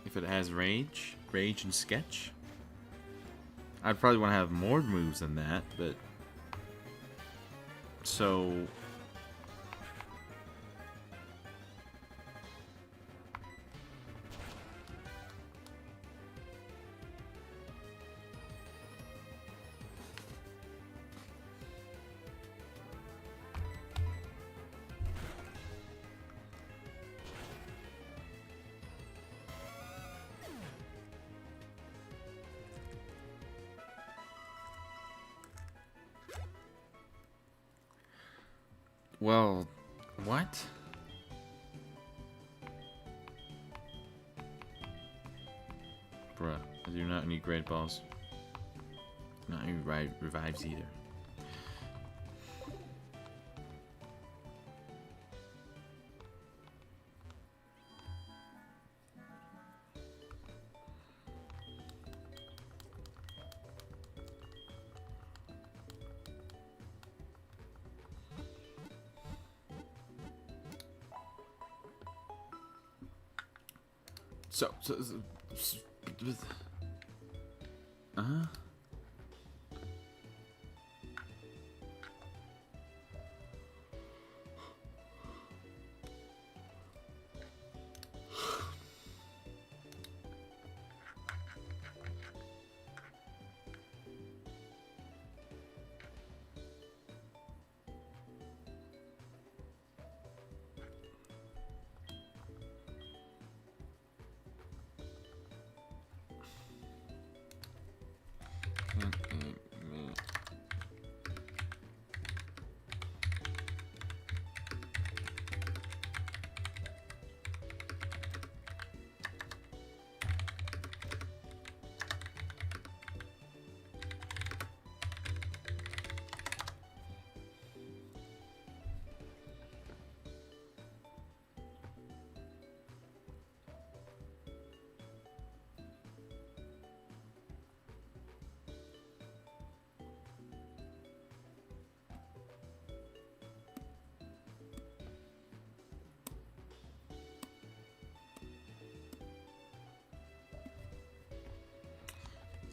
If it has Rage and Sketch. I'd probably want to have more moves than that, but... So... Well, what? Bruh, I do not need Great Balls. Not any revives either.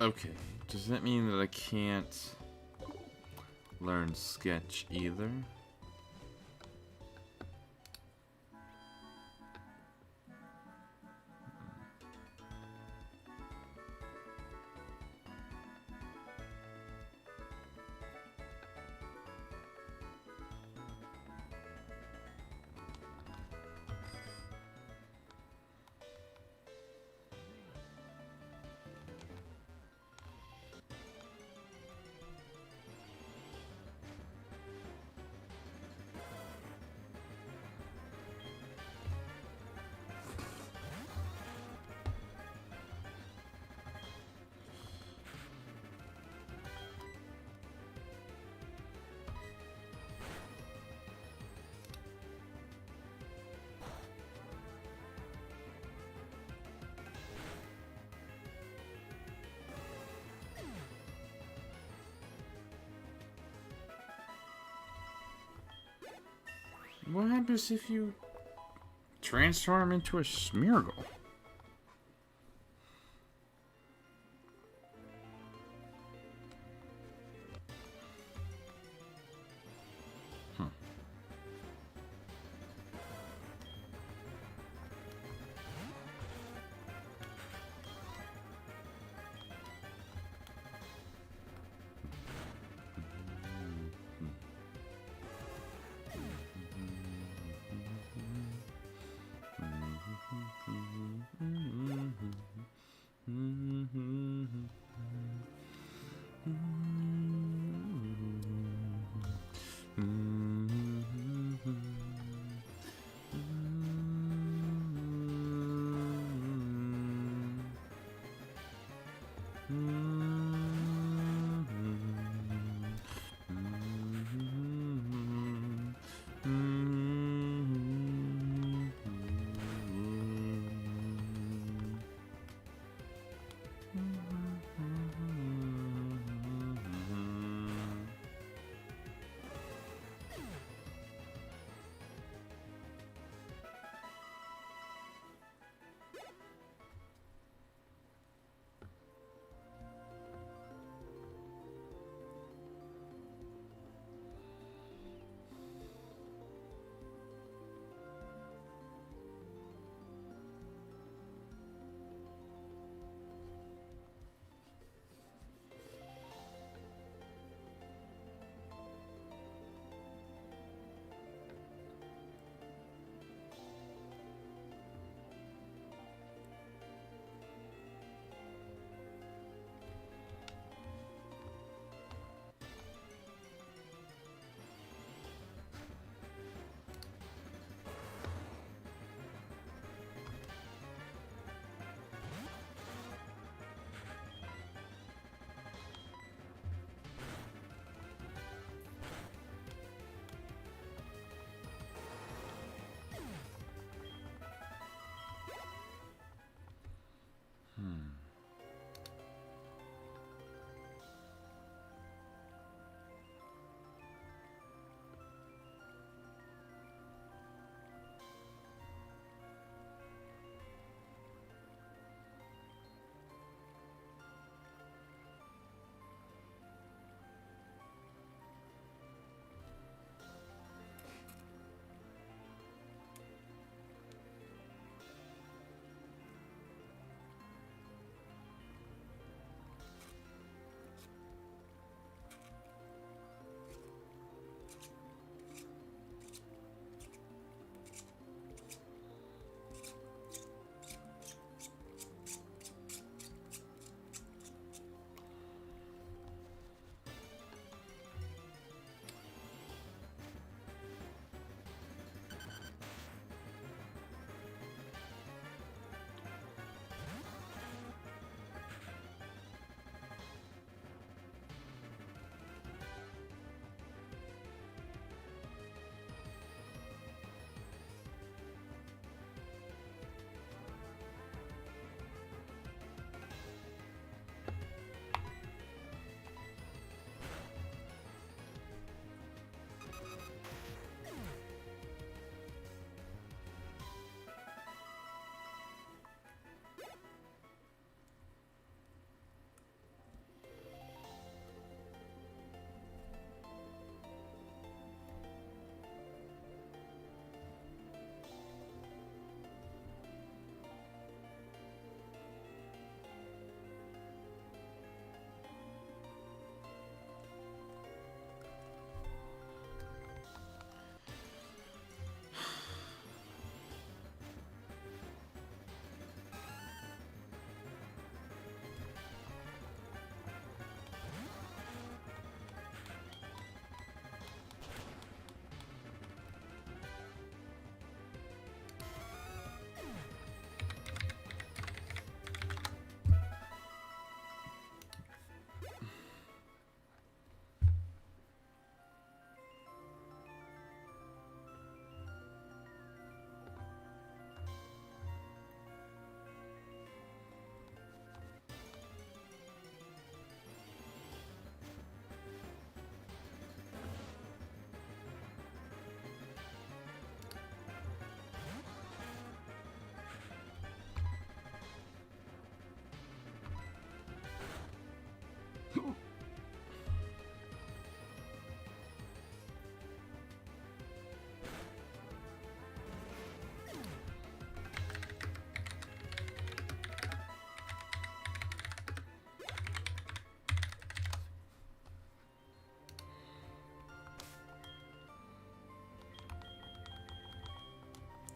Okay, does that mean that I can't learn Sketch either? What happens if you transform into a Smeargle?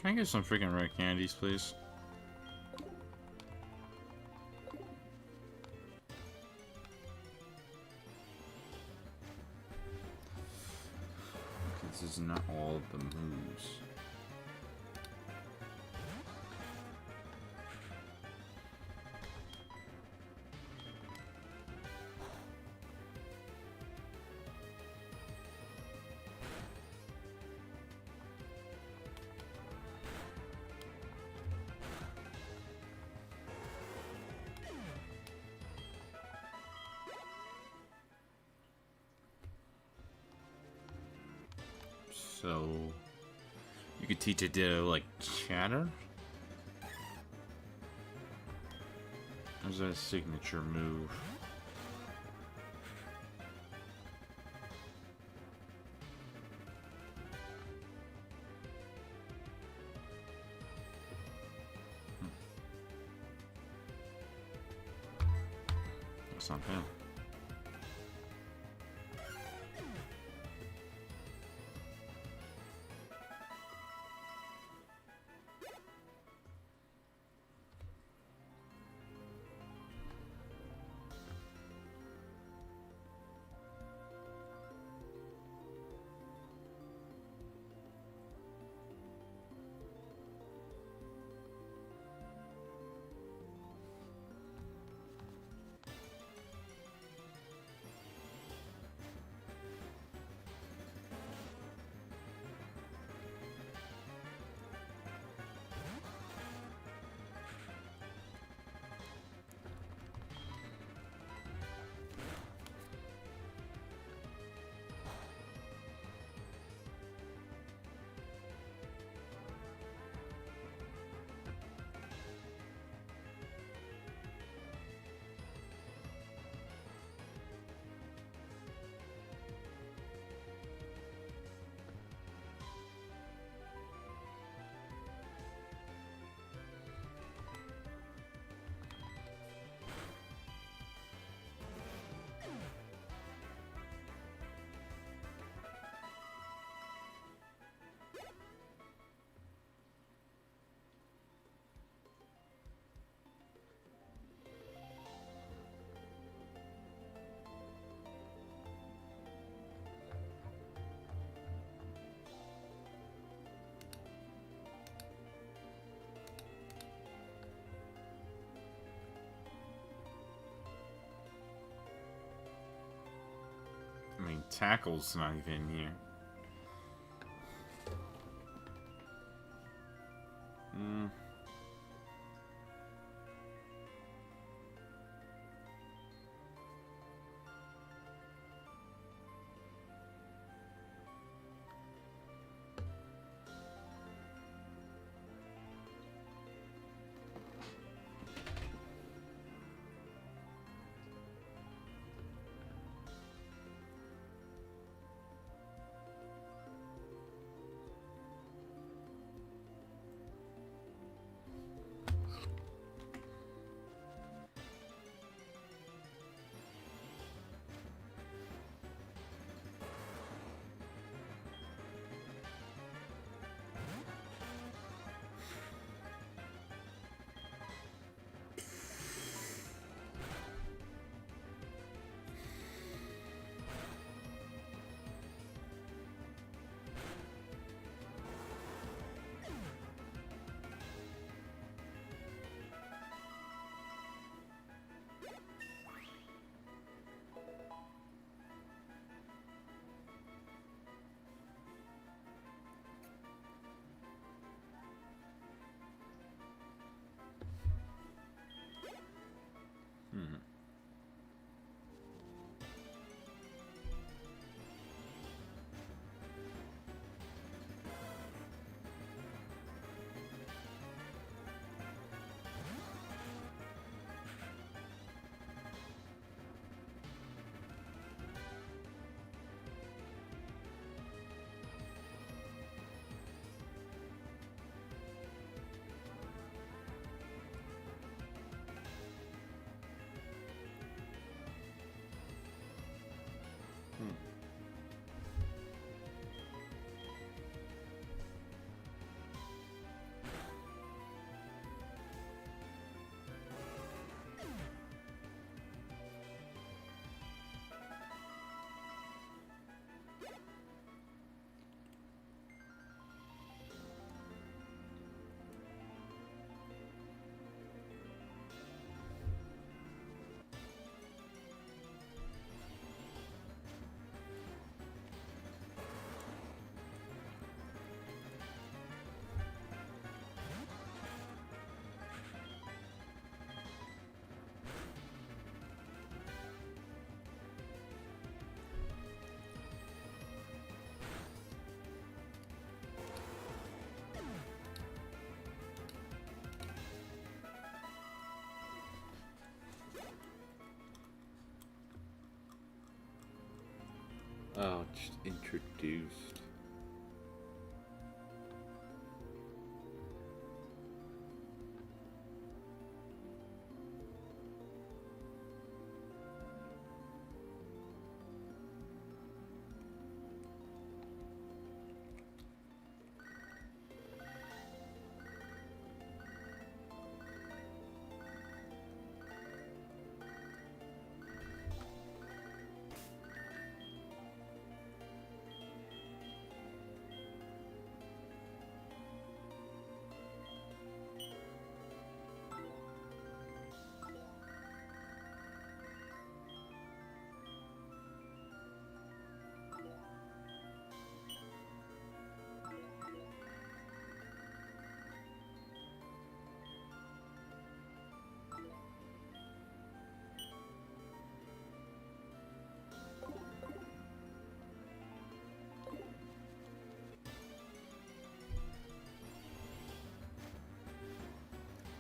Can I get some freaking red candies, please? Okay, this is not all of the moves. So, you could teach it to, like, chatter? Or is that a signature move? That's not bad. I mean, tackle's not even here. Oh, just introduced.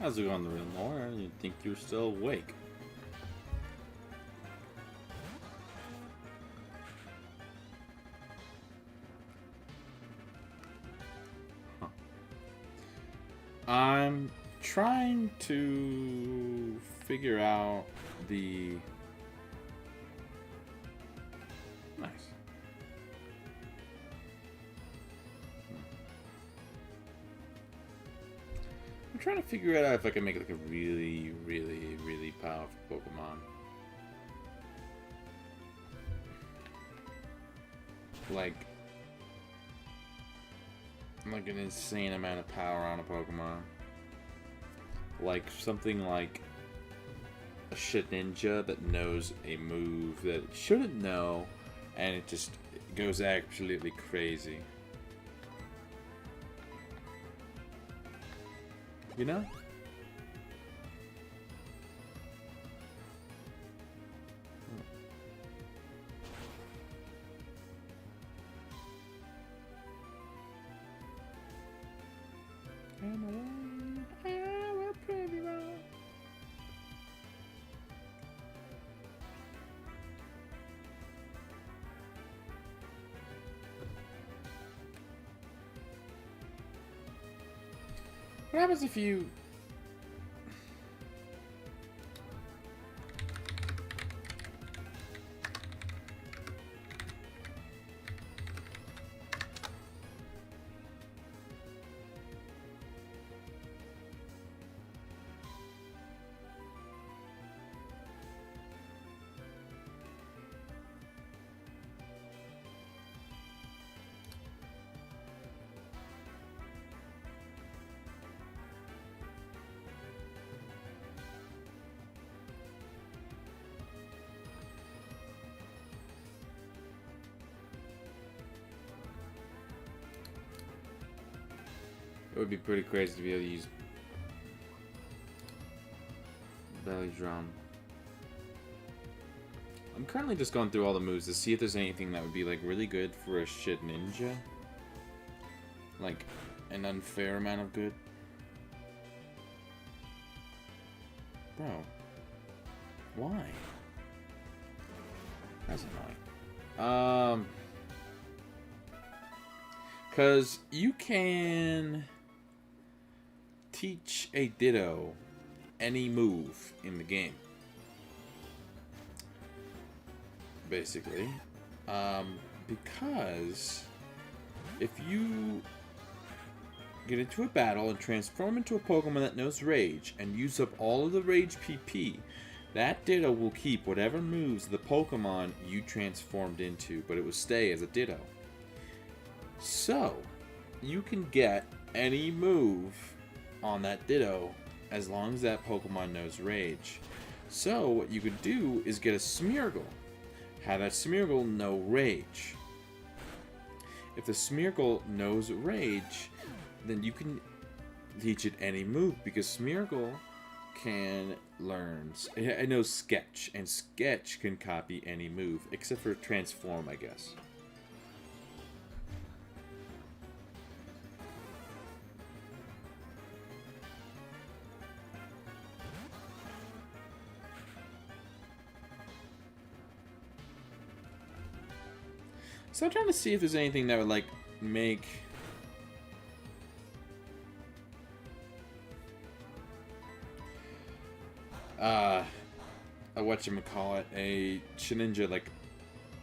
How's it going, Lenore? You think you're still awake? Huh. I'm trying to figure out the... Nice. I'm trying to figure out if I can make like a really, really, really powerful Pokemon. Like an insane amount of power on a Pokemon. Like something like a shit ninja that knows a move that it shouldn't know, and it just goes absolutely crazy. You know? What happens if you... It would be pretty crazy to be able to use Belly Drum. I'm currently just going through all the moves to see if there's anything that would be like really good for a shit ninja. Like an unfair amount of good. Bro. Why? That's annoying. Cause you can teach a Ditto any move in the game. Basically. Because if you get into a battle and transform into a Pokemon that knows Rage and use up all of the Rage PP, that Ditto will keep whatever moves the Pokemon you transformed into, but it will stay as a Ditto. So, you can get any move on that Ditto as long as that Pokemon knows Rage. So, what you could do is get a Smeargle. Have that Smeargle know Rage. If the Smeargle knows Rage, then you can teach it any move, because Smeargle can learn... It knows Sketch, and Sketch can copy any move, except for Transform, I guess. So I'm trying to see if there's anything that would like make a whatchamacallit, a Shedinja like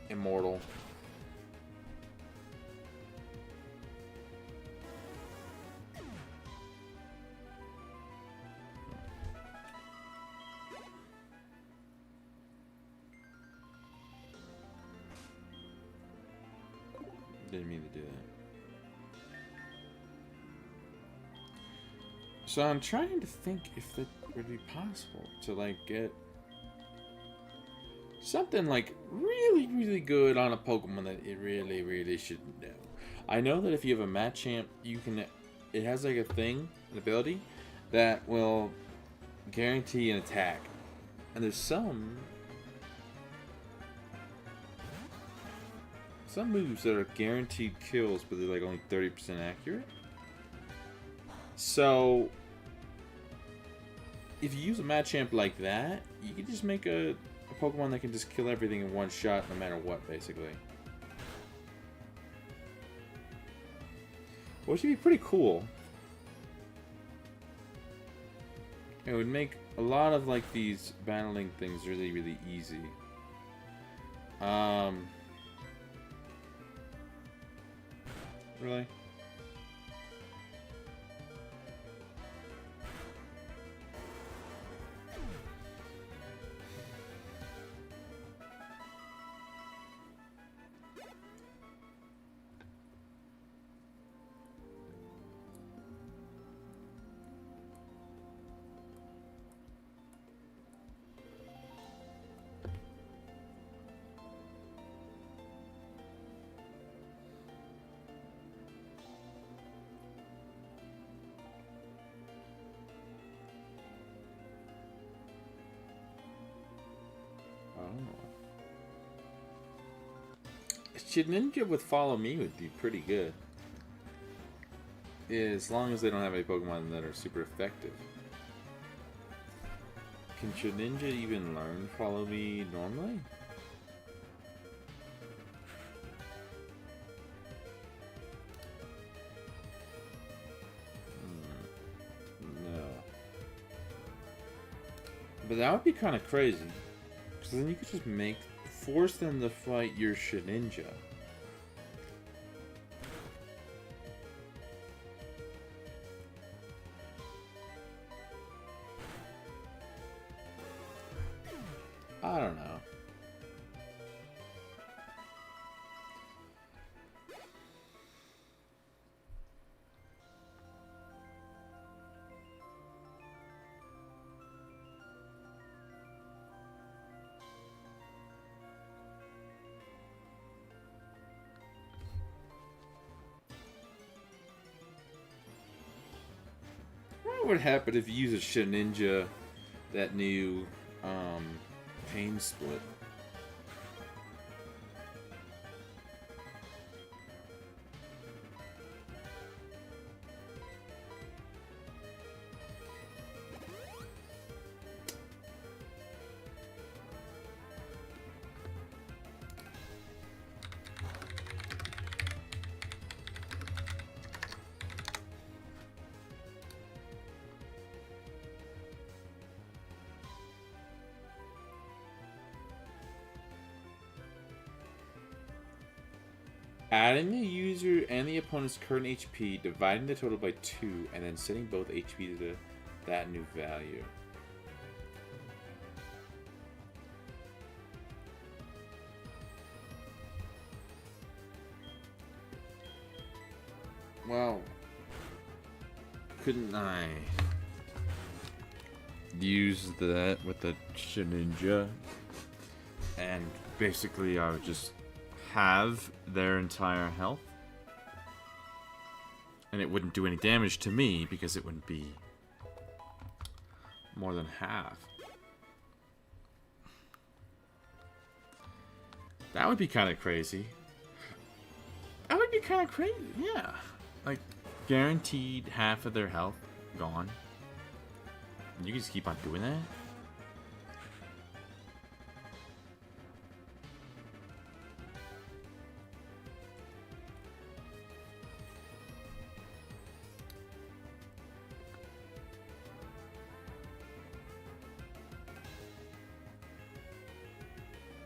immortal. Didn't mean to do that. So I'm trying to think if that would be possible to like get something like really, really good on a Pokemon that it really, really shouldn't know. I know that if you have a Machamp, you can. It has like a thing, an ability that will guarantee an attack, and there's some moves that are guaranteed kills, but they're like only 30% accurate. So if you use a Machamp like that, you can just make a Pokemon that can just kill everything in one shot, no matter what, basically. Which would be pretty cool. It would make a lot of like these battling things really, really easy. Really? Shedinja with Follow Me would be pretty good. As long as they don't have any Pokemon that are super effective. Can Shedinja even learn Follow Me normally? No. But that would be kind of crazy. Because then you could just force them to fight your Shedinja. I don't know. What would happen if you use a Shedinja, that new pain split? Adding the user and the opponent's current HP, dividing the total by 2, and then setting both HP to that new value. Well, couldn't I use that with the Shedinja? And basically I would just have their entire health, and it wouldn't do any damage to me because it wouldn't be more than half. That would be kind of crazy. That would be kind of crazy, yeah. Like, guaranteed half of their health gone. And you can just keep on doing that?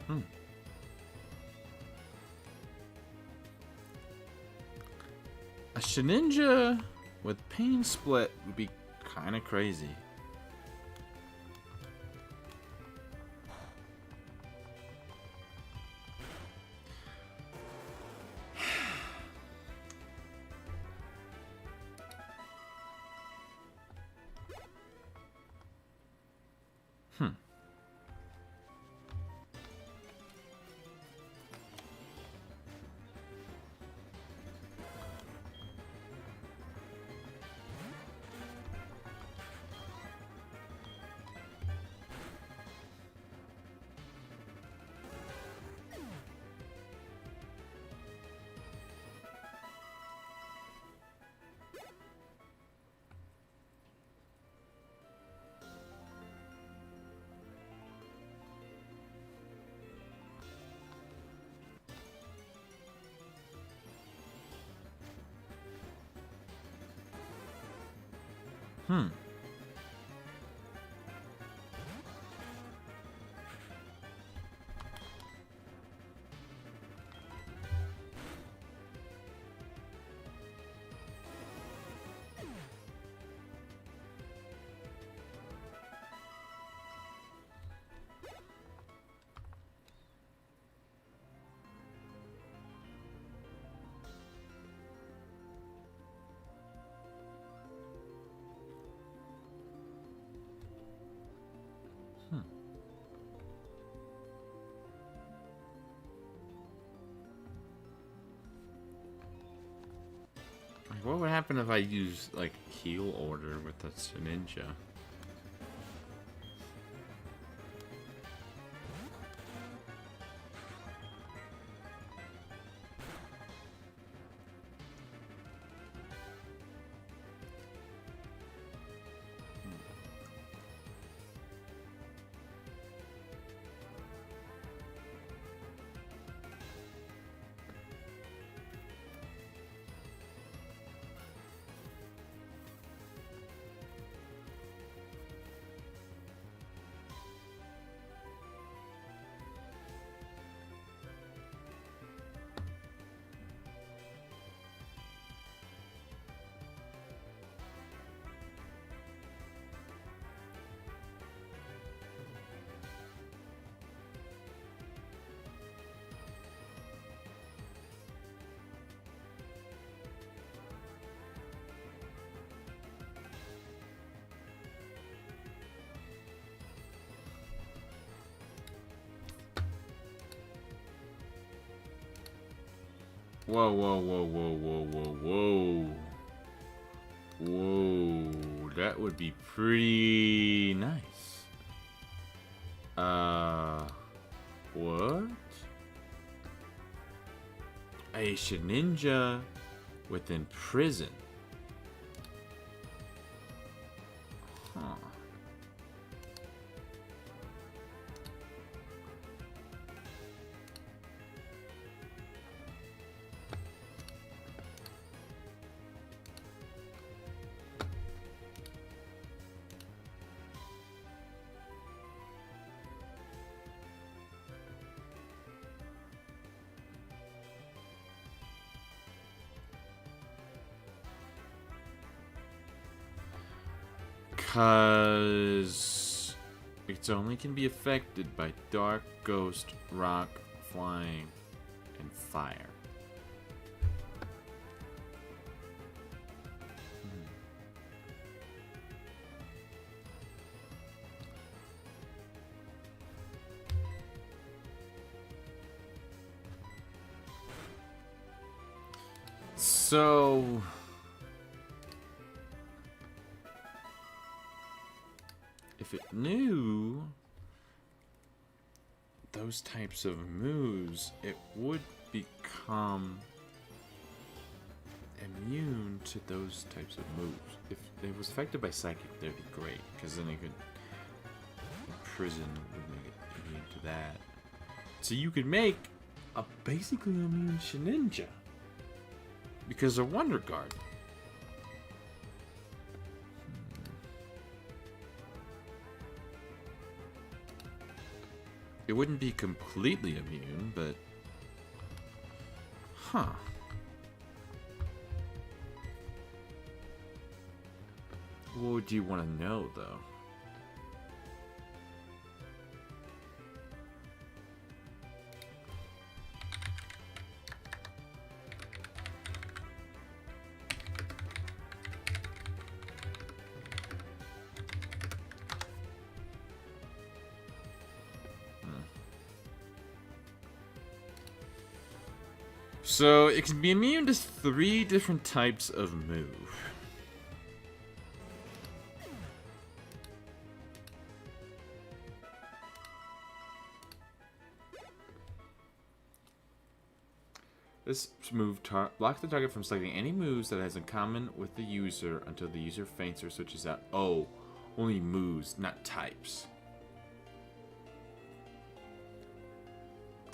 Hmm. A Shedinja with Pain Split would be kind of crazy. Hmm. What would happen if I use, like, heal order with the Shedinja? Whoa, whoa, whoa, whoa, whoa, whoa, whoa. Whoa, that would be pretty nice. What? A Shedinja within prison. Huh. Because it only can be affected by dark, ghost, rock, flying, and fire. So if it knew those types of moves, it would become immune to those types of moves. If it was affected by psychic, that'd be great, because then it could prison would make it immune to that. So you could make a basically immune Shedinja because of Wonder Guard. It wouldn't be completely immune, but... Huh. What would you want to know, though? So, it can be immune to 3 different types of move. This move blocks the target from selecting any moves that has in common with the user until the user faints or switches out. Oh, only moves, not types.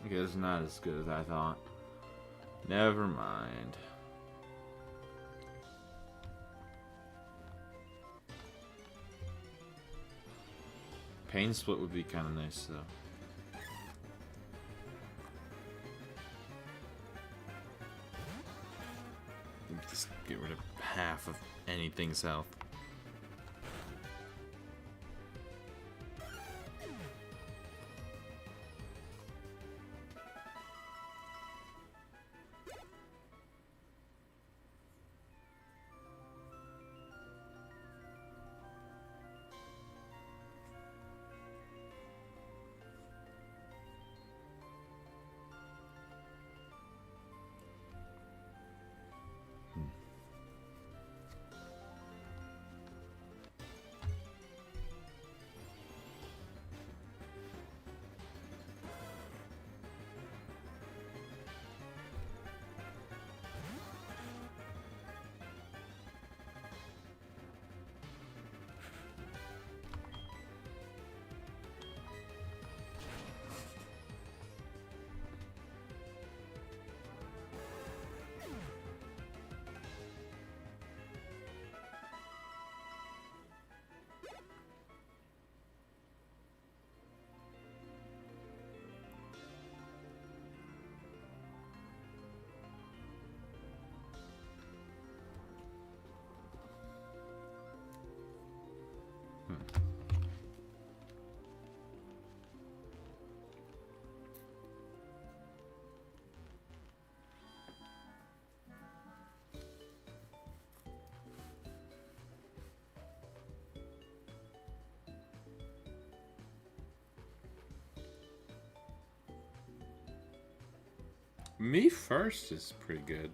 Okay, that's not as good as I thought. Never mind. Pain split would be kind of nice, though. Just get rid of half of anything's health. Me first is pretty good.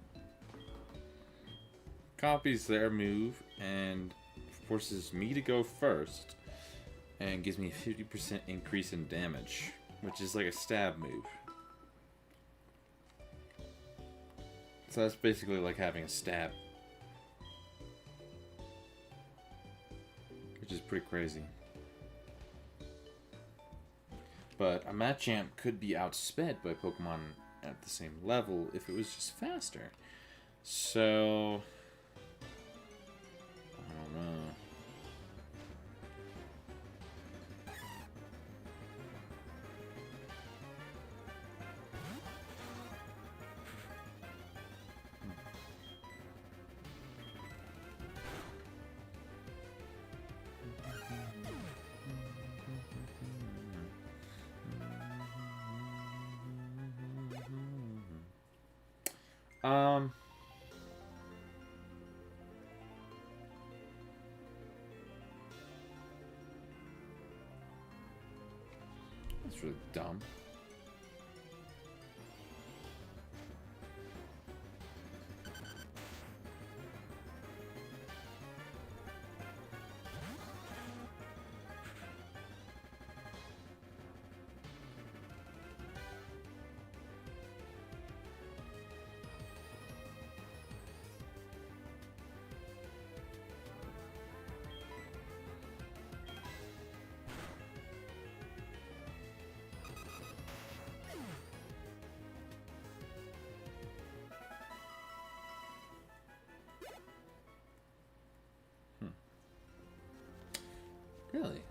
Copies their move and forces me to go first and gives me a 50% increase in damage, which is like a stab move. So that's basically like having a stab, which is pretty crazy. But a Machamp could be outsped by Pokemon at the same level if it was just faster. So I don't know. That's really dumb. Really?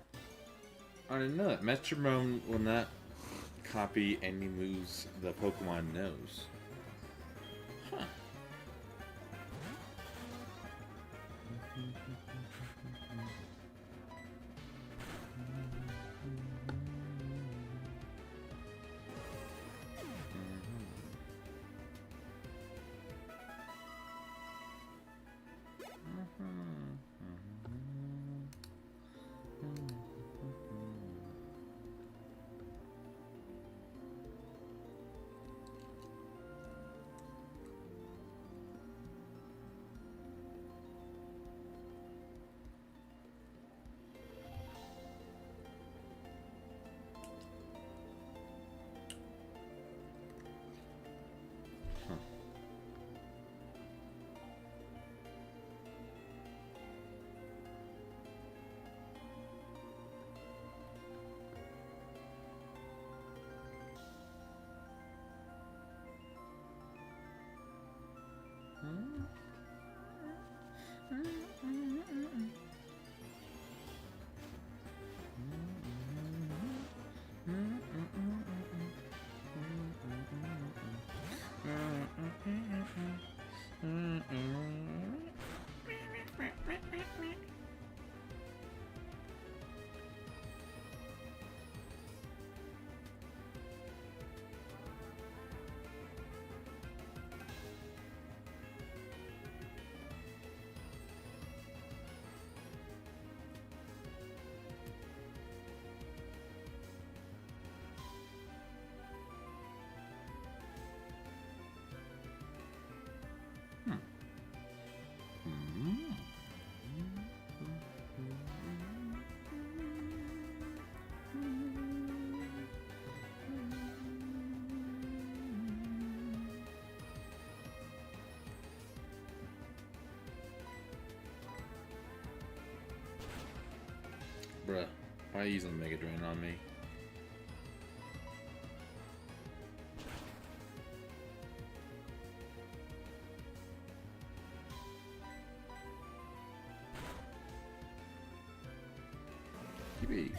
I didn't know that. Metronome will not copy any moves the Pokemon knows. Huh. Bruh, why are you using Mega Drain on me? Yippee.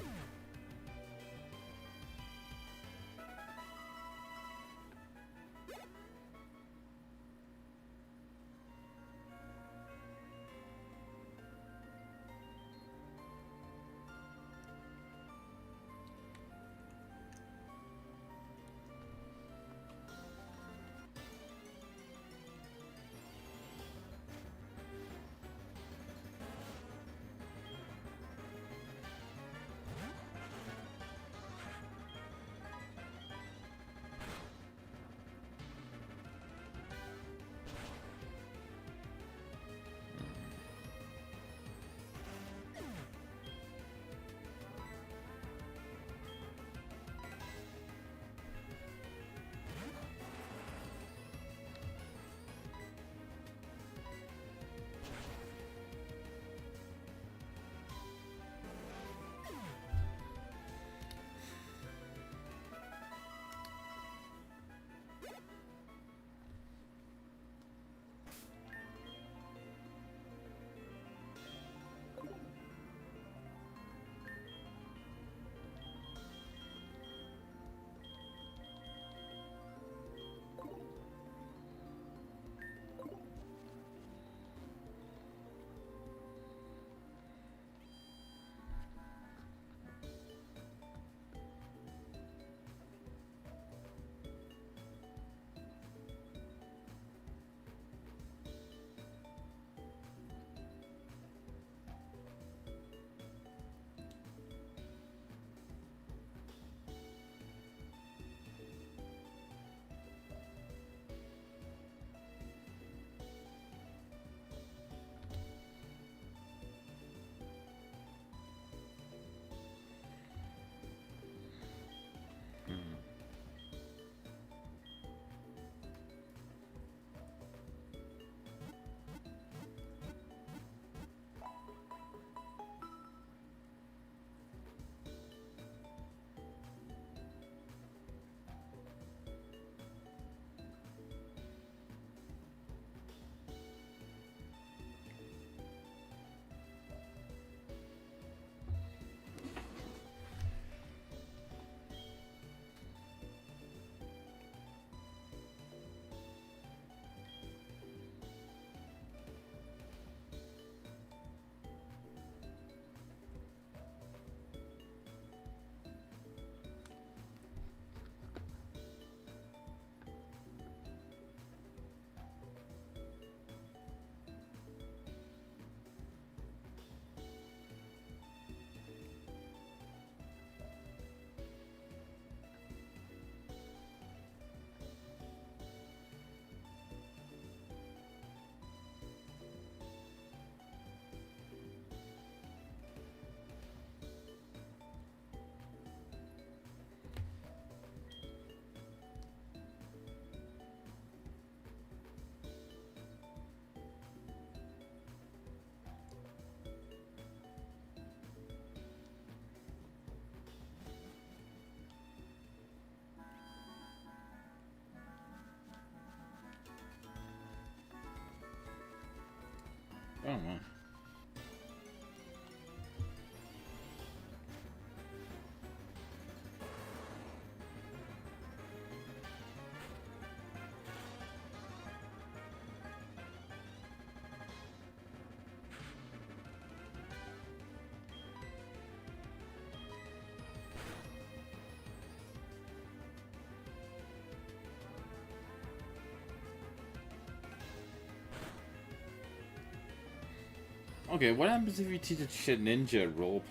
Okay, what happens if you teach a shit ninja roleplay?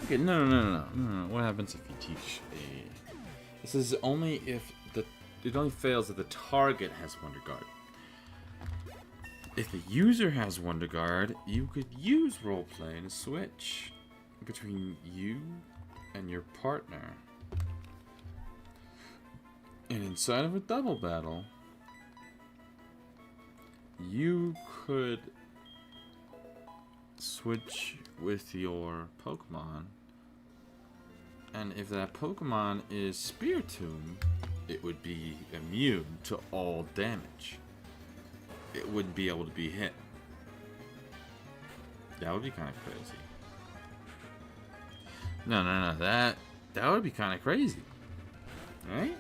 Okay, no. What happens if you teach a... This is only if the... It only fails if the target has Wonder Guard. If the user has Wonder Guard, you could use roleplay to switch between you and your partner. And inside of a double battle, you could switch with your Pokemon, and if that Pokemon is Spiritomb, it would be immune to all damage. It wouldn't be able to be hit. That would be kind of crazy. No. That would be kind of crazy, right?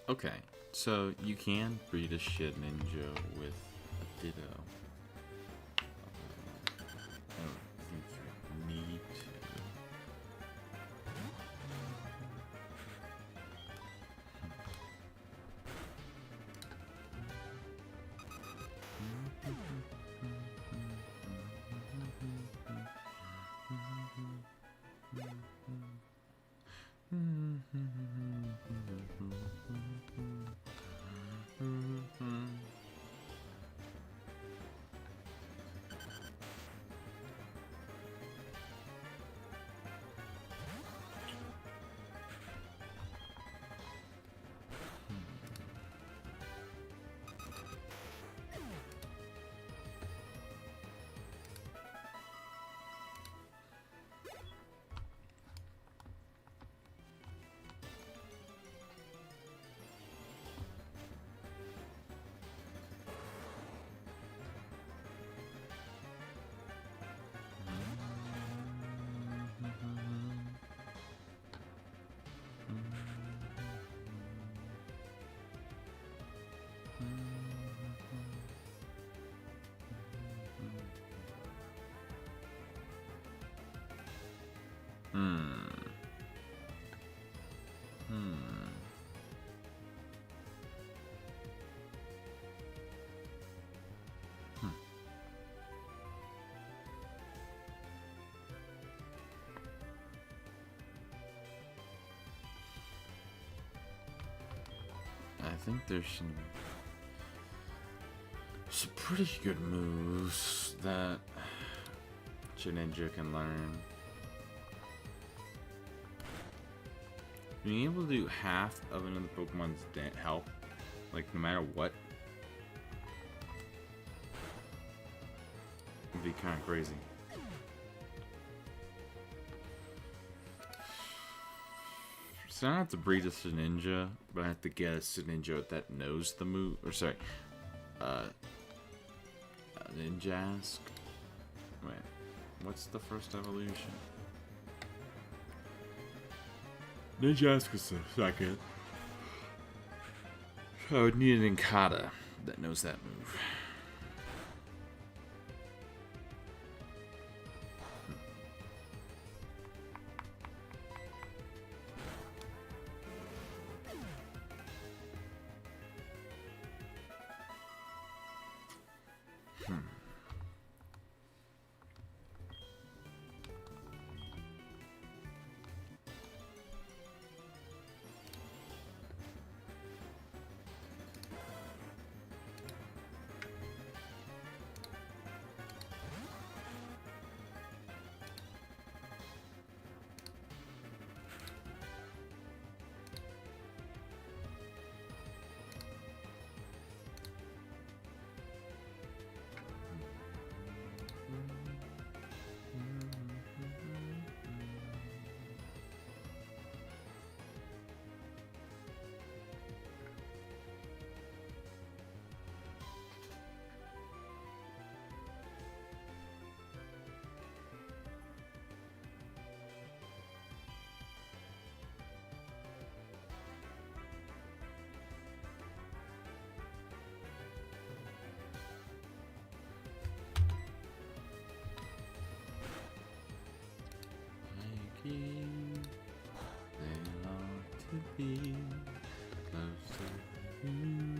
Okay, so you can breed a shit ninja with a Ditto. I don't think you need to. I think there's some pretty good moves that much a ninja can learn. Being able to do half of another Pokemon's health, like no matter what, would be kind of crazy. So I don't have to breed a Ninja, but I have to get a Ninja that knows the move. Or sorry, Ninjask. Wait, what's the first evolution? Ninjask is the second. So I would need an Inkata that knows that move. They long to be close to you.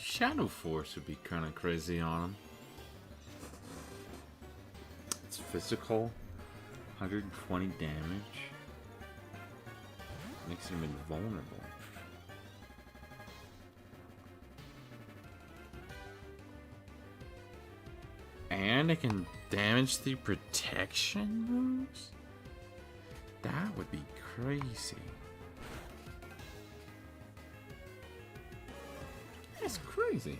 Shadow Force would be kind of crazy on him. It's physical, 120 damage. Makes him invulnerable. And it can damage the protection moves? That would be crazy. That's crazy.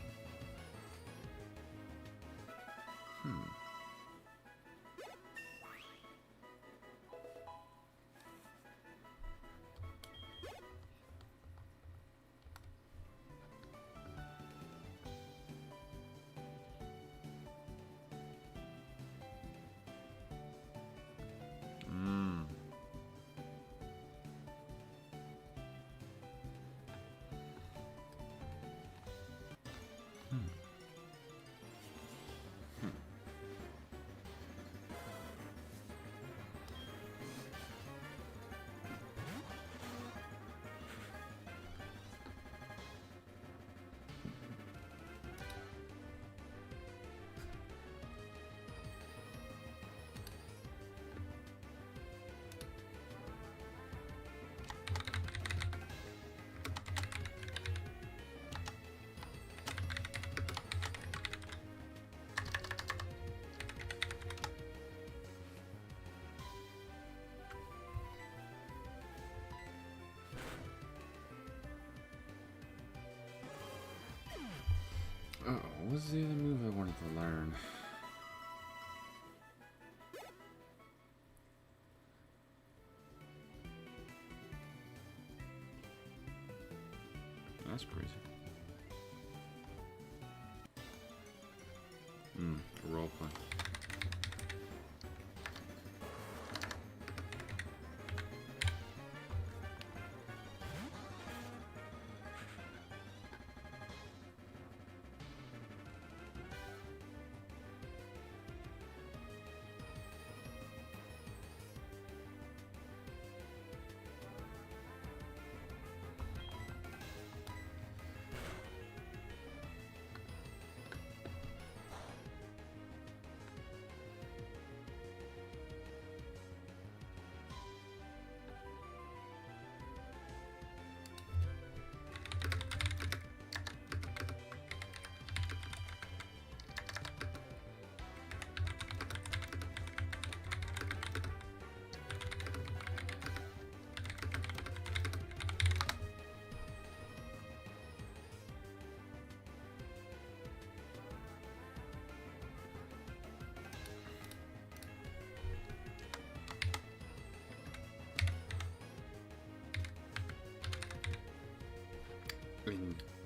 What's the other move I wanted to learn? That's crazy. Roleplay.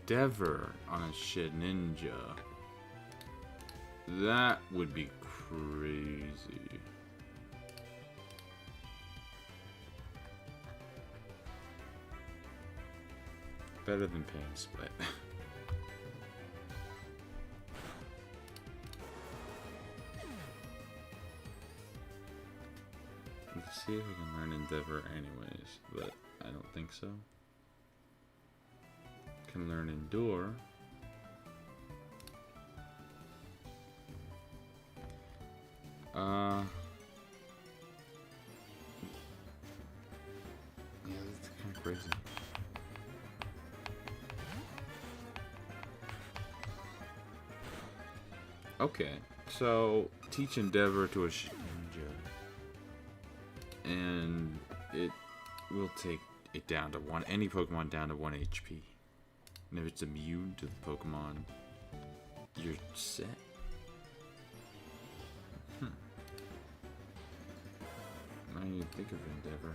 Endeavor on a shit ninja. That would be crazy. Better than Pain Split. Let's see if we can learn Endeavor anyways, but I don't think so. Can learn Endure. Yeah, that's kind of crazy. Okay, so teach Endeavor to a ninja, and it will take it down to any Pokemon down to 1 HP. And if it's immune to the Pokemon, you're set. Now you think of Endeavor.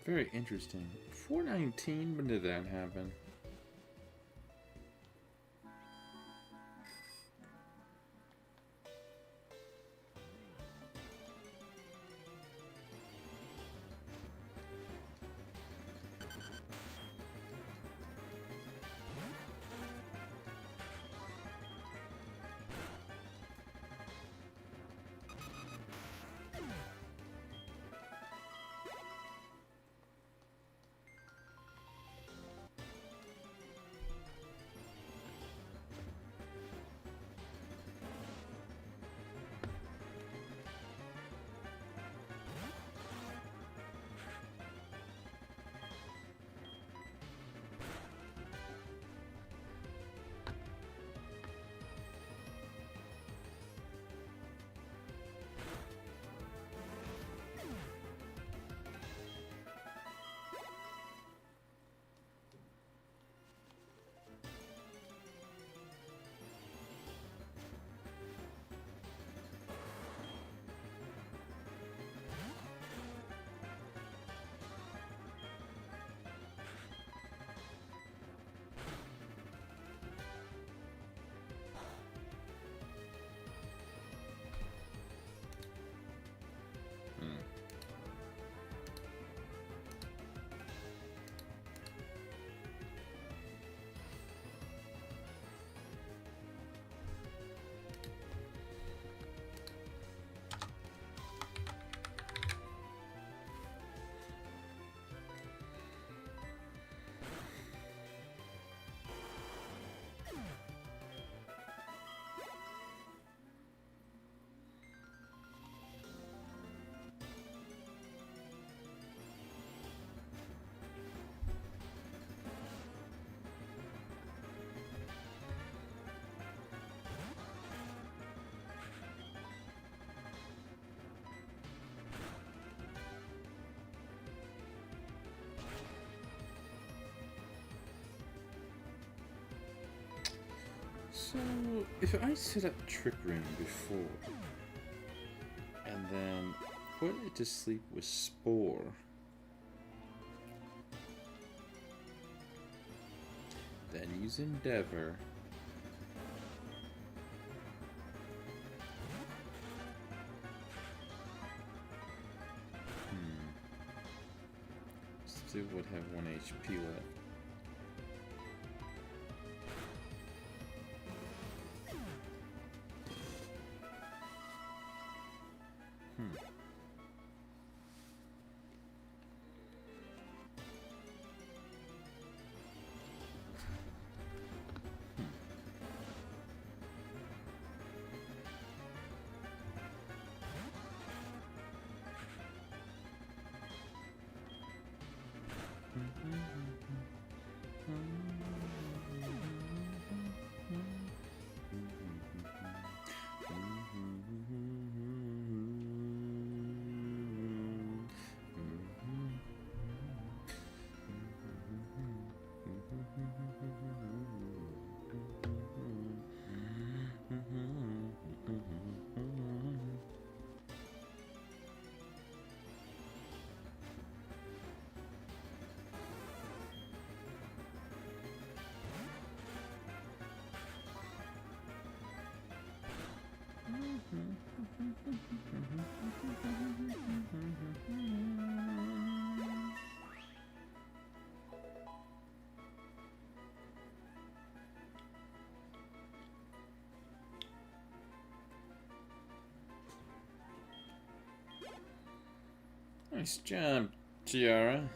Very interesting. 419, when did that happen? So, if I set up Trick Room before, and then put it to sleep with Spore, then use Endeavor, still would have 1 HP left. Nice job, Tiara.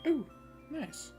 Oh, nice.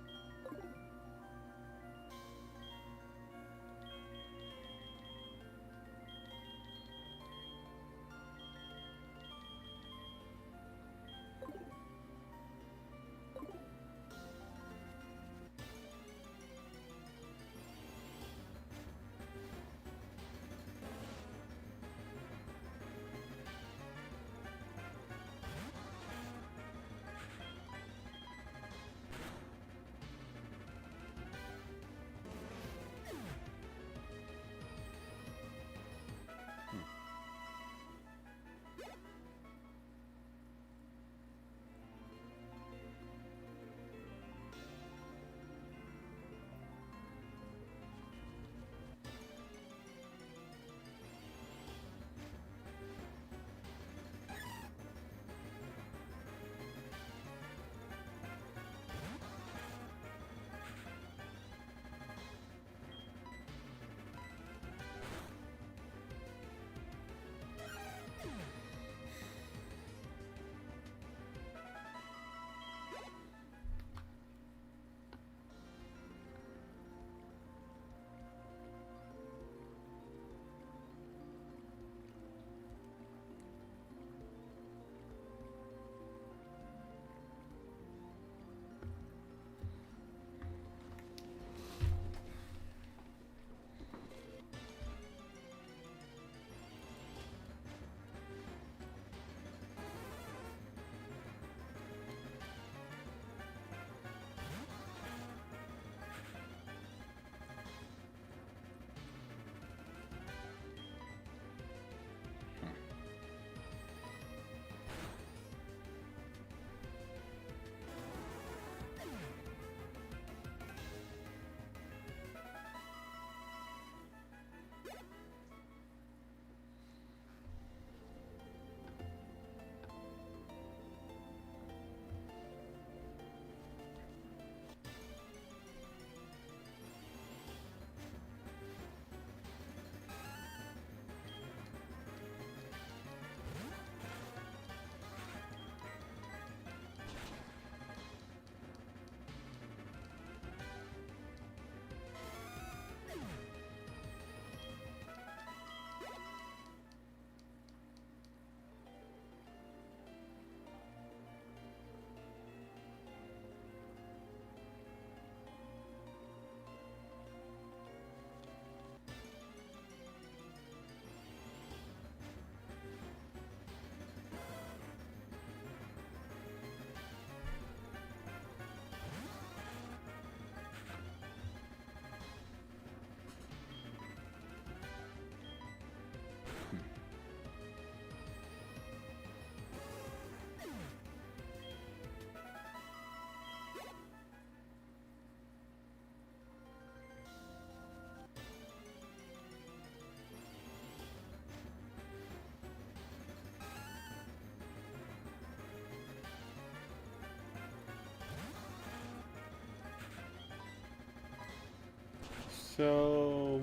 So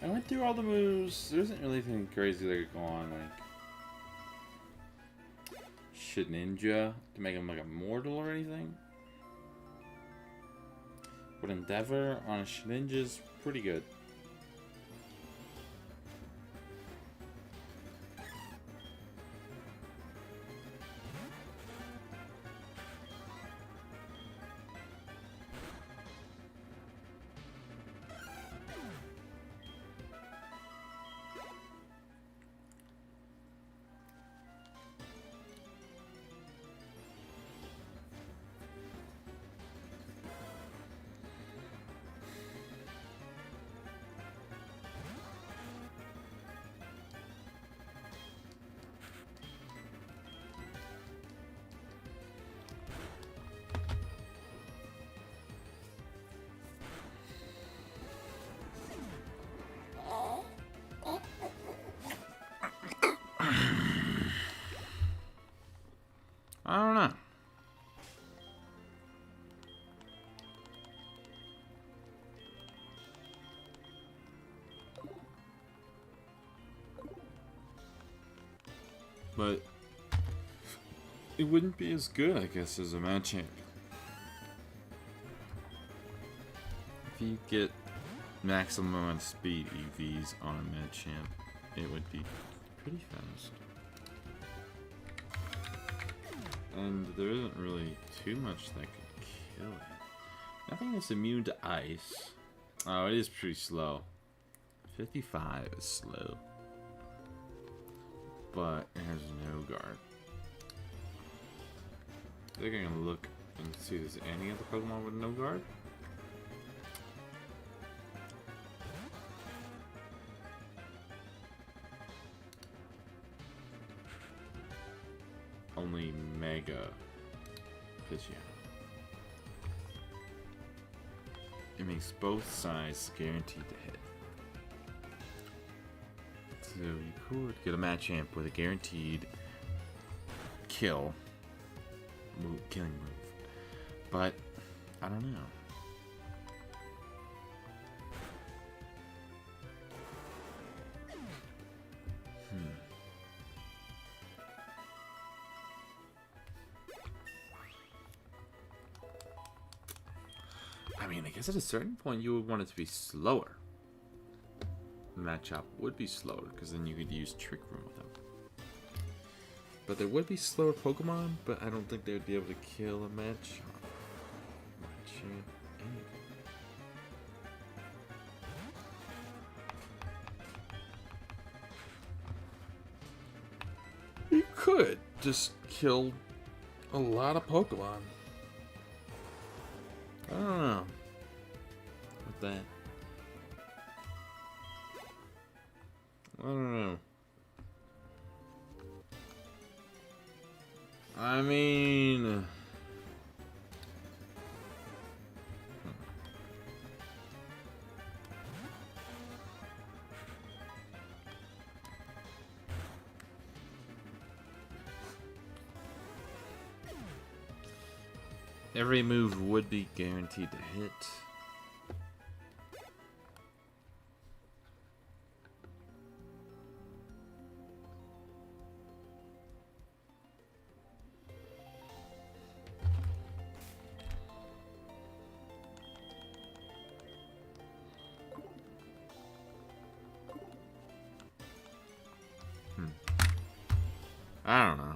I went through all the moves. There isn't really anything crazy that could go on, like Ninja to make him like immortal or anything. But Endeavor on a Ninja's pretty good. I don't know. But it wouldn't be as good, I guess, as a Machamp. If you get maximum amount of speed EVs on a Machamp, it would be pretty fast. And there isn't really too much that could kill it. Nothing that's immune to ice. Oh, it is pretty slow. 55 is slow. But it has no guard. I think I'm gonna look and see if there's any other Pokemon with no guard. Only Mega Pidgeot. It makes both sides guaranteed to hit. So you could get a Machamp with a guaranteed killing move. But I don't know. I mean, I guess at a certain point you would want it to be slower. Matchup would be slower because then you could use Trick Room with them. But there would be slower Pokemon, but I don't think they would be able to kill a Machamp. You could just kill a lot of Pokemon. I don't know. With that. I don't know. I mean... Every move would be guaranteed to hit. I don't know.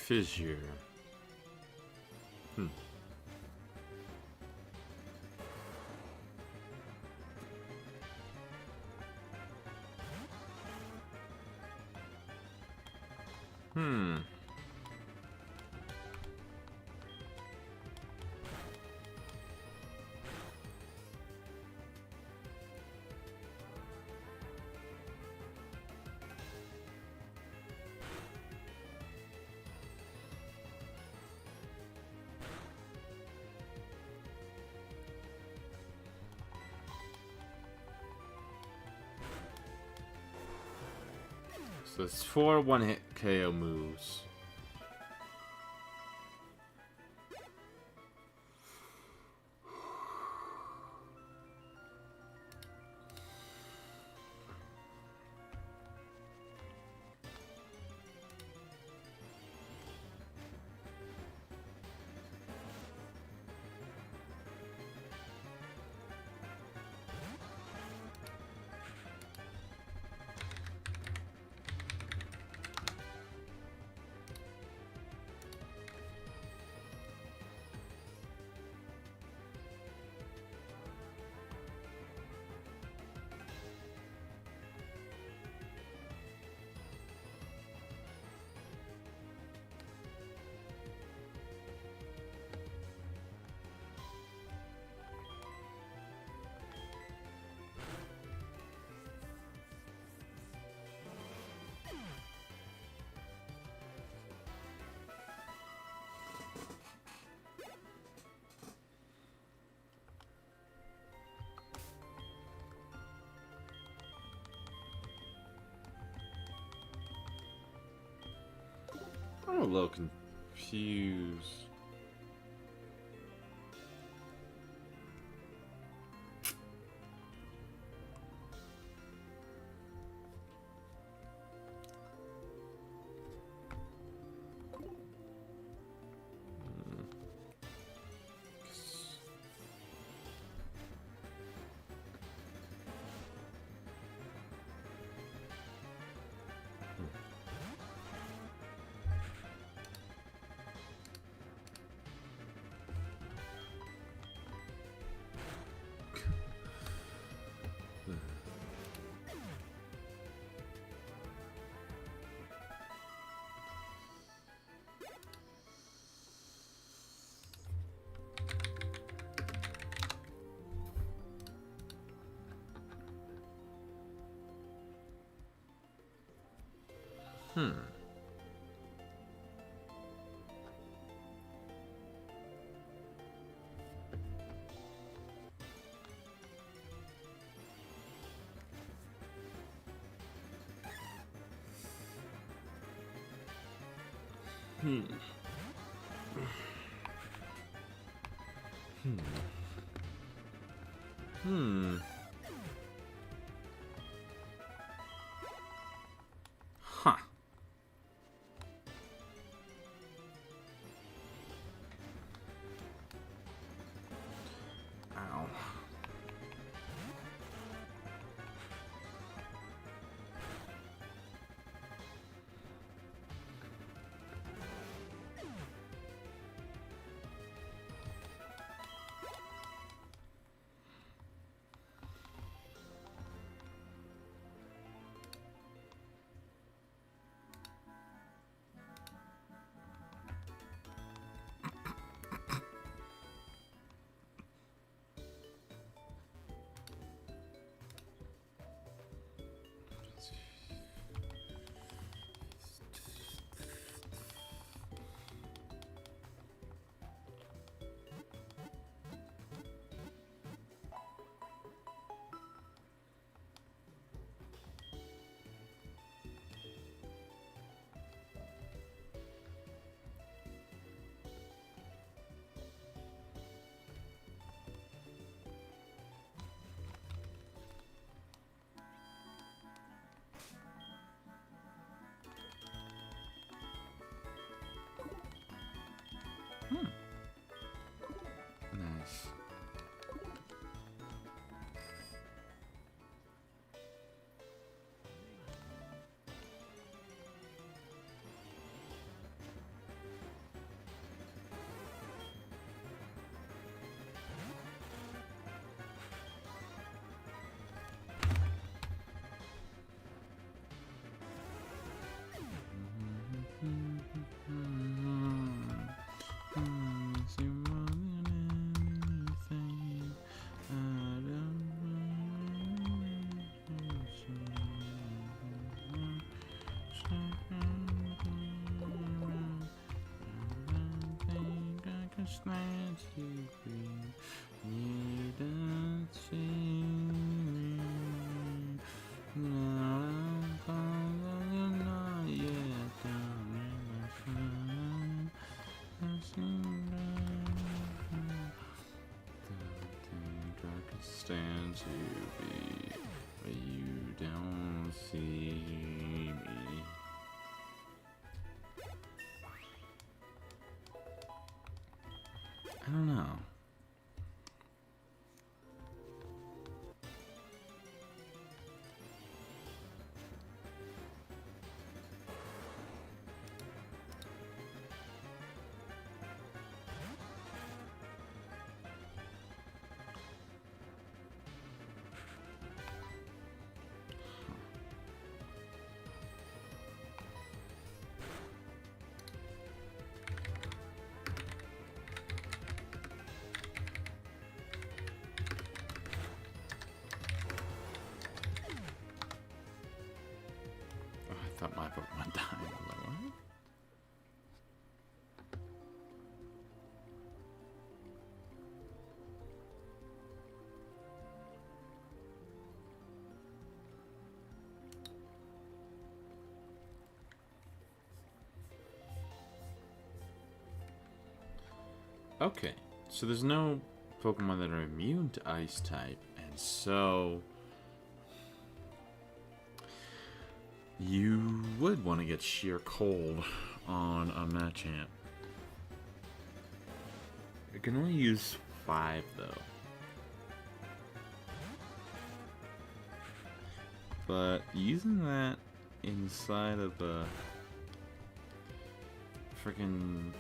fissure. Hmm. Hmm. So it's 4 one-hit KO moves. I'm a little confused. Hmm. Hmm. Hmm. Hmm. Huh. Ow. understand you bring you dancing. Now I'm calling you not yet down in my front. I've seen don't think I could stand to be where you don't see me. I don't know. I thought my Pokemon died. I was like, what? Okay, so there's no Pokemon that are immune to Ice type, and so you would want to get Sheer Cold on a Machamp. You can only use 5 though. But using that inside of a freaking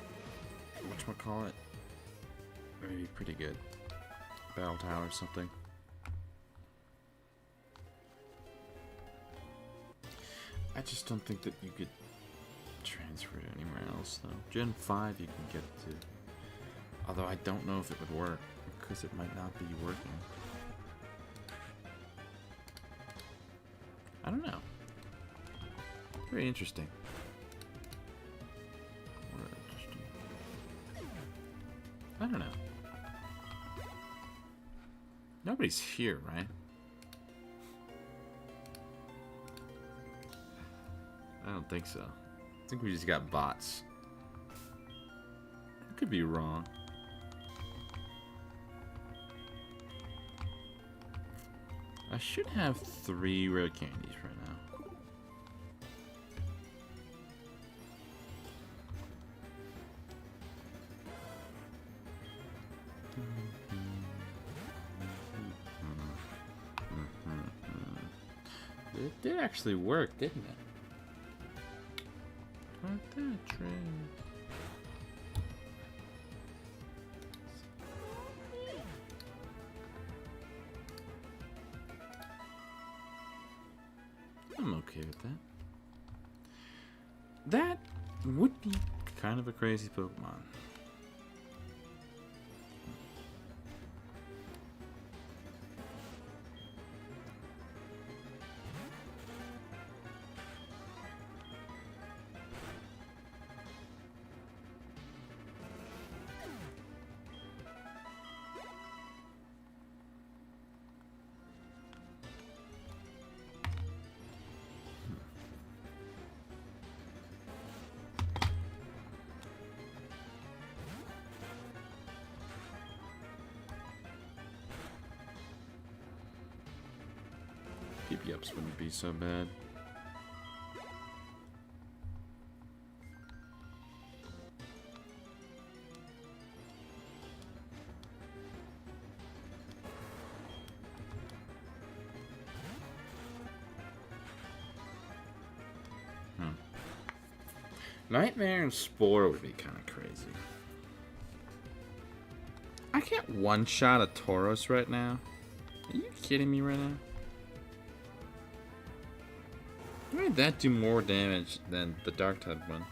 whatchamacallit would be pretty good. Battle Tower or something. I just don't think that you could transfer it anywhere else, though. Gen 5 you can get it to. Although I don't know if it would work, because it might not be working. I don't know. Very interesting. I don't know. Nobody's here, right? I don't think so. I think we just got bots. I could be wrong. I should have 3 rare candies right now. It did actually work, didn't it? Not that trick. I'm okay with that. That would be kind of a crazy Pokemon. PP-ups wouldn't be so bad. Nightmare and Spore would be kind of crazy. I can't one-shot a Tauros right now. Are you kidding me right now? Why did that do more damage than the Dark-type one?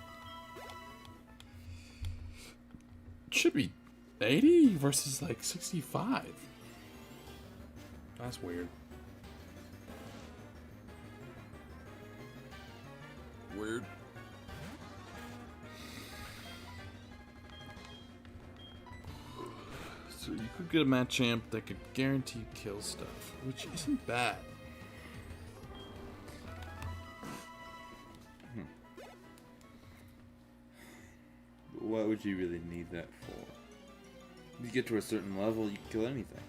It should be 80 versus like 65. That's weird. Weird. So you could get a Machamp that could guarantee kill stuff, which isn't bad. What would you really need that for? You get to a certain level, you can kill anything.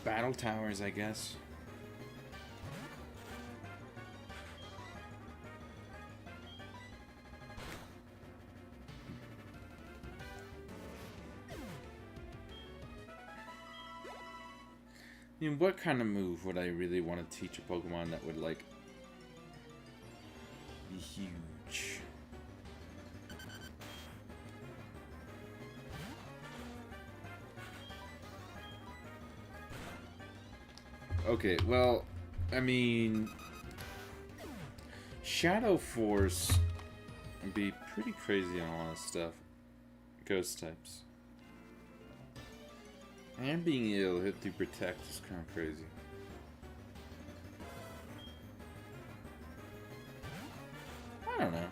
Battle towers, I guess. I mean, what kind of move would I really want to teach a Pokemon that would, like, be huge? Okay, well, I mean, Shadow Force would be pretty crazy on a lot of stuff. Ghost types. And being able to hit through Protect is kind of crazy. I don't know.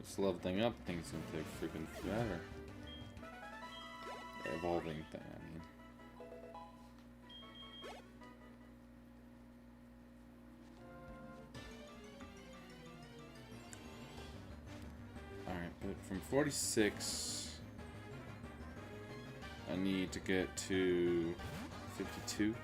Just leveling up things gonna take freaking forever. Or evolving thing, I mean. Alright, but from 46, I need to get to 52.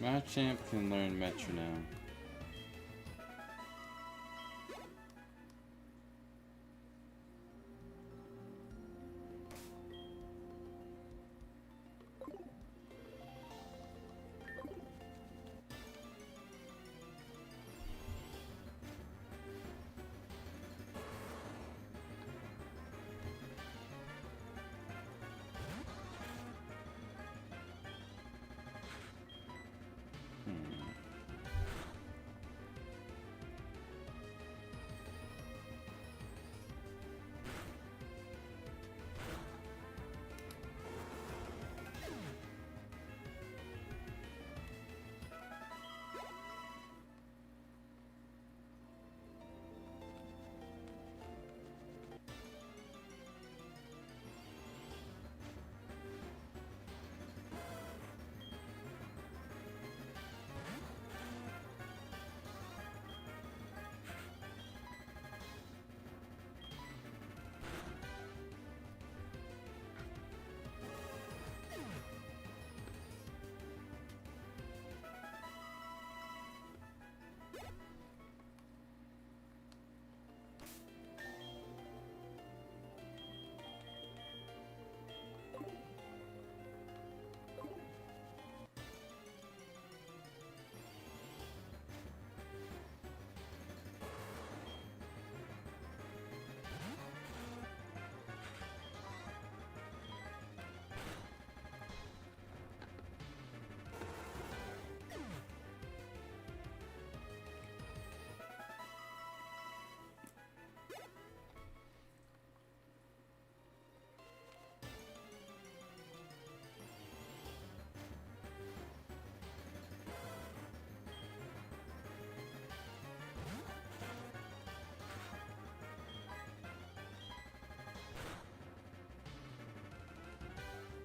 Machamp can learn Metronome.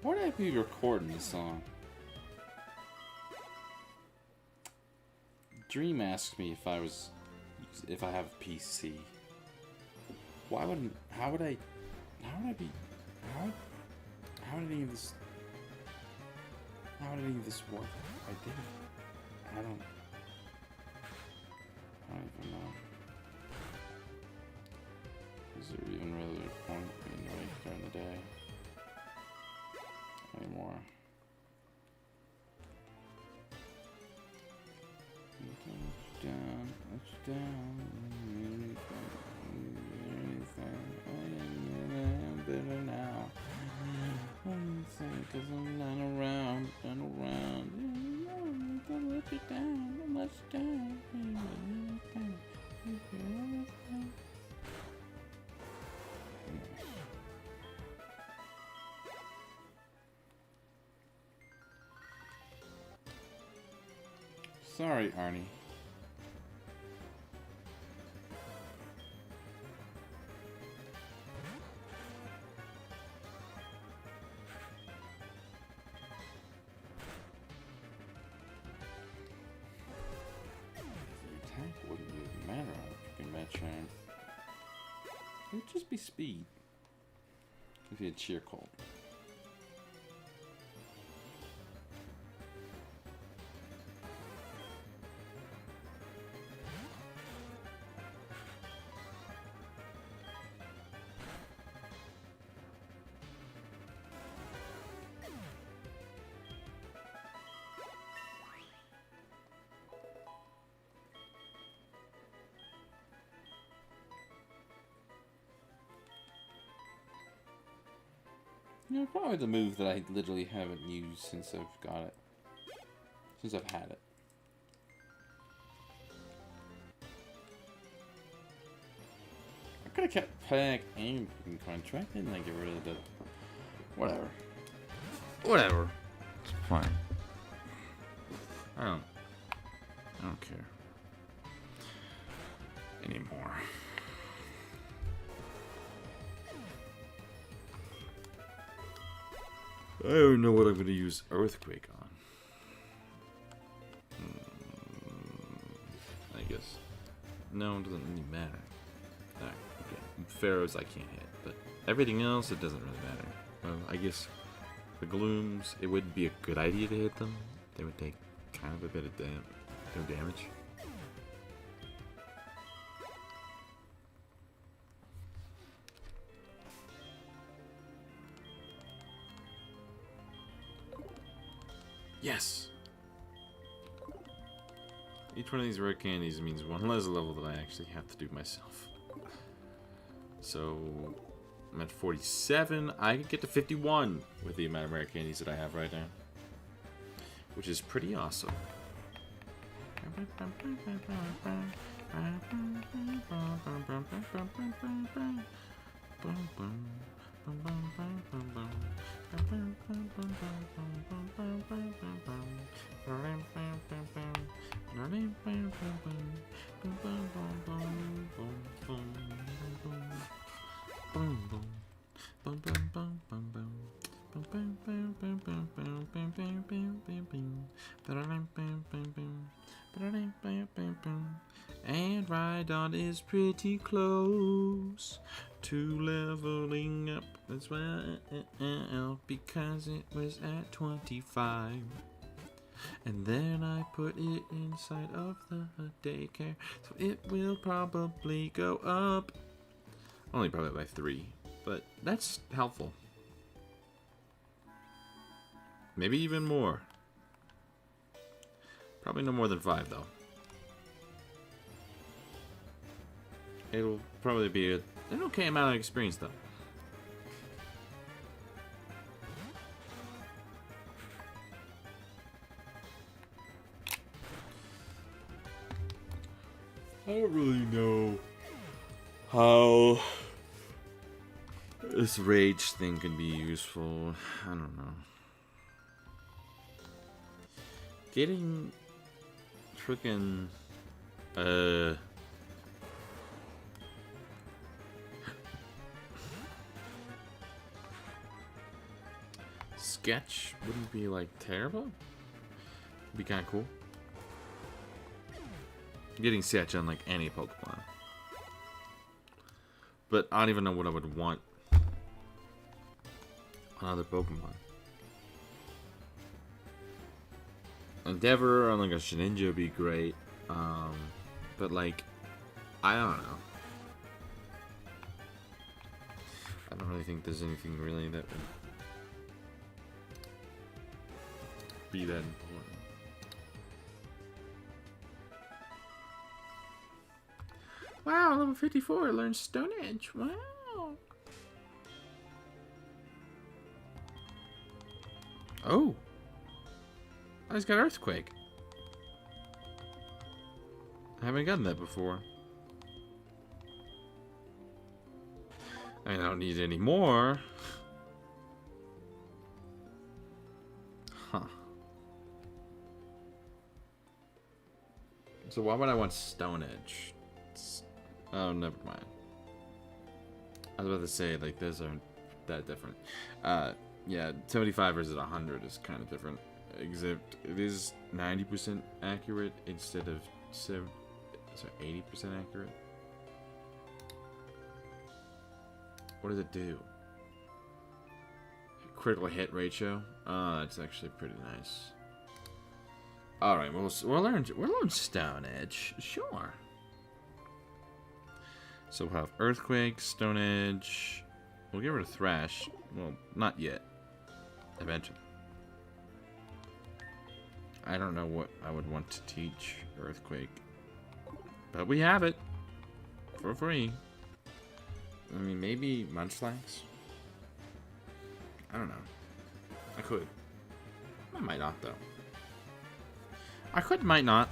Why would I be recording this song? Dream asked me if I have a PC. How would any of this work? I did. I don't even know. Is there even really a point being awake during the day anymore? Down, better now. Cause I'm not around, don't let you down, don't let you down. Sorry, Arnie. Wouldn't even matter if you can match him. It would just be speed. If he had cheer cold. You know, probably the move that I literally haven't used since I've got it. Since I've had it. I could have kept Pack and Contract, didn't I get rid of the... Whatever. Whatever. It's fine. I don't care. Anymore. I don't know what I'm going to use Earthquake on. I guess. No, it doesn't really matter. Alright, okay. Pharaohs I can't hit, but everything else, it doesn't really matter. I guess the Glooms, it would be a good idea to hit them. They would take kind of a bit of no damage. Yes! Each one of these rare candies means one less level that I actually have to do myself. So, I'm at 47. I can get to 51 with the amount of rare candies that I have right now. Which is pretty awesome. And Rhydon is pretty close to leveling up as well, because it was at 25. And then I put it inside of the daycare, so it will probably go up. Only probably by 3, but that's helpful. Maybe even more. Probably no more than 5, though. It'll probably be an okay amount of experience, though. I don't really know how this rage thing can be useful. I don't know. Getting freaking sketch wouldn't be like terrible. It'd be kind of cool. Getting sketch on like any Pokemon, but I don't even know what I would want on other Pokemon. Endeavor on like a Shedinja would be great, but like I don't know. I don't really think there's anything really that would be that important. Wow, level 54 learns Stone Edge. Wow. Oh. I just got Earthquake. I haven't gotten that before. I don't need any more. Huh. So why would I want Stone Edge? Oh, never mind. I was about to say, like, those aren't that different. Yeah, 75 versus 100 is kind of different. Except it is 90% accurate instead of 80% accurate. What does it do? Critical hit ratio? That's actually pretty nice. Alright, we'll learn Stone Edge. Sure. So we'll have Earthquake, Stone Edge. We'll get rid of Thrash. Well, not yet. Eventually. I don't know what I would want to teach Earthquake. But we have it. For free. I mean, maybe Munchlax? I don't know. I could. I might not, though. I could, might not.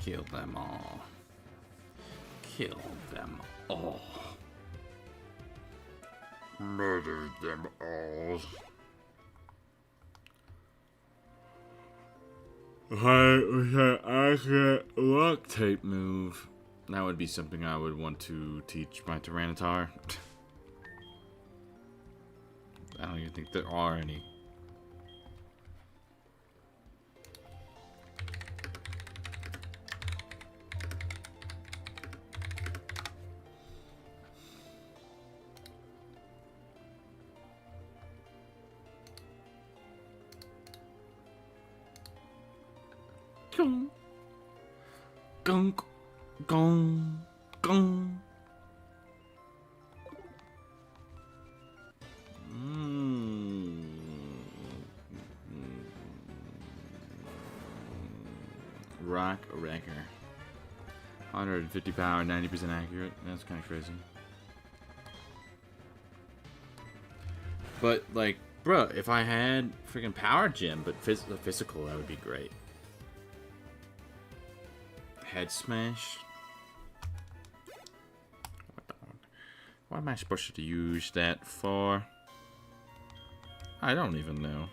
Kill them all. Kill them all. Murder them all. Alright, with that accurate luck type move. That would be something I would want to teach my Tyranitar. I don't even think there are any. Gong, gong, gong, gong. Rock Wrecker. 150 power, 90% accurate. That's kind of crazy. But, like, bro, if I had freaking Power Gem, but physical, that would be great. Head Smash. What am I supposed to use that for? I don't even know.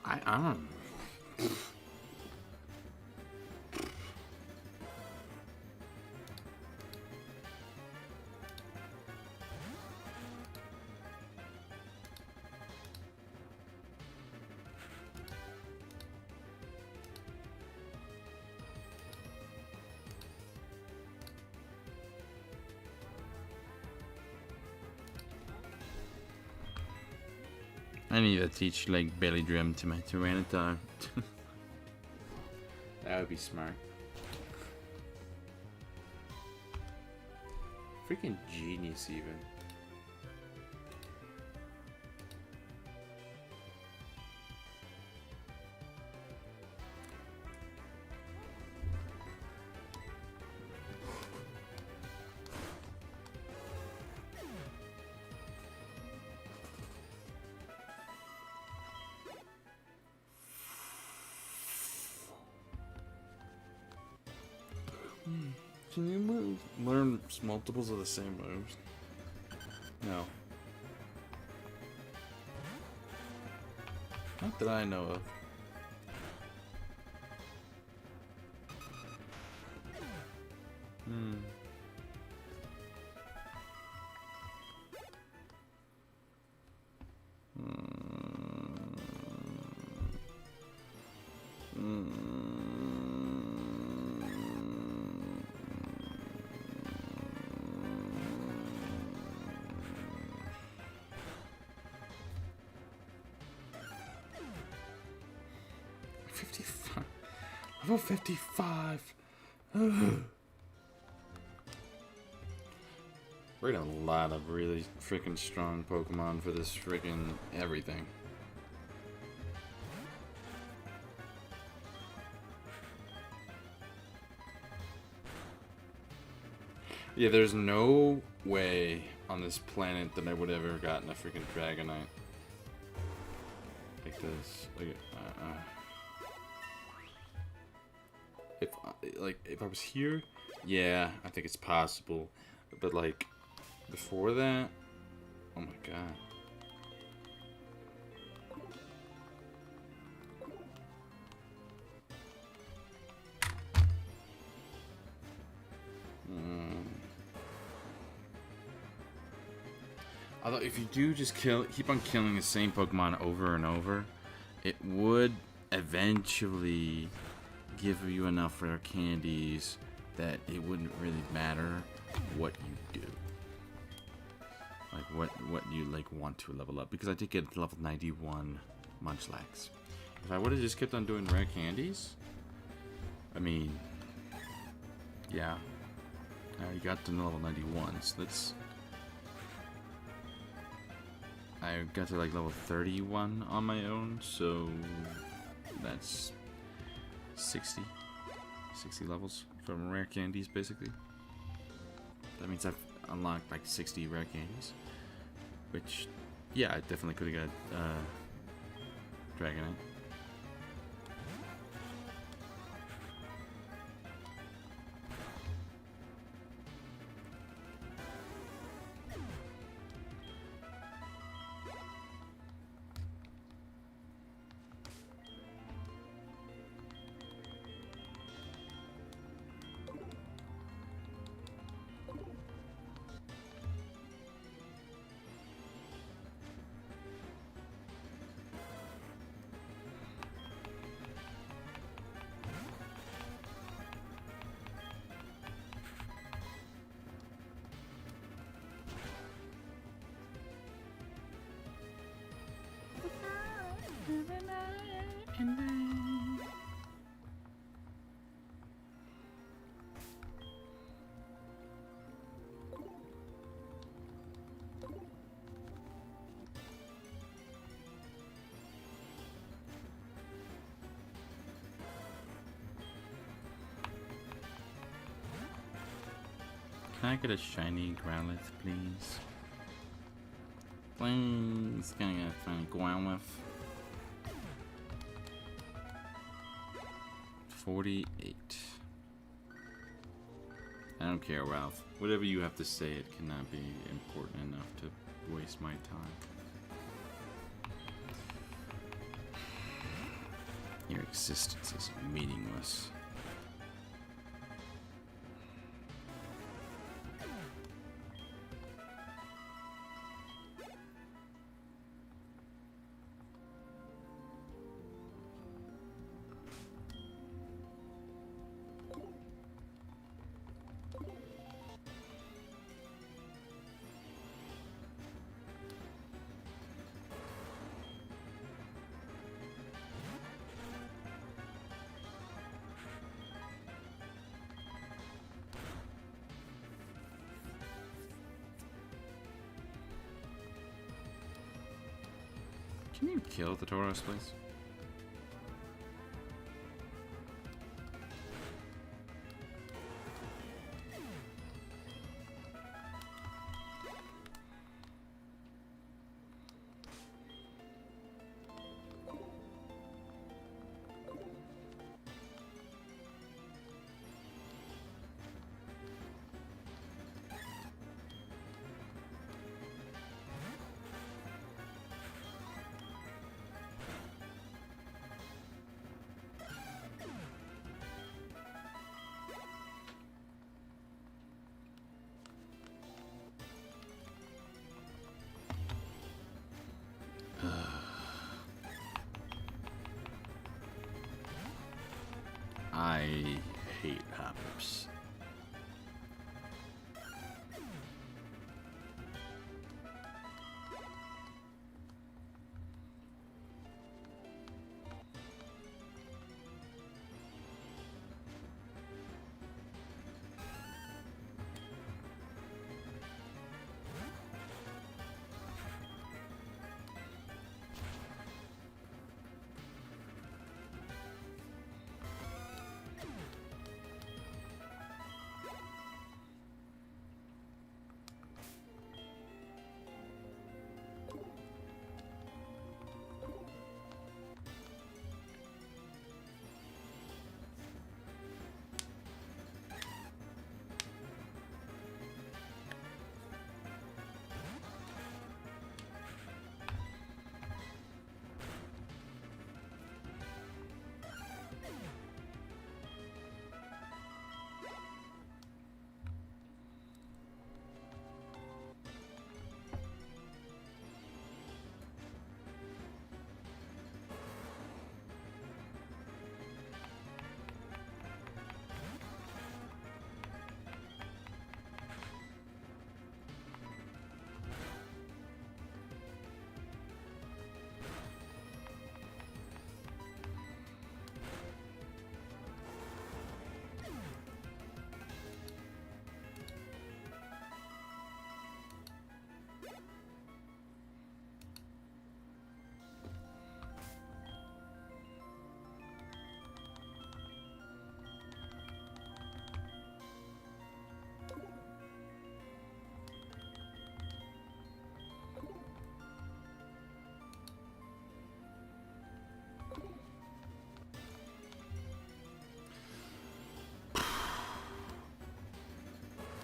I don't. I need to teach like belly drum to my Tyranitar. That would be smart. Freaking genius, even. Can you learn multiples of the same moves? No. Not that I know of. Level 55. We're getting a lot of really freaking strong Pokemon for this freaking everything. Yeah, there's no way on this planet that I would have ever gotten a freaking Dragonite. Like this. If I was here, yeah, I think it's possible. But like before that, oh my god. Although if you do just keep on killing the same Pokemon over and over, it would eventually give you enough rare candies that it wouldn't really matter what you do. Like what you like want to level up, because I did get level 91 Munchlax. If I would have just kept on doing rare candies, I mean, yeah, I already got to level 91, so that's, I got to like level 31 on my own, so that's 60 levels from rare candies, basically. That means I've unlocked like 60 rare candies, which, yeah, I definitely could have got Dragonite. Can I get a shiny Growlithe, please? Please, can I get a shiny Growlithe? 48. I don't care, Ralph. Whatever you have to say, it cannot be important enough to waste my time. Your existence is meaningless. Can you kill the Tauros, please? I hate hoppers.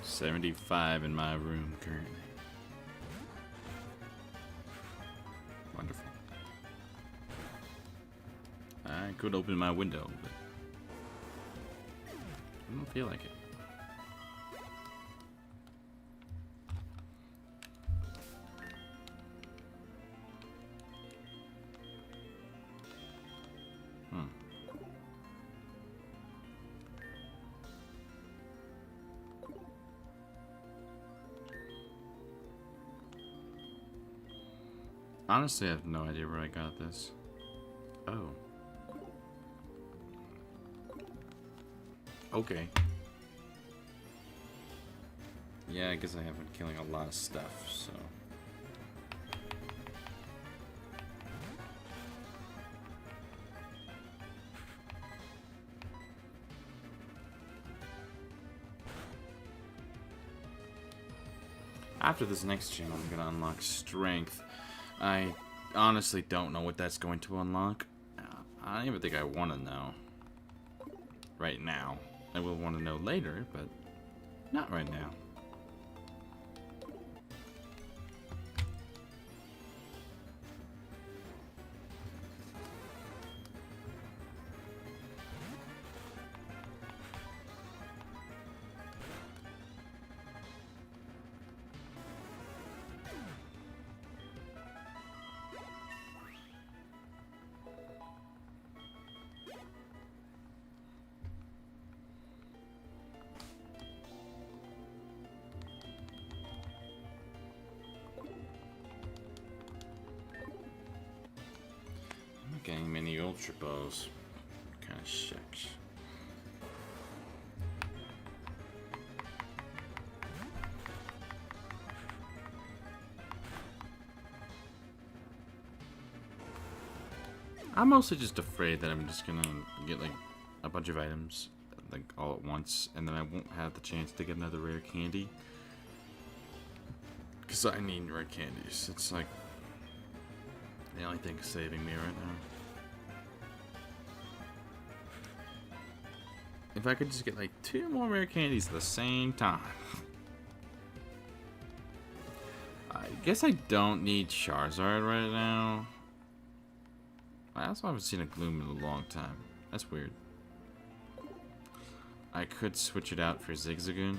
$75 in my room currently. Wonderful. I could open my window, but I don't feel like it. Honestly, I have no idea where I got this. Oh. Okay. Yeah, I guess I have been killing a lot of stuff, so... After this next gym, I'm gonna unlock strength. I honestly don't know what that's going to unlock. I don't even think I want to know right now. I will want to know later, but not right now. Getting many ultra balls kind of sucks. I'm mostly just afraid that I'm just gonna get like a bunch of items like all at once, and then I won't have the chance to get another rare candy. Because I need rare candies. It's like the only thing saving me right now. If I could just get like 2 more rare candies at the same time. I guess I don't need Charizard right now. I also haven't seen a Gloom in a long time. That's weird. I could switch it out for Zigzagoon.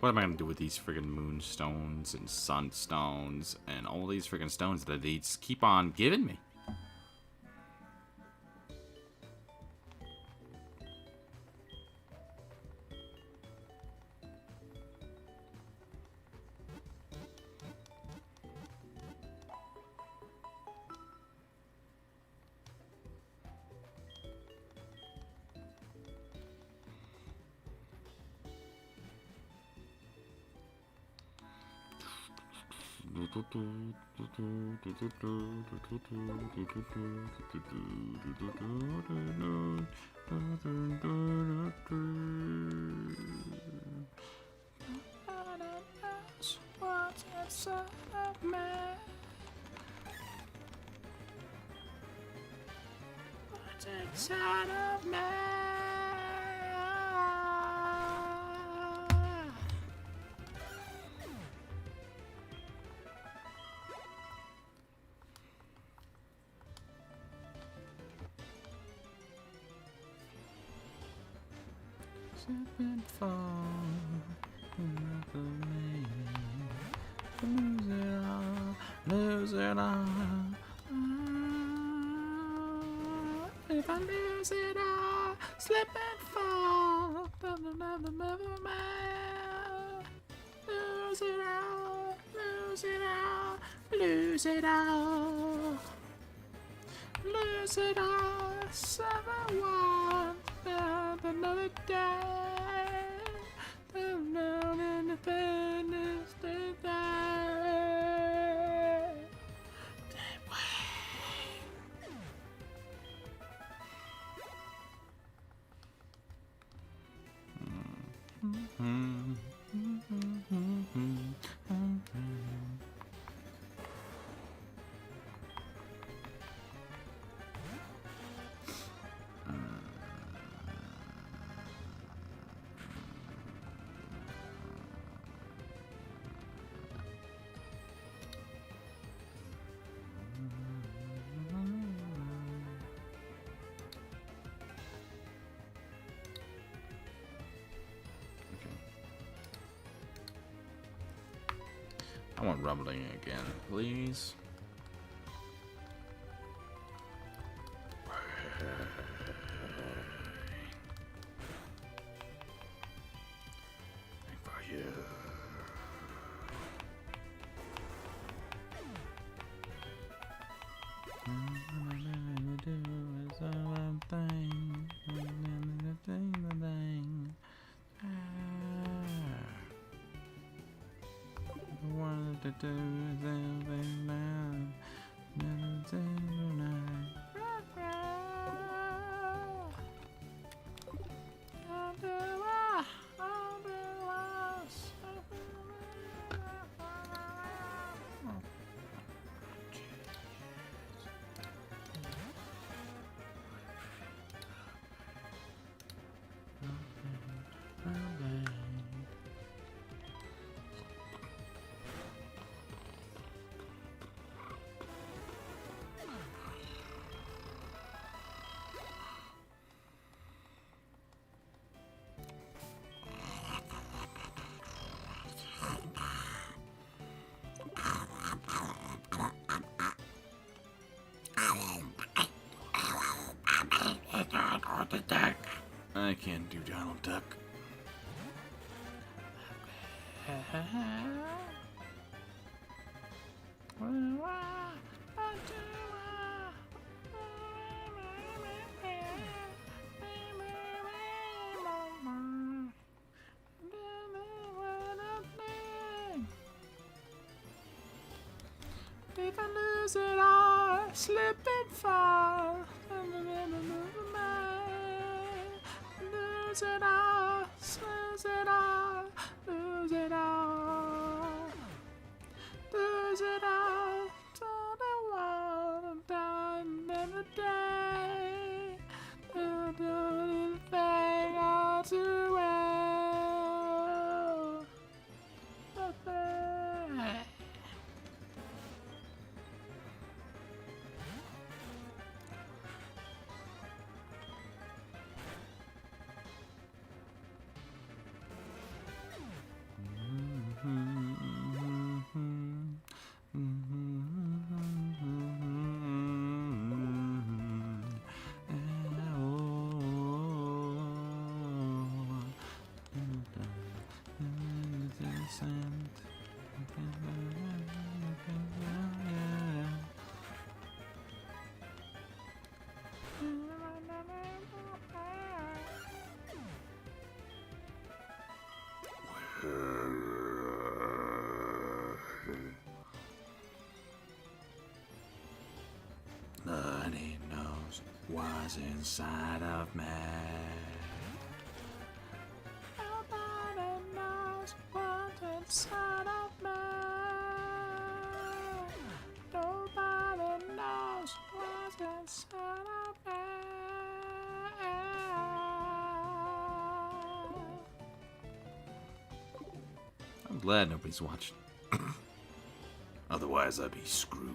What am I gonna do with these friggin' moonstones and sunstones and all these friggin' stones that they just keep on giving me? What's inside of me? What's inside of me? Slip and fall, lose it all, lose it all. If I lose it all, slip and fall, never mind. Lose it all, lose it all, lose it all, lose it all. 7-1, another day. Down Independence Day. That way. I want rumbling again, please. For you. To do everything now, I can't do Donald Duck. If I lose it all, slip and fall, lose it all, lose it all, lose it all, lose it all, to the wall, down every day, do the thing all too well. sand. Nobody knows what's inside of me. Nobody knows what's inside of me. Nobody knows what's inside of me. I'm glad nobody's watching. Otherwise, I'd be screwed.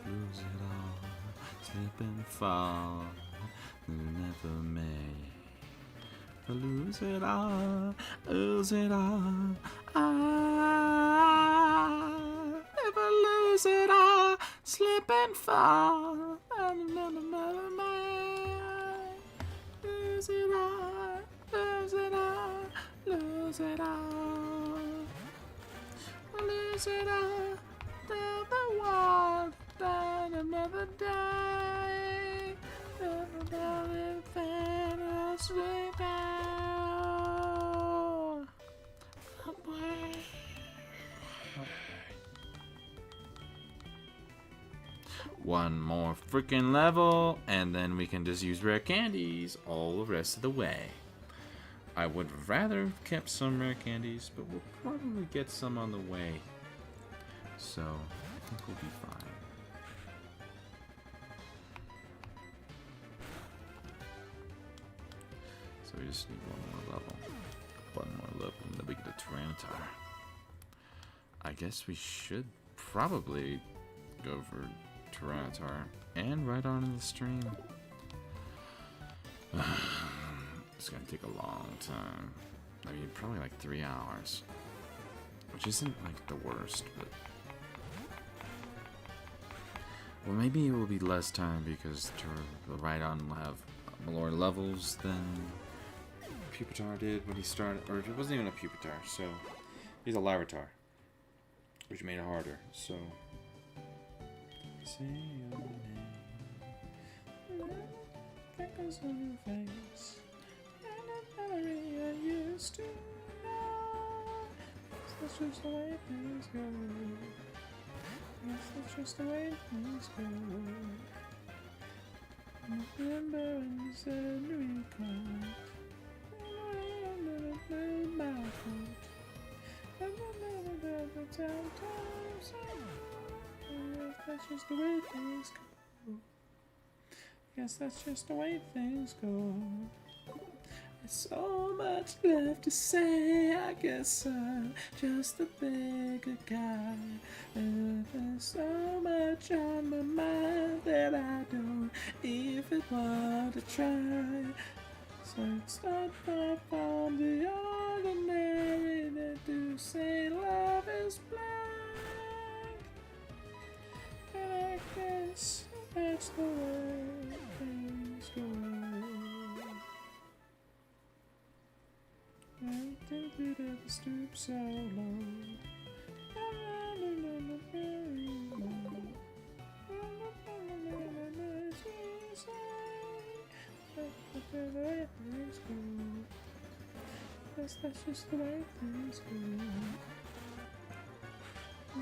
Lose it all, slip and fall, never may. Lose it all, lose it all. I never lose it all, slip and fall, never may. Lose it all, lose it all, lose it all, lose it all. Tell the world. Died another day. Another fantasy down. One more freaking level, and then we can just use rare candies all the rest of the way. I would rather have kept some rare candies, but we'll probably get some on the way. So, I think we'll be fine. So we just need one more level. One more level, and then we get a Tyranitar. I guess we should probably go for Tyranitar and right on in the stream. It's gonna take a long time. I mean, probably like 3 hours. Which isn't like the worst, but... Well, maybe it will be less time because the Rhydon will have more levels than Pupitar did when he started. Or it wasn't even a Pupitar, so... He's a Larvitar. Which made it harder, so... Say your name. Freckles on your face. And a memory I used to know. That's just the way things go. Yes, that's just the way things go. Remember when you said we can't. My fault. And the times. Yes, that's just the way things go. Yes, that's just the way things go. There's so much left to say. I guess I'm just a bigger guy. There's so much on my mind that I don't even want to try. So it's not far from the ordinary that do say love is blind. And I guess that's the way things go. I think we'd ever stoop so low. The way things go. Yes, that's just the way things go.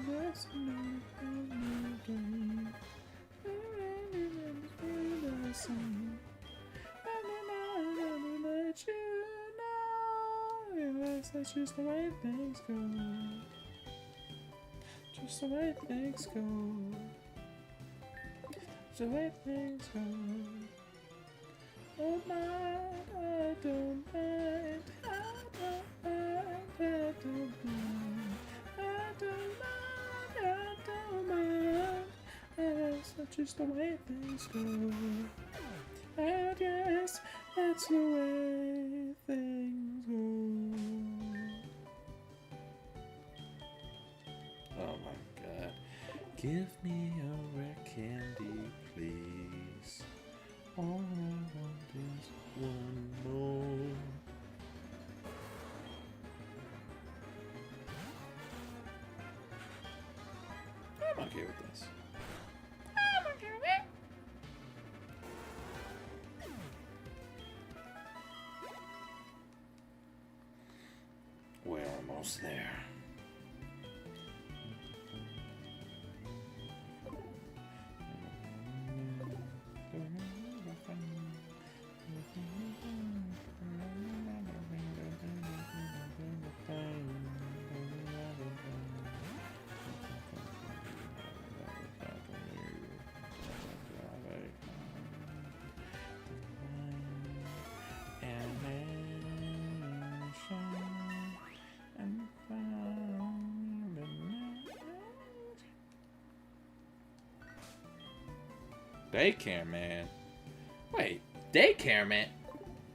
That's another game. The same. And I'll let you know. Yes, that's just the way things go. Just the way things go. Just the way things go. Oh my, I don't mind. I don't mind. I don't mind. I don't mind. I don't mind. Yes, that's just the way things go. And yes, that's the way things go. Oh my God. Give me a rare candy, please. All I want is one more. okay with this. We're almost there. Daycare man. Wait, daycare man.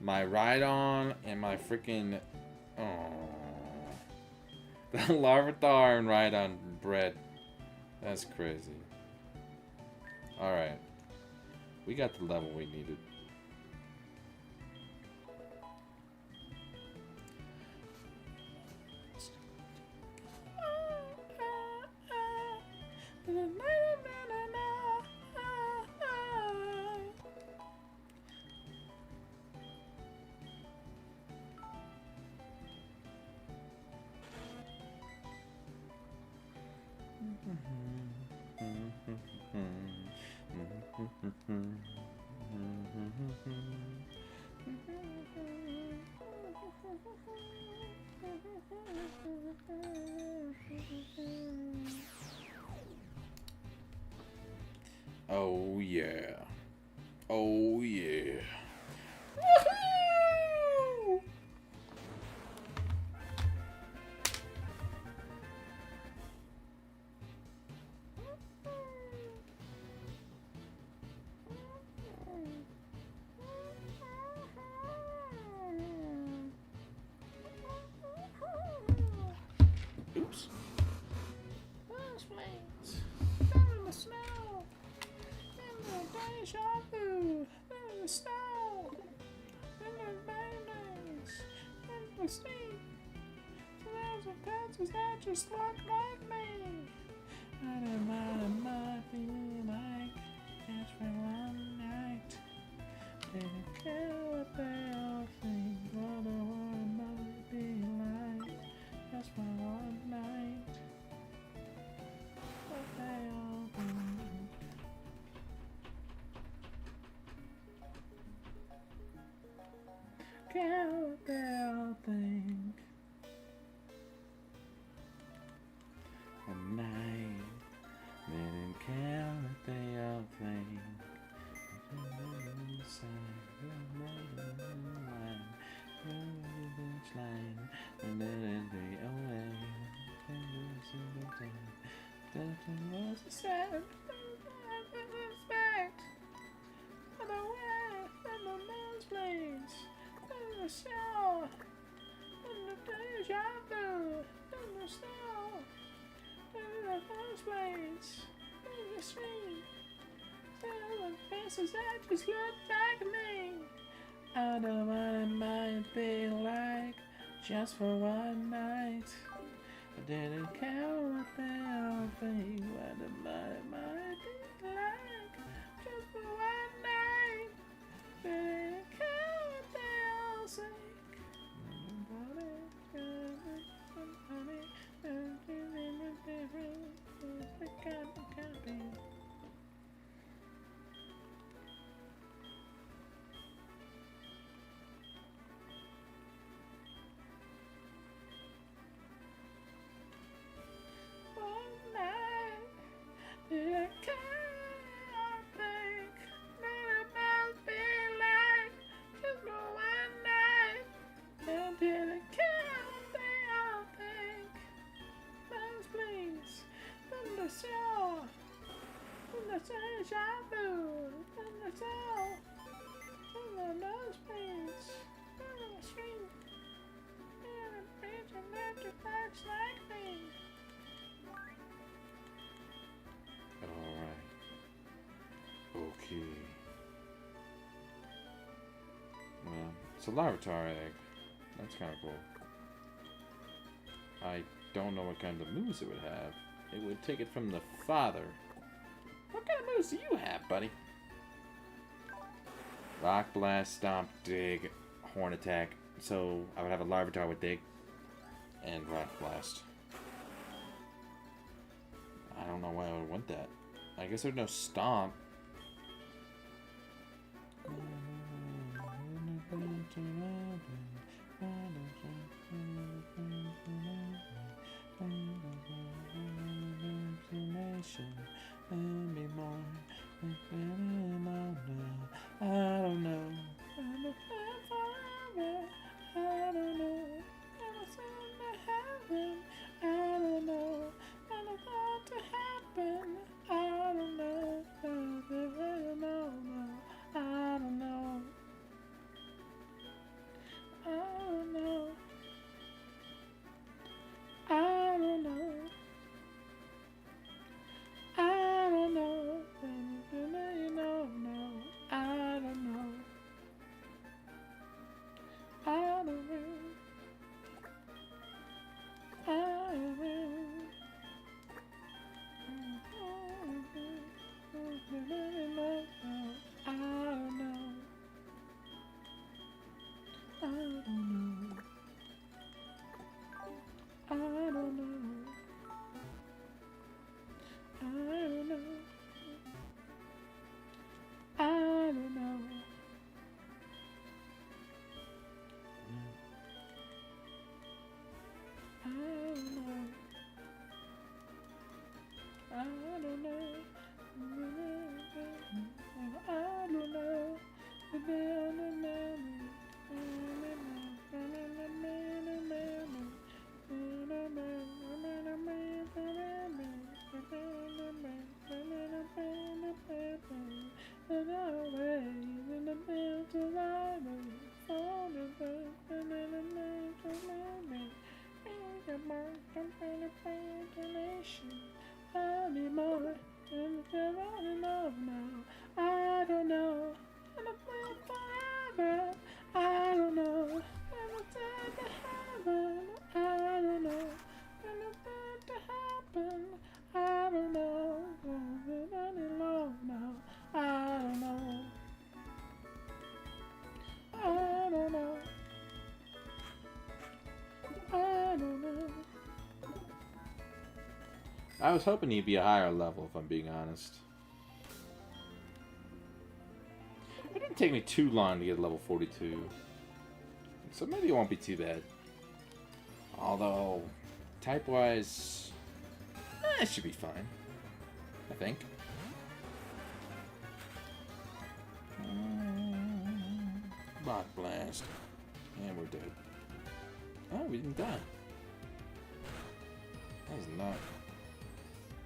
My ride-on and my freaking... Oh. The Larvitar and ride-on bread. That's crazy. Alright. We got the level we needed. Oh yeah. Oh yeah. Woohoo! Oops. Those flames. Down in the snow. In the deja vu. In the snow. In the mayonnaise. In the steam. There's a dancers that just look like me. I don't might be like just for one night. Didn't care what they all think. Wonder what it might be like just for one night. What they all think. Care what they all think. A night. Didn't care what they all think. Sad respect for the way and the man's place in the shower, in the deja vu, in the snow, in the first place, in the street, in the faces that just look like me. I know what it might be like just for one night. I didn't care what they all think, what it might be like just for one night. Didn't care what they all say. Okay. Well, it's a Larvitar egg. That's kind of cool. I don't know what kind of moves it would have. it would take it from the father. What kind of moves do you have, buddy? Rock Blast, Stomp, Dig, Horn Attack. So I would have a Larvitar with Dig and Rock Blast. I don't know why I would want that. I guess there's no Stomp. I don't know. I was hoping he'd be a higher level, if I'm being honest. It didn't take me too long to get level 42. So maybe it won't be too bad. Although, type-wise, it should be fine. I think. Rock Blast. And we're dead. Oh, we didn't die. That was not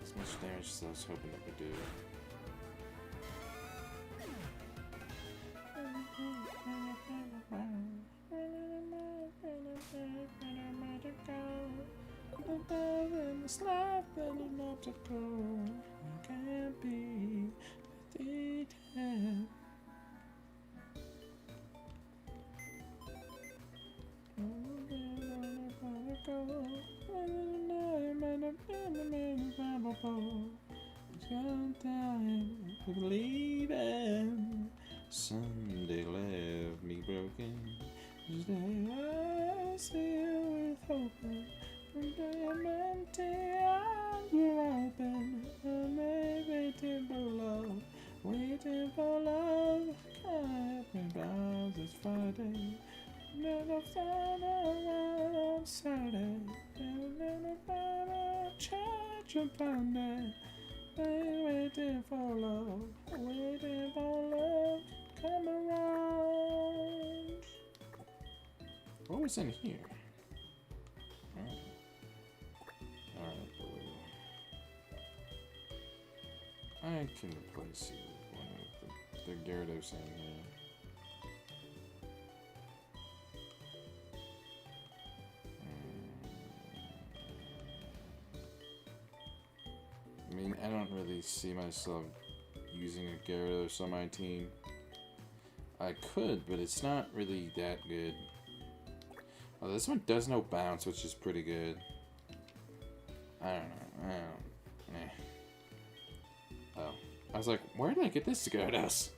as much damage as I was hoping it would do. This life that is not to go, can't be defeated. Believing someday left me broken. Today I see with hope. Today I'm empty, I'm open. I'm waiting for love, waiting for love. Can't bounds, it's Friday. Never found a Saturday. Never found a church on Sunday. Waiting for love, waiting for love. Come around. What was in here? Alright, I can replace you with one of the Gyarados in here. I mean, I don't really see myself using a Gyarados on my team. I could, but it's not really that good. Oh, this one does no bounce, which is pretty good. I don't know. I was like, where did I get this to go to us?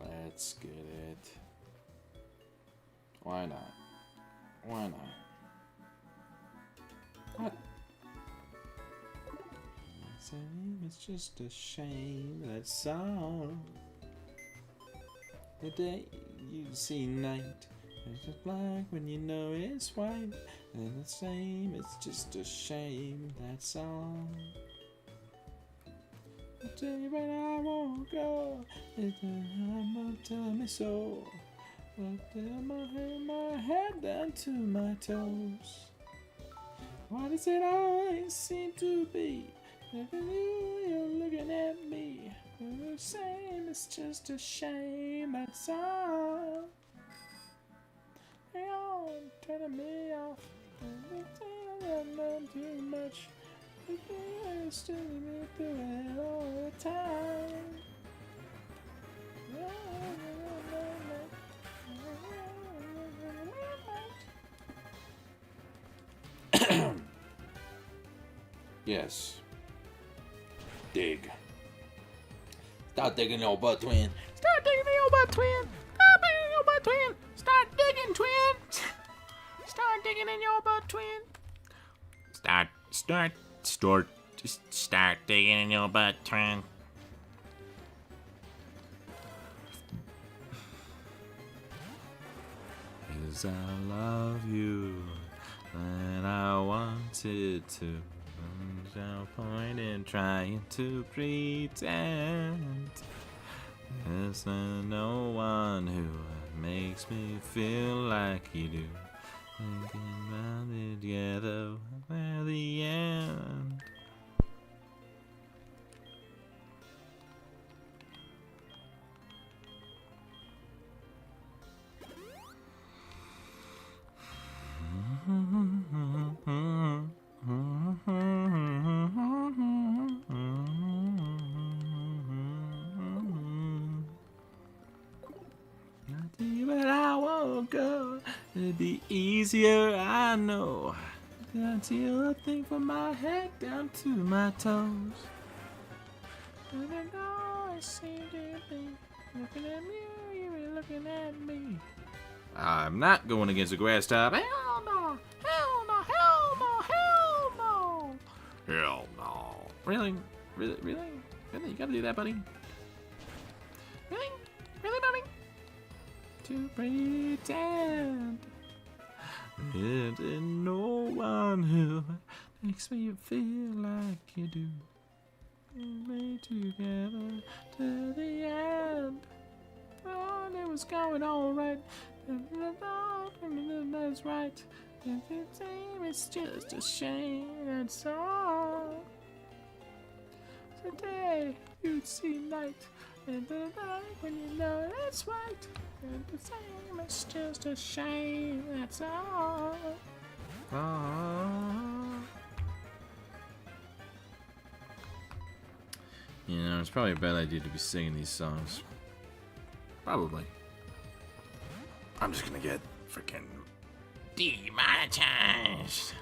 Let's get it. Why not? Why not? What? It's just a shame, that's all. The day you see night, it's just black when you know it's white. And the same, it's just a shame, that's all. I tell you but I won't go. It's I'm telling me so. I tell my head down to my toes. Why does it always seem to be that you're looking at me? The same, it's just a shame. That's all. You're turning me off. I'm not too much. You're still me through it all the time. Yes. Dig. Start digging your butt, twin. Start digging your butt, twin. Start digging your butt, twin. Start digging, twin. Start digging in your butt, twin. Just start digging in your butt, twin. Cause I love you, and I wanted to. There's no point in trying to pretend. There's no one who makes me feel like you do. Thinking about it together at the end. But I won't go. It'd be easier, I know. Until I think from my head down to my toes. And I know I seem to be looking at you, you were looking at me. I'm not going against the grass top. Hell no! Hell no! Hell no! Hell no! Hell no! Really? Really? Really? Really? You gotta do that, buddy? Really? Really, buddy? To pretend there's no one who makes me feel like you do. We're together to the end. Oh, and it was going all right. That's right. It's just a shame, that's all. Today you'd see night, and the night when you know it's right. And the same, it's just a shame, that's all. You know, it's probably a bad idea to be singing these songs. Probably. I'm just gonna get freaking demonetized.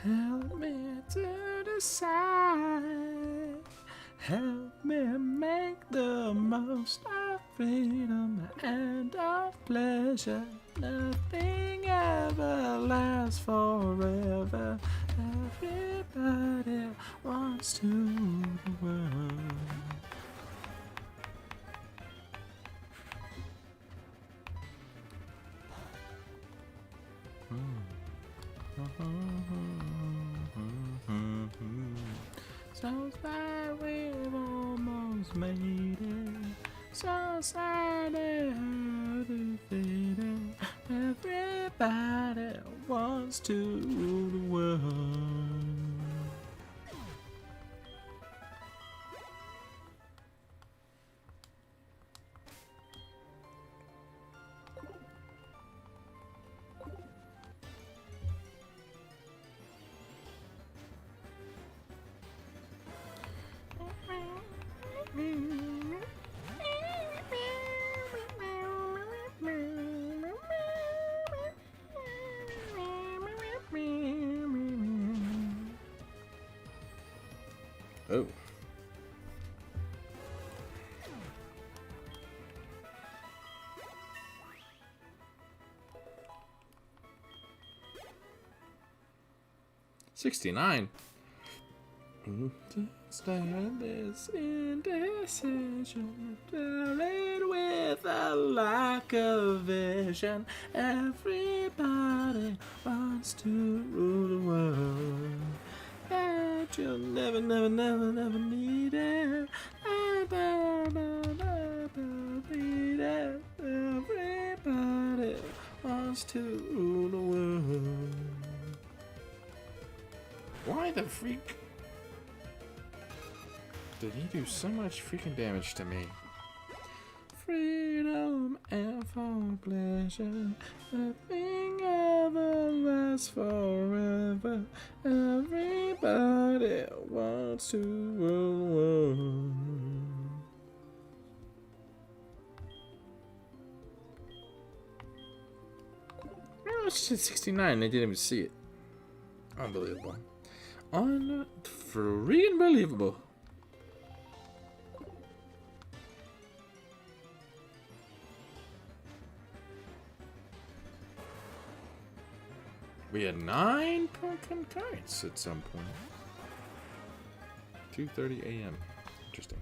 Help me to decide. Help me make the most of freedom and of pleasure. Nothing ever lasts forever. Everybody wants to the world. So sad we've almost made it. So sad how defeated. Everybody wants to rule the world. Oh. $69. Stand this indecision, filled with a lack of vision. Everybody wants to rule the world, but you'll never, never, never, never need it. Everybody wants to rule the world. Why the freak did he do so much freaking damage to me? Freedom and for pleasure, nothing ever lasts forever. Everybody wants to rule the world. Oh, it's 69. They didn't even see it. Unbelievable. Freaking believable. We had 9 Pokemon cards at some point. 2:30 a.m. Interesting.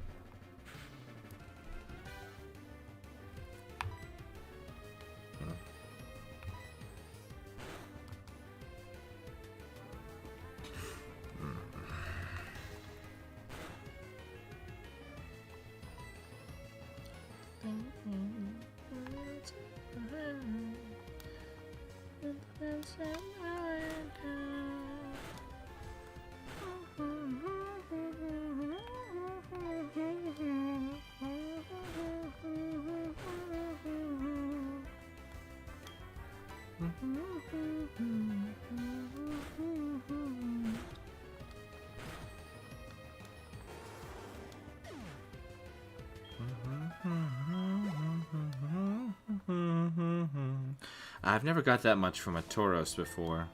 I've never got that much from a Tauros before.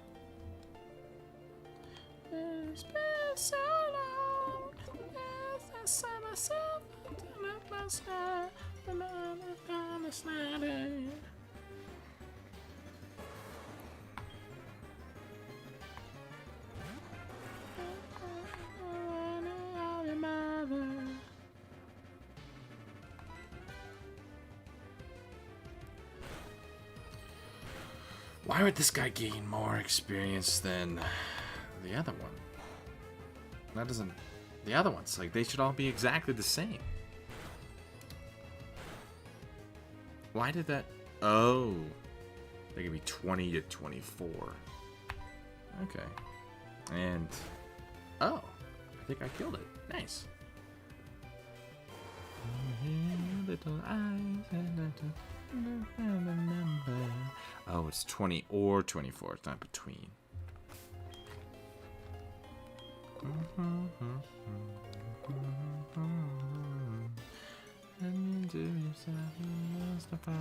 It's been so long. I saw myself last night. Why would this guy gain more experience than the other one? That doesn't... The other ones, like, they should all be exactly the same. Why did that... Oh. They could be 20 to 24. Okay. And... Oh. I think I killed it. Nice. Little eyes and remember. Oh, it's 20 or 24. It's not between. And you do yourself justify.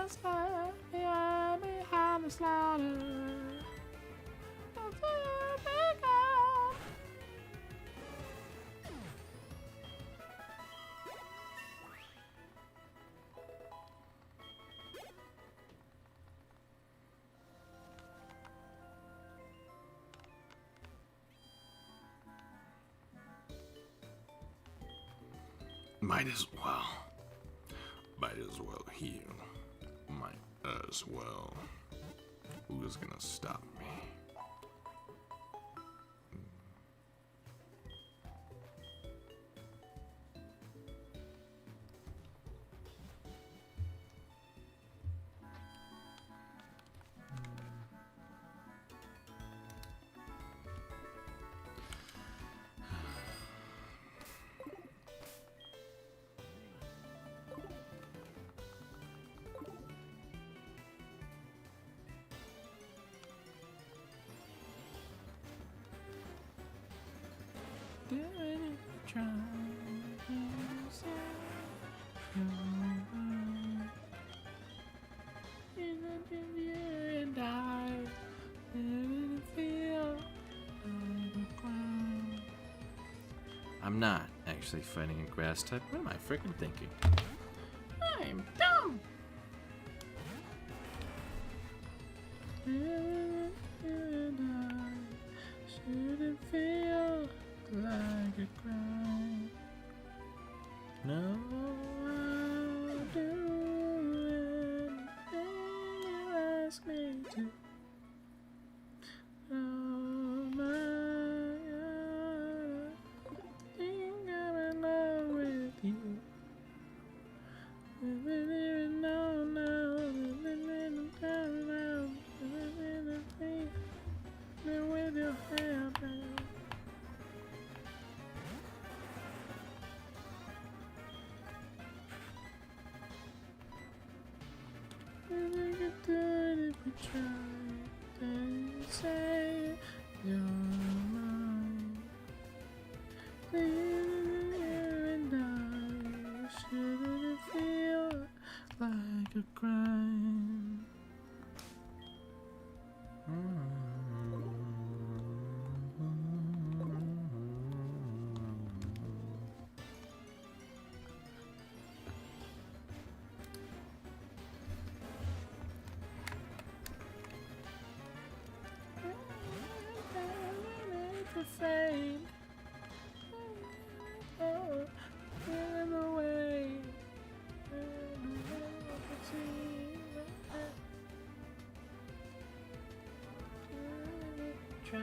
monster behind the slaughter. Don't you be gone. Might as well. Might as well heal. Might as well. Who's gonna stop me? Do it if you try. You say you're mine. You're not in you and I. Didn't feel like a crime. I'm not actually fighting a grass type. What am I freaking thinking? I'm dumb. And I shouldn't feel like a crime. No. I'll do anything you ask me to. Oh my God, I think I'm in love with you. Living here and now, living in the town now, living in the thing, living with your hair down. I think you do it if you try. Then you say you're mine. You and I shouldn't feel like a crime. Fade. Oh, in the way. Try.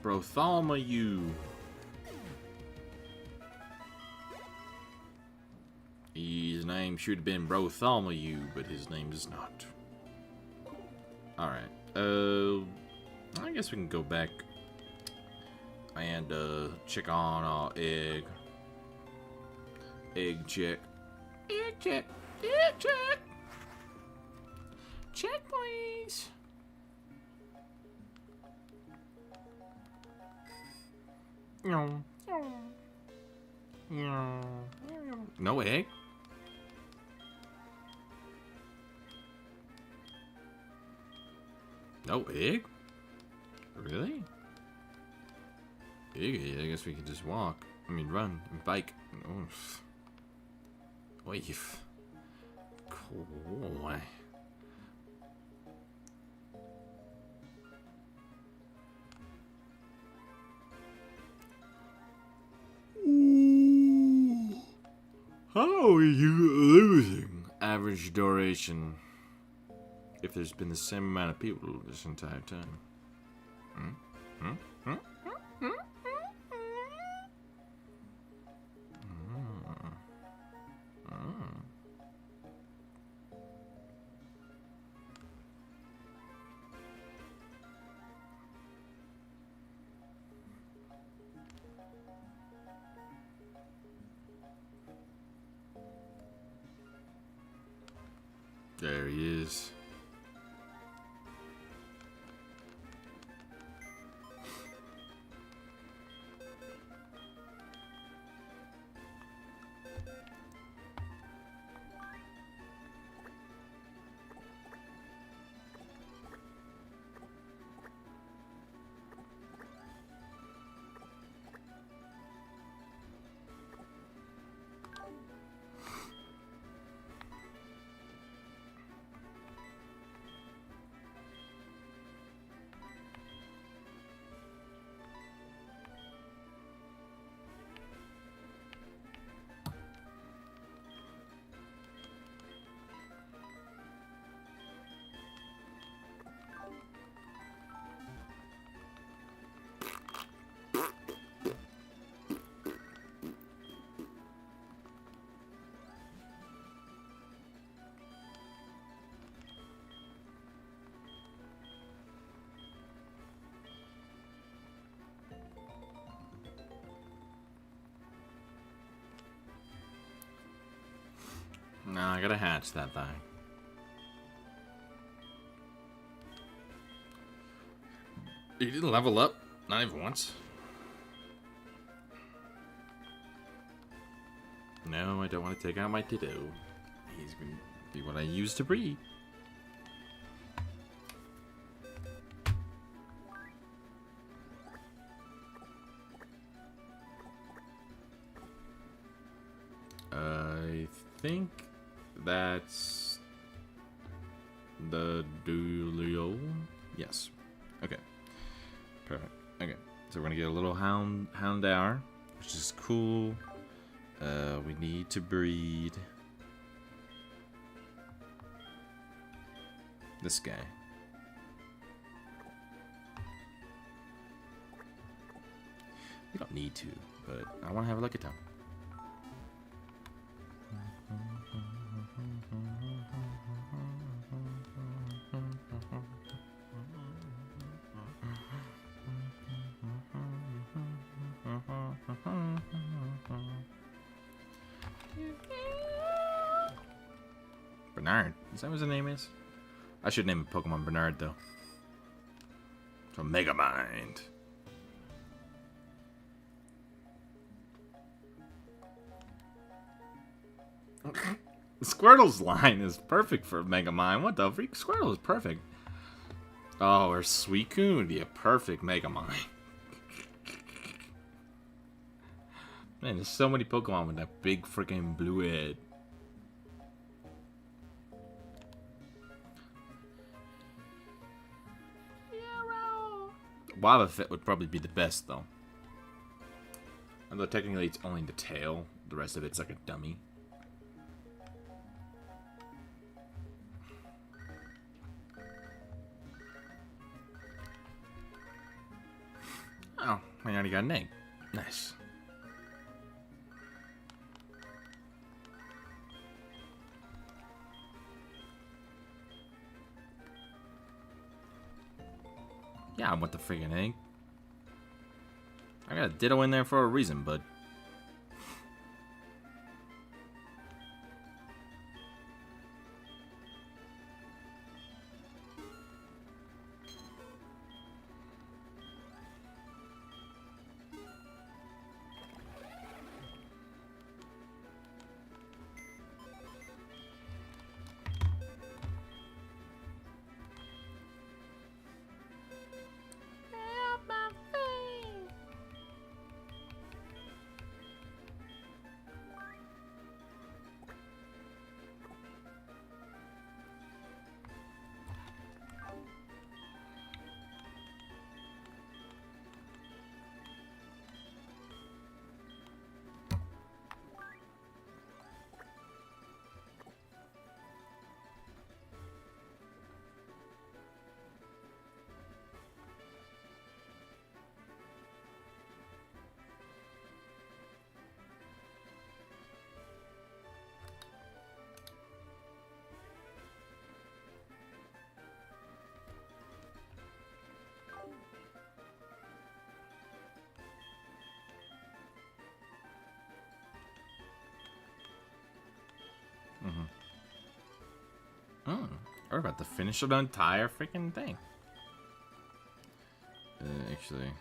Bartholomew. His name should have been Bartholomew, but his name is not. Alright. I guess we can go back and check on our egg. Egg check. Egg check. Egg check. Check, please. No. No egg? No egg? Really? I guess we can just walk. I mean, run and bike. Oof. Oif. Cool. How are you losing? Average duration. If there's been the same amount of people this entire time. There he is. No, I gotta hatch that thing. You didn't level up? Not even once? No, I don't want to take out my Ditto. He's gonna be what I use to breed. I think that's the Dulio. Yes. Okay. Perfect. Okay. So we're gonna get a little Houndour, which is cool. We need to breed this guy. We don't need to, but I want to have a look at him. Bernard. Is that what his name is? I should name a Pokemon Bernard, though. So Megamind. Squirtle's line is perfect for Megamind. What the freak? Squirtle is perfect. Oh, or Suicune would be a perfect Megamind. Man, there's so many Pokemon with that big freaking blue head. Wobbuffet would probably be the best, though. Although technically it's only the tail. The rest of it's like a dummy. Oh, I already got an egg. Nice. Yeah, I want the friggin' egg. I got a Ditto in there for a reason, bud. Oh, we're about to finish the entire freaking thing. Actually.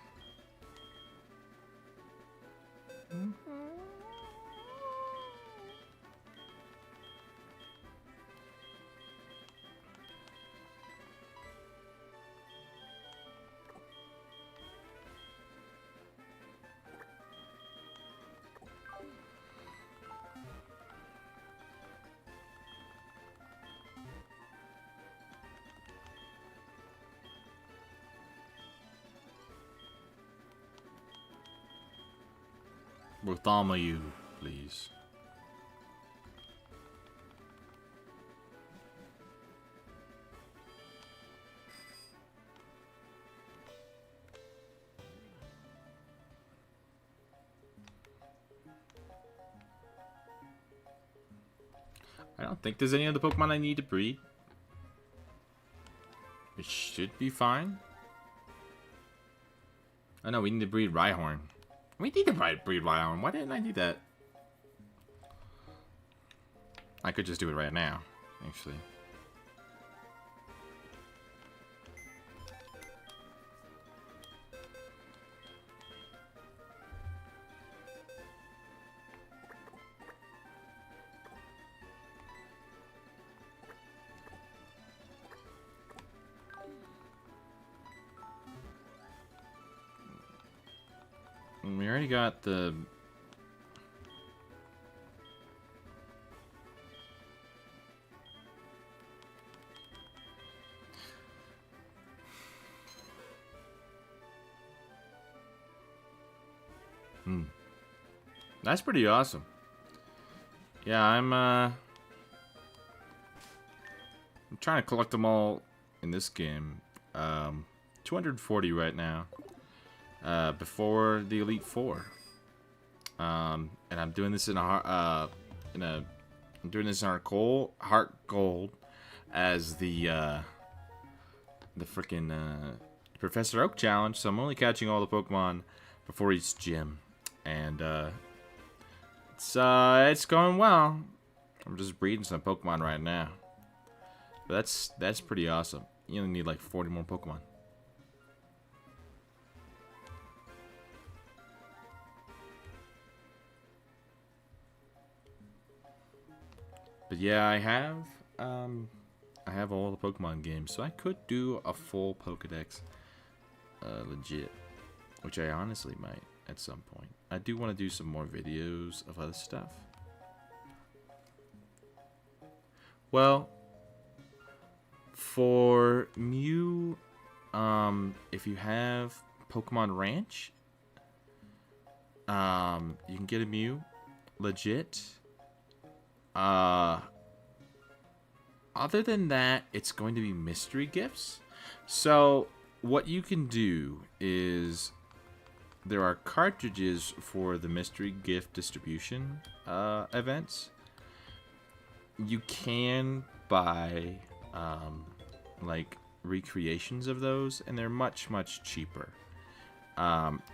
Bartholomew, please. I don't think there's any other Pokemon I need to breed. It should be fine. I know we need to breed Rhyhorn. We need to breed Rhyhorn. Why didn't I do that? I could just do it right now, actually. We already got the... That's pretty awesome. Yeah, I'm trying to collect them all in this game. 240 right now. Before the Elite Four. And I'm doing this in a I'm doing this in HeartGold as the freaking Professor Oak challenge. So I'm only catching all the Pokemon before each gym, and it's going well. I'm just breeding some Pokemon right now. But that's pretty awesome. You only need like 40 more Pokemon. But yeah, I have all the Pokemon games, so I could do a full Pokedex, legit, which I honestly might at some point. I do want to do some more videos of other stuff. Well, for Mew, if you have Pokemon Ranch, you can get a Mew, legit. Other than that, it's going to be mystery gifts. So what you can do is there are cartridges for the mystery gift distribution events. You can buy like recreations of those, and they're much cheaper.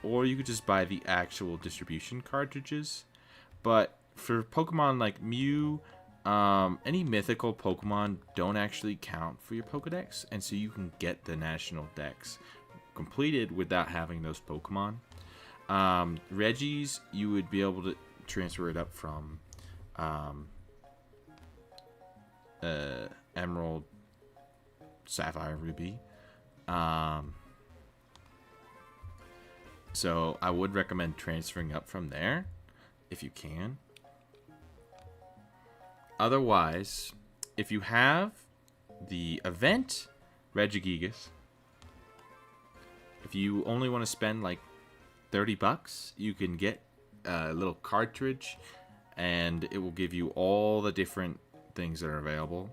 Or you could just buy the actual distribution cartridges. But for Pokemon like Mew, any mythical Pokemon don't actually count for your Pokedex, and so you can get the national dex completed without having those Pokemon. Reggie's, you would be able to transfer it up from Emerald, Sapphire, Ruby. So I would recommend transferring up from there if you can. Otherwise, if you have the event Regigigas, if you only want to spend like $30, you can get a little cartridge, and it will give you all the different things that are available.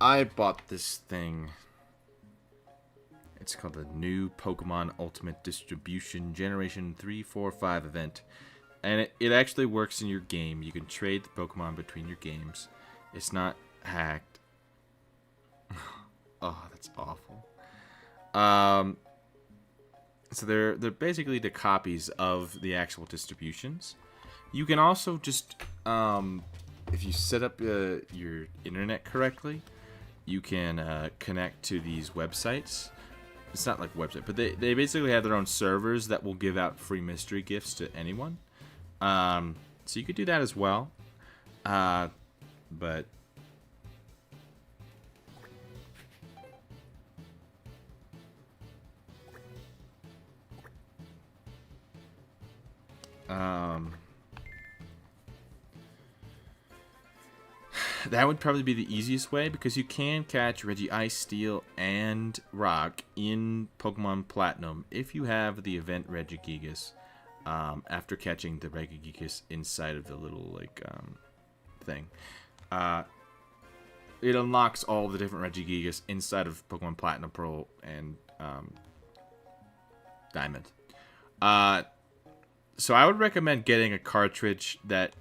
I bought this thing. It's called the New Pokemon Ultimate Distribution Generation 3, 4, 5 event. And it actually works in your game. You can trade the Pokemon between your games. It's not hacked. Oh, that's awful. So they're basically the copies of the actual distributions. You can also just, if you set up your internet correctly, you can connect to these websites. It's not like a website, but they basically have their own servers that will give out free mystery gifts to anyone. So you could do that as well. But that would probably be the easiest way, because you can catch Reggie Ice, Steel, and Rock in Pokemon Platinum if you have the event Regigigas. After catching the Regigigas inside of the little thing, it unlocks all the different Regigigas inside of Pokemon Platinum, Pearl, and Diamond. So I would recommend getting a cartridge that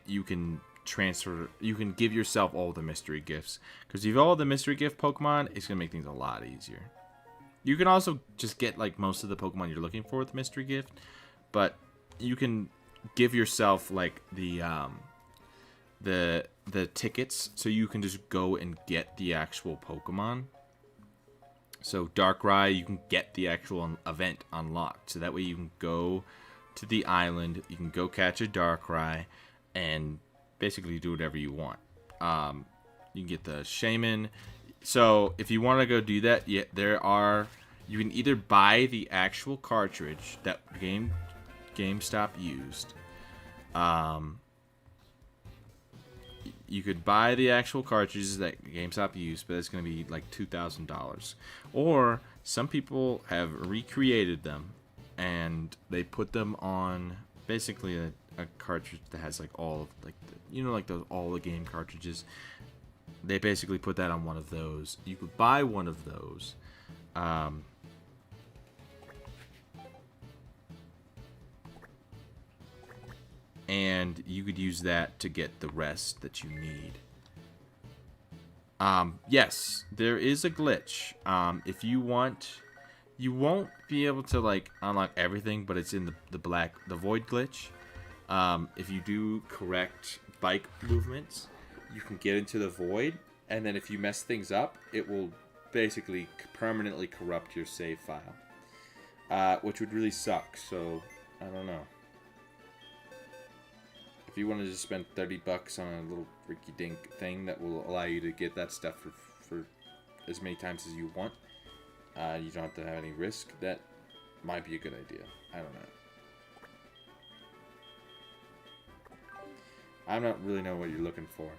you can transfer. You can give yourself all the mystery gifts, because if you have all the mystery gift Pokemon, it's gonna make things a lot easier. You can also just get like most of the Pokemon you're looking for with mystery gift, but you can give yourself like the tickets, so you can just go and get the actual Pokemon. So Darkrai, you can get the actual event unlocked, so that way you can go to the island, you can go catch a Darkrai, and basically do whatever you want. You can get the Shaman. So if you want to go do that, you can either buy the actual cartridge that GameStop used. You could buy the actual cartridges that GameStop used, but it's going to be like $2,000. Or some people have recreated them, and they put them on basically a cartridge that has like all of like those all the game cartridges. They basically put that on one of those. You could buy one of those. And you could use that to get the rest that you need. Yes, there is a glitch. If you want, you won't be able to like unlock everything, but it's in the void glitch. If you do correct bike movements, you can get into the void, and then if you mess things up, it will basically permanently corrupt your save file, which would really suck. So I don't know. If you want to just spend $30 on a little rinky-dink thing that will allow you to get that stuff for as many times as you want, you don't have to have any risk, that might be a good idea. I don't know. I don't really know what you're looking for.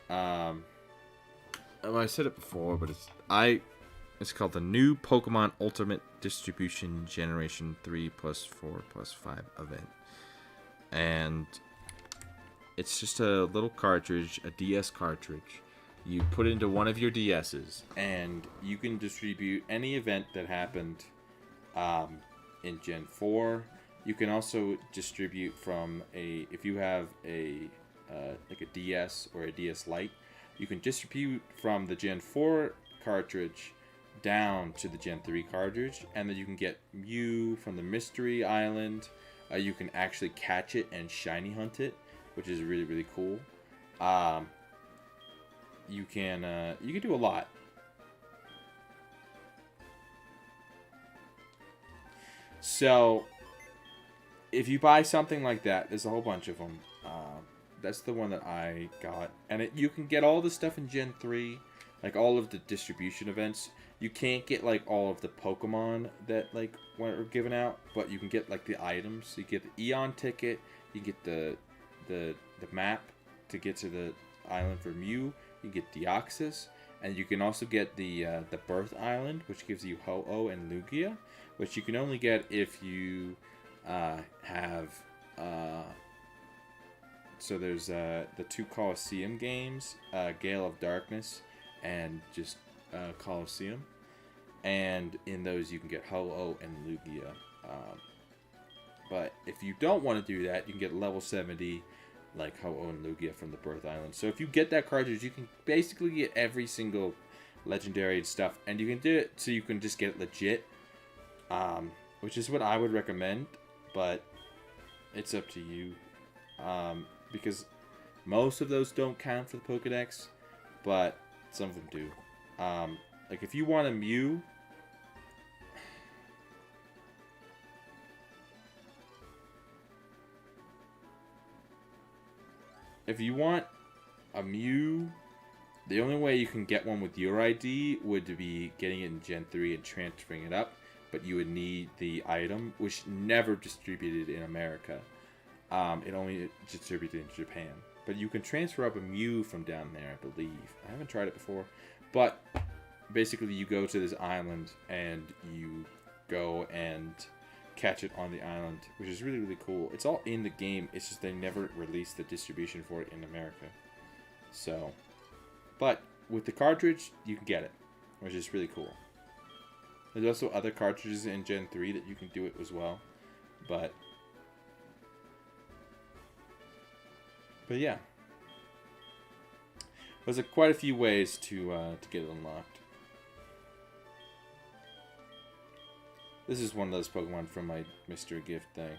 I said it before, but it's called the new Pokemon Ultimate Distribution Generation 3+4+5 event. And it's just a little cartridge, a DS cartridge. You put it into one of your DSs, and you can distribute any event that happened in Gen 4. You can also distribute from if you have like a DS or a DS Lite, you can distribute from the Gen 4 cartridge down to the Gen 3 cartridge, and then you can get Mew from the Mystery Island. You can actually catch it and shiny hunt it, which is really, really cool. You can do a lot. So if you buy something like that, there's a whole bunch of them. That's the one that I got, and you can get all the stuff in Gen 3, like all of the distribution events. You can't get like all of the Pokemon that like were given out, but you can get like the items. You get the Eon ticket, you get the map to get to the island for Mew. You get Deoxys, and you can also get the Birth Island, which gives you Ho-Oh and Lugia, which you can only get if you have. So there's the 2 Colosseum games, Gale of Darkness, and just Colosseum. And in those you can get Ho-Oh and Lugia. But if you don't want to do that, you can get level 70, like Ho-Oh and Lugia from the Birth Island. So if you get that cartridge, you can basically get every single legendary stuff. And you can do it so you can just get it legit. which is what I would recommend, but it's up to you. Because most of those don't count for the Pokedex, but some of them do. Like if you want a Mew, the only way you can get one with your ID would be getting it in Gen 3 and transferring it up, but you would need the item, which never distributed in America. It only distributed in Japan. But you can transfer up a Mew from down there, I believe. I haven't tried it before. But basically you go to this island and you go and catch it on the island, which is really, really cool. It's all in the game. It's just they never released the distribution for it in America. So, but with the cartridge, you can get it, which is really cool. There's also other cartridges in Gen 3 that you can do it as well. But yeah. There's quite a few ways to get it unlocked. This is one of those Pokemon from my mystery gift thing.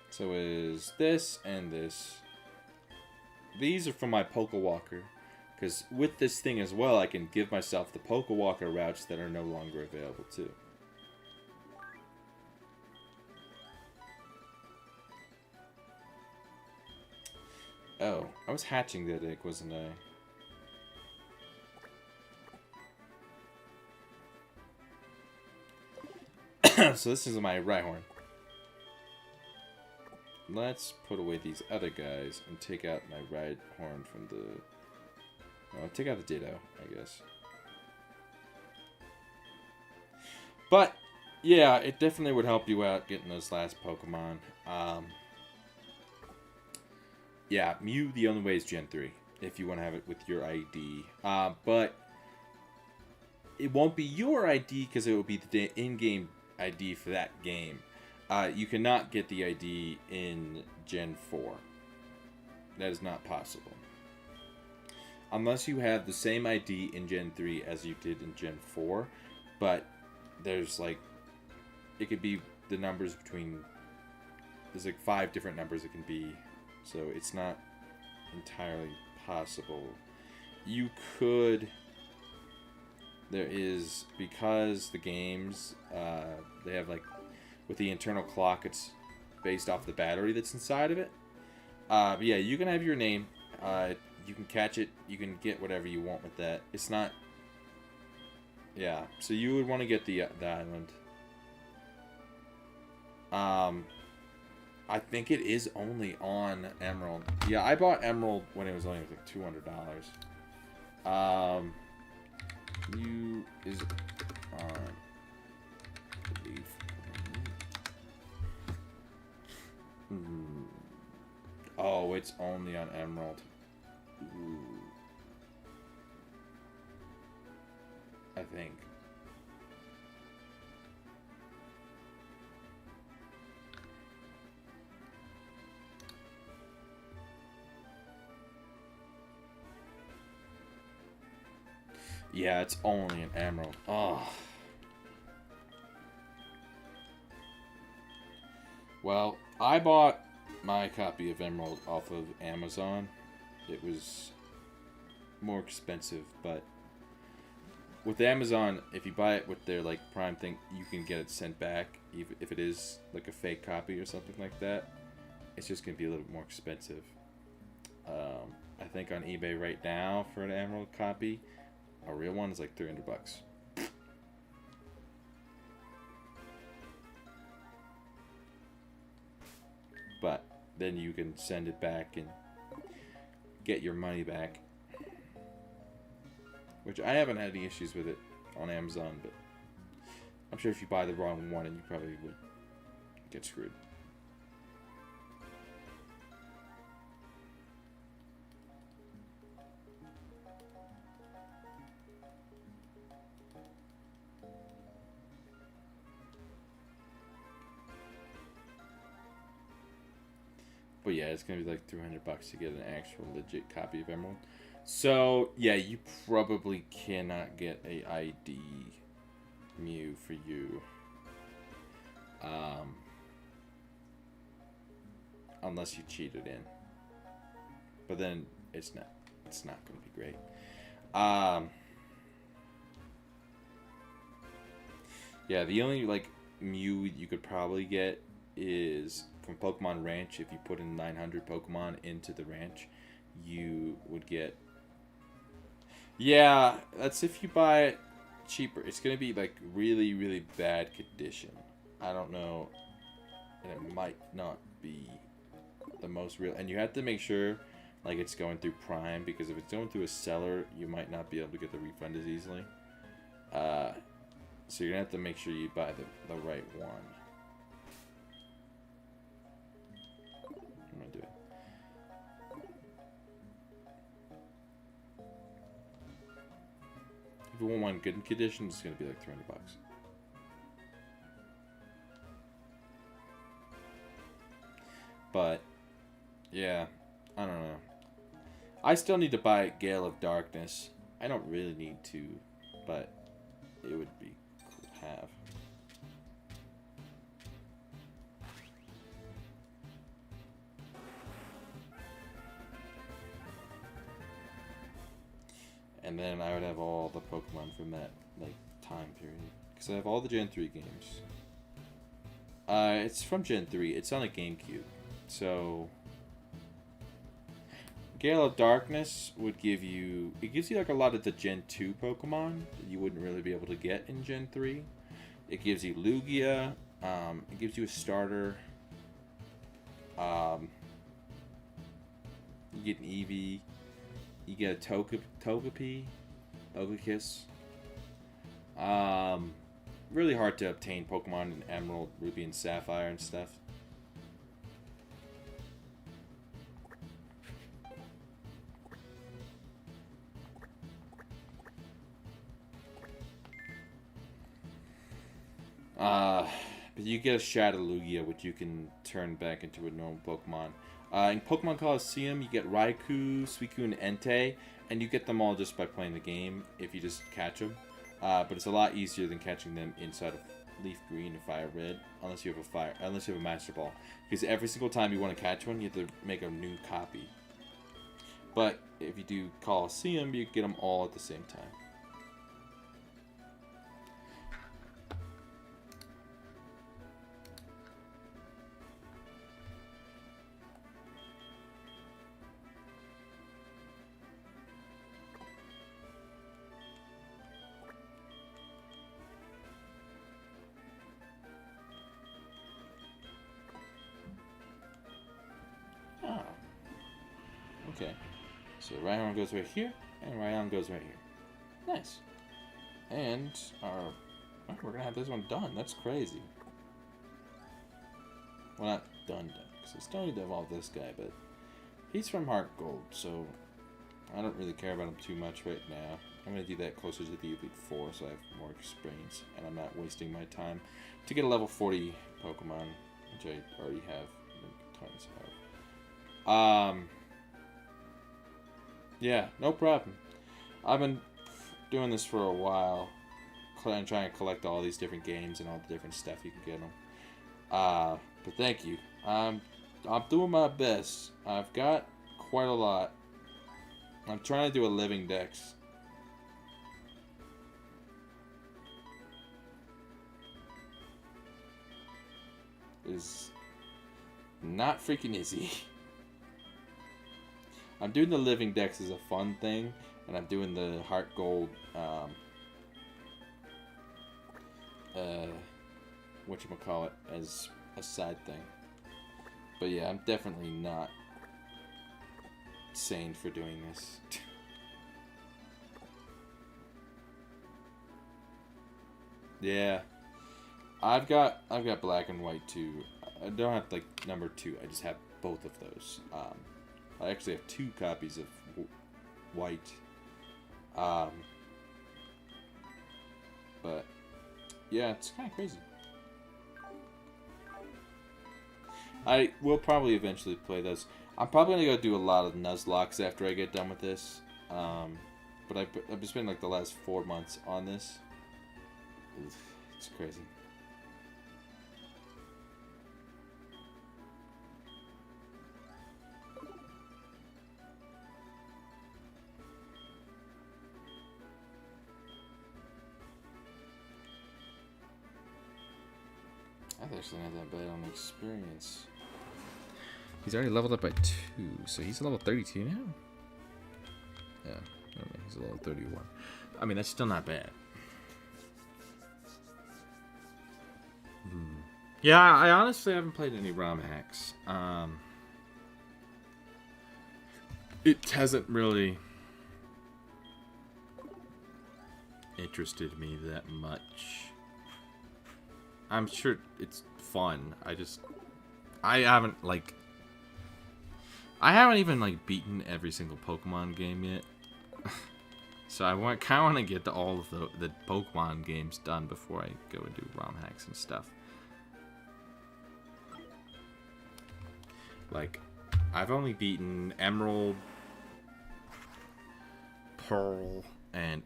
So is this and this. These are from my Pokewalker. Because with this thing as well, I can give myself the Pokewalker routes that are no longer available too. Oh, I was hatching that egg, wasn't I? So this is my Rhyhorn. Let's put away these other guys and take out my Rhyhorn from the... Well, take out the Ditto, I guess. But, yeah, it definitely would help you out getting those last Pokemon. Yeah, Mew, the only way is Gen 3, if you want to have it with your ID. But it won't be your ID because it will be the in-game ID for that game. You cannot get the ID in Gen 4. That is not possible. Unless you have the same ID in Gen 3 as you did in Gen 4. But there's like... It could be the numbers between... There's like 5 different numbers it can be. So it's not entirely possible. You could... There is... Because the games... they have like... With the internal clock, it's based off the battery that's inside of it. But yeah, you can have your name. You can catch it. You can get whatever you want with that. It's not... Yeah, so you would want to get the island. I think it is only on Emerald. Yeah, I bought Emerald when it was only like $200. You is on... Oh, it's only on Emerald. Ooh. I think. Yeah, it's only an Emerald. Oh. Well, I bought my copy of Emerald off of Amazon. It was more expensive, but with Amazon, if you buy it with their like Prime thing, you can get it sent back, even if it is like a fake copy or something like that. It's just gonna be a little bit more expensive. I think on eBay right now for an Emerald copy, a real one is like $300. But then you can send it back and get your money back. Which I haven't had any issues with it on Amazon, but I'm sure if you buy the wrong one, and you probably would get screwed. But yeah, it's gonna be like $300 to get an actual legit copy of Emerald. So yeah, you probably cannot get a ID Mew for you. Unless you cheated in. But then it's not going to be great. Yeah, the only like Mew you could probably get is from Pokemon Ranch. If you put in 900 Pokemon into the ranch, you would get. Yeah, that's if you buy it cheaper. It's gonna be like really, really bad condition. I don't know, and it might not be the most real. And you have to make sure like it's going through Prime, because if it's going through a seller, you might not be able to get the refund as easily. So you're gonna have to make sure you buy the right one. I'm gonna do it. If you want one good condition, it's gonna be like $300. But yeah, I don't know. I still need to buy Gale of Darkness. I don't really need to, but it would be cool to have. And then I would have all the Pokemon from that like time period, because I have all the Gen 3 games. It's from Gen 3. It's on a GameCube, so Gale of Darkness would give you... It gives you like a lot of the Gen 2 Pokemon that you wouldn't really be able to get in Gen 3. It gives you Lugia. It gives you a starter. You get an Eevee. You get a Togepi. Togekiss. Really hard to obtain Pokemon in Emerald, Ruby, and Sapphire and stuff. But you get a Shadow Lugia, which you can turn back into a normal Pokemon. In Pokemon Coliseum, you get Raikou, Suicune, and Entei, and you get them all just by playing the game if you just catch them. But it's a lot easier than catching them inside of Leaf Green and Fire Red, unless you have a Master Ball. Because every single time you want to catch one, you have to make a new copy. But if you do Coliseum, you get them all at the same time. Okay, so Rhydon goes right here, and Rhydon goes right here. Nice. And we're gonna have this one done. That's crazy. Well, not done, because I still need to evolve this guy, but he's from HeartGold, so I don't really care about him too much right now. I'm gonna do that closer to the Elite Four, so I have more experience, and I'm not wasting my time to get a level 40 Pokemon, which I already have tons of. Yeah, no problem. I've been doing this for a while, trying to collect all these different games and all the different stuff you can get them. But thank you. I'm doing my best. I've got quite a lot. I'm trying to do a living dex. It's not freaking easy. I'm doing the living dex as a fun thing, and I'm doing the HeartGold, whatchamacallit, as a side thing. But yeah, I'm definitely not sane for doing this. Yeah. I've got black and white too. I don't have like number 2, I just have both of those. I actually have 2 copies of white. But yeah, it's kind of crazy. I will probably eventually play those. I'm probably gonna go do a lot of Nuzlocke after I get done with this. But I've been spending like the last 4 months on this. Oof. It's crazy. I've actually not that bad on experience. He's already leveled up by 2, so he's level 32 now? Yeah, okay, he's level 31. I mean, that's still not bad. Yeah, I honestly haven't played any ROM hacks. It hasn't really interested me that much. I'm sure it's fun. I haven't even like beaten every single Pokemon game yet. So I kind of want to get to all of the Pokemon games done before I go and do ROM hacks and stuff. Like, I've only beaten Emerald, Pearl, and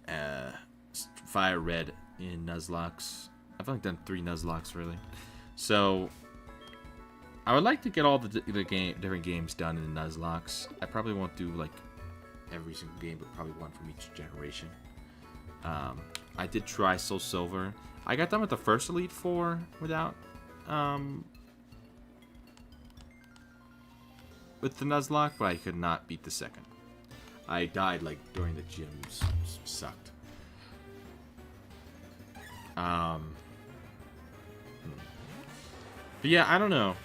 Fire Red in Nuzlocke. I've only done 3 Nuzlocke, really. So, I would like to get all the different games done in the Nuzlocke. I probably won't do, like, every single game, but probably one from each generation. I did try Soul Silver. I got done with the first Elite Four without, with the Nuzlocke, but I could not beat the second. I died, like, during the gyms. Sucked. But yeah, I don't know.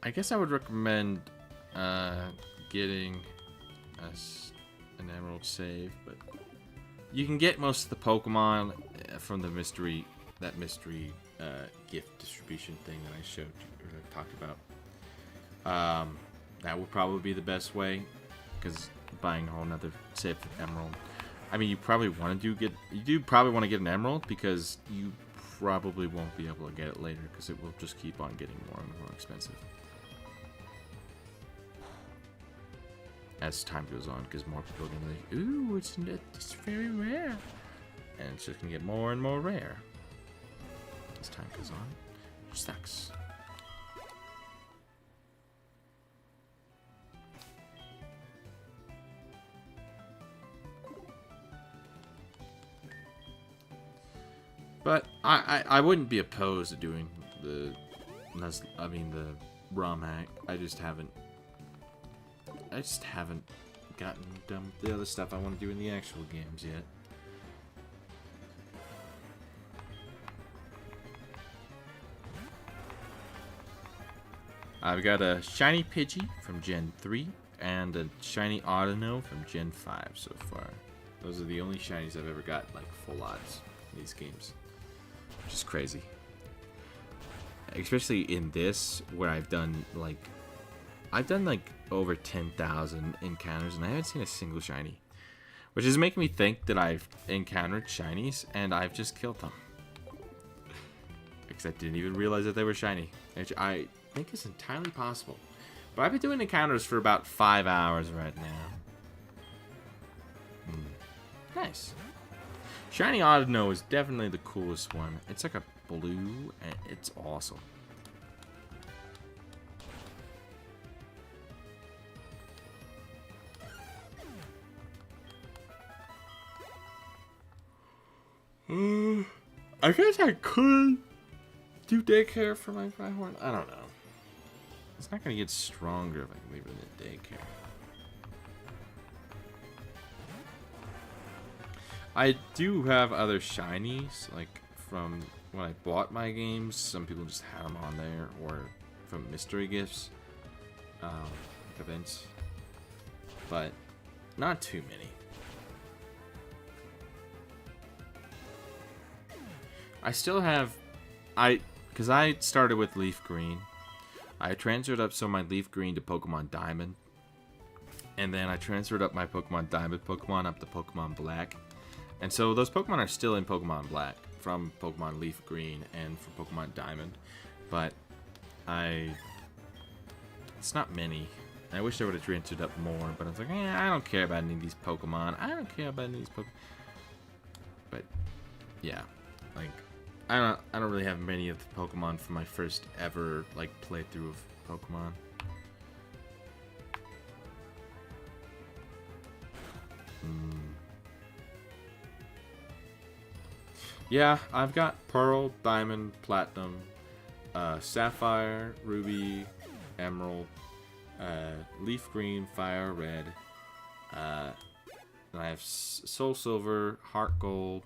I guess I would recommend getting us an Emerald save, but you can get most of the Pokemon from the mystery gift distribution thing that I showed you or I talked about. That would probably be the best way, because buying a whole nother save of Emerald. I mean, you probably do probably want to get an Emerald, because you probably won't be able to get it later, because it will just keep on getting more and more expensive as time goes on, because more people are gonna be like, ooh, it's very rare, and it's just gonna get more and more rare as time goes on. Which sucks. But I wouldn't be opposed to doing the ROM hack. I just haven't gotten done with the other stuff I want to do in the actual games yet. I've got a shiny Pidgey from Gen 3 and a shiny Audino from Gen 5 so far. Those are the only shinies I've ever got, like, full odds in these games. Which is crazy. Especially in this, where I've done like over 10,000 encounters and I haven't seen a single shiny. Which is making me think that I've encountered shinies and I've just killed them. Because I didn't even realize that they were shiny. Which I think is entirely possible. But I've been doing encounters for about 5 hours right now. Nice. Shiny Audino is definitely the coolest one. It's like a blue, and it's awesome. I guess I could do daycare for my Rhyhorn. I don't know. It's not going to get stronger if I can leave it in daycare. I do have other shinies, like from when I bought my games. Some people just had them on there, or from mystery gifts, events, but not too many. I still have, because I started with Leaf Green. I transferred up some of my Leaf Green to Pokemon Diamond, And then I transferred up my Pokemon Diamond Pokemon up to Pokemon Black. And so those Pokemon are still in Pokemon Black from Pokemon Leaf Green and from Pokemon Diamond. But it's not many. I wish I would have transferred up more, but I was like, I don't care about any of these Pokemon. I don't care about any of these Pokemon. But yeah, like I don't really have many of the Pokemon from my first ever like playthrough of Pokemon. Yeah, I've got Pearl, Diamond, Platinum, Sapphire, Ruby, Emerald, Leaf Green, Fire Red. And I have Soul Silver, Heart Gold.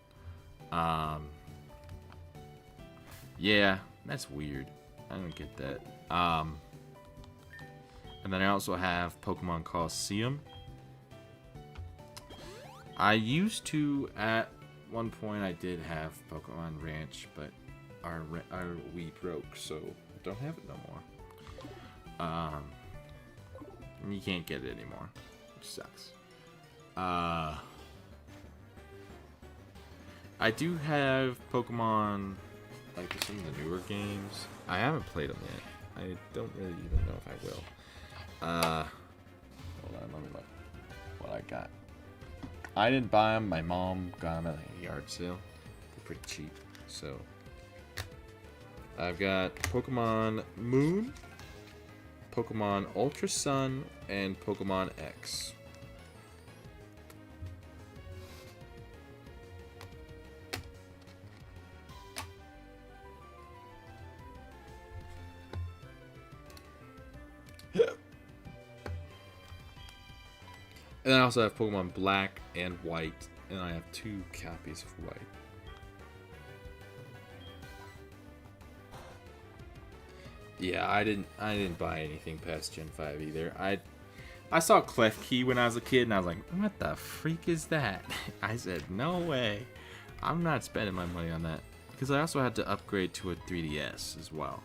Yeah, that's weird. I don't get that. And then I also have Pokemon Coliseum. I used to, at one point, I did have Pokemon Ranch, but our Wii broke, so I don't have it no more. You can't get it anymore, which sucks. I do have Pokemon, like some of the newer games. I haven't played them yet. I don't really even know if I will. Hold on, let me look what I got. I didn't buy them. My mom got them at a yard sale. They're pretty cheap. So I've got Pokemon Moon, Pokemon Ultra Sun, and Pokemon X. And then I also have Pokemon Black and White, and I have 2 copies of White. Yeah, I didn't buy anything past Gen 5 either. I saw Klefki when I was a kid, and I was like, what the freak is that? I said, no way. I'm not spending my money on that. Because I also had to upgrade to a 3DS as well,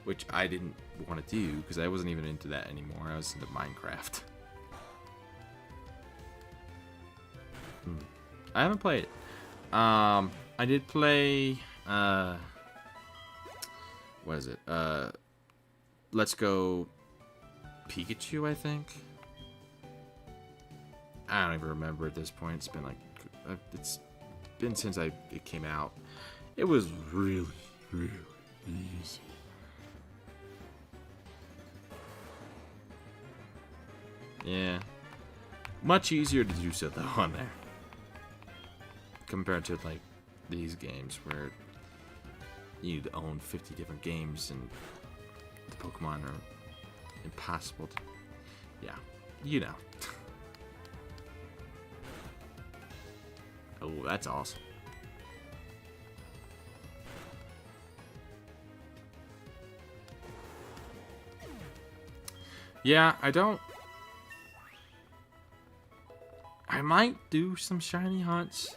which I didn't want to do because I wasn't even into that anymore. I was into Minecraft. I haven't played it. I did play what is it? Let's Go Pikachu, I think. I don't even remember at this point. It's been like since it came out. It was really, really easy. Yeah. Much easier to do so though on there. Compared to like these games where you need to own 50 different games and the Pokemon are impossible to, yeah, you know. Oh, that's awesome. Yeah, I might do some shiny hunts,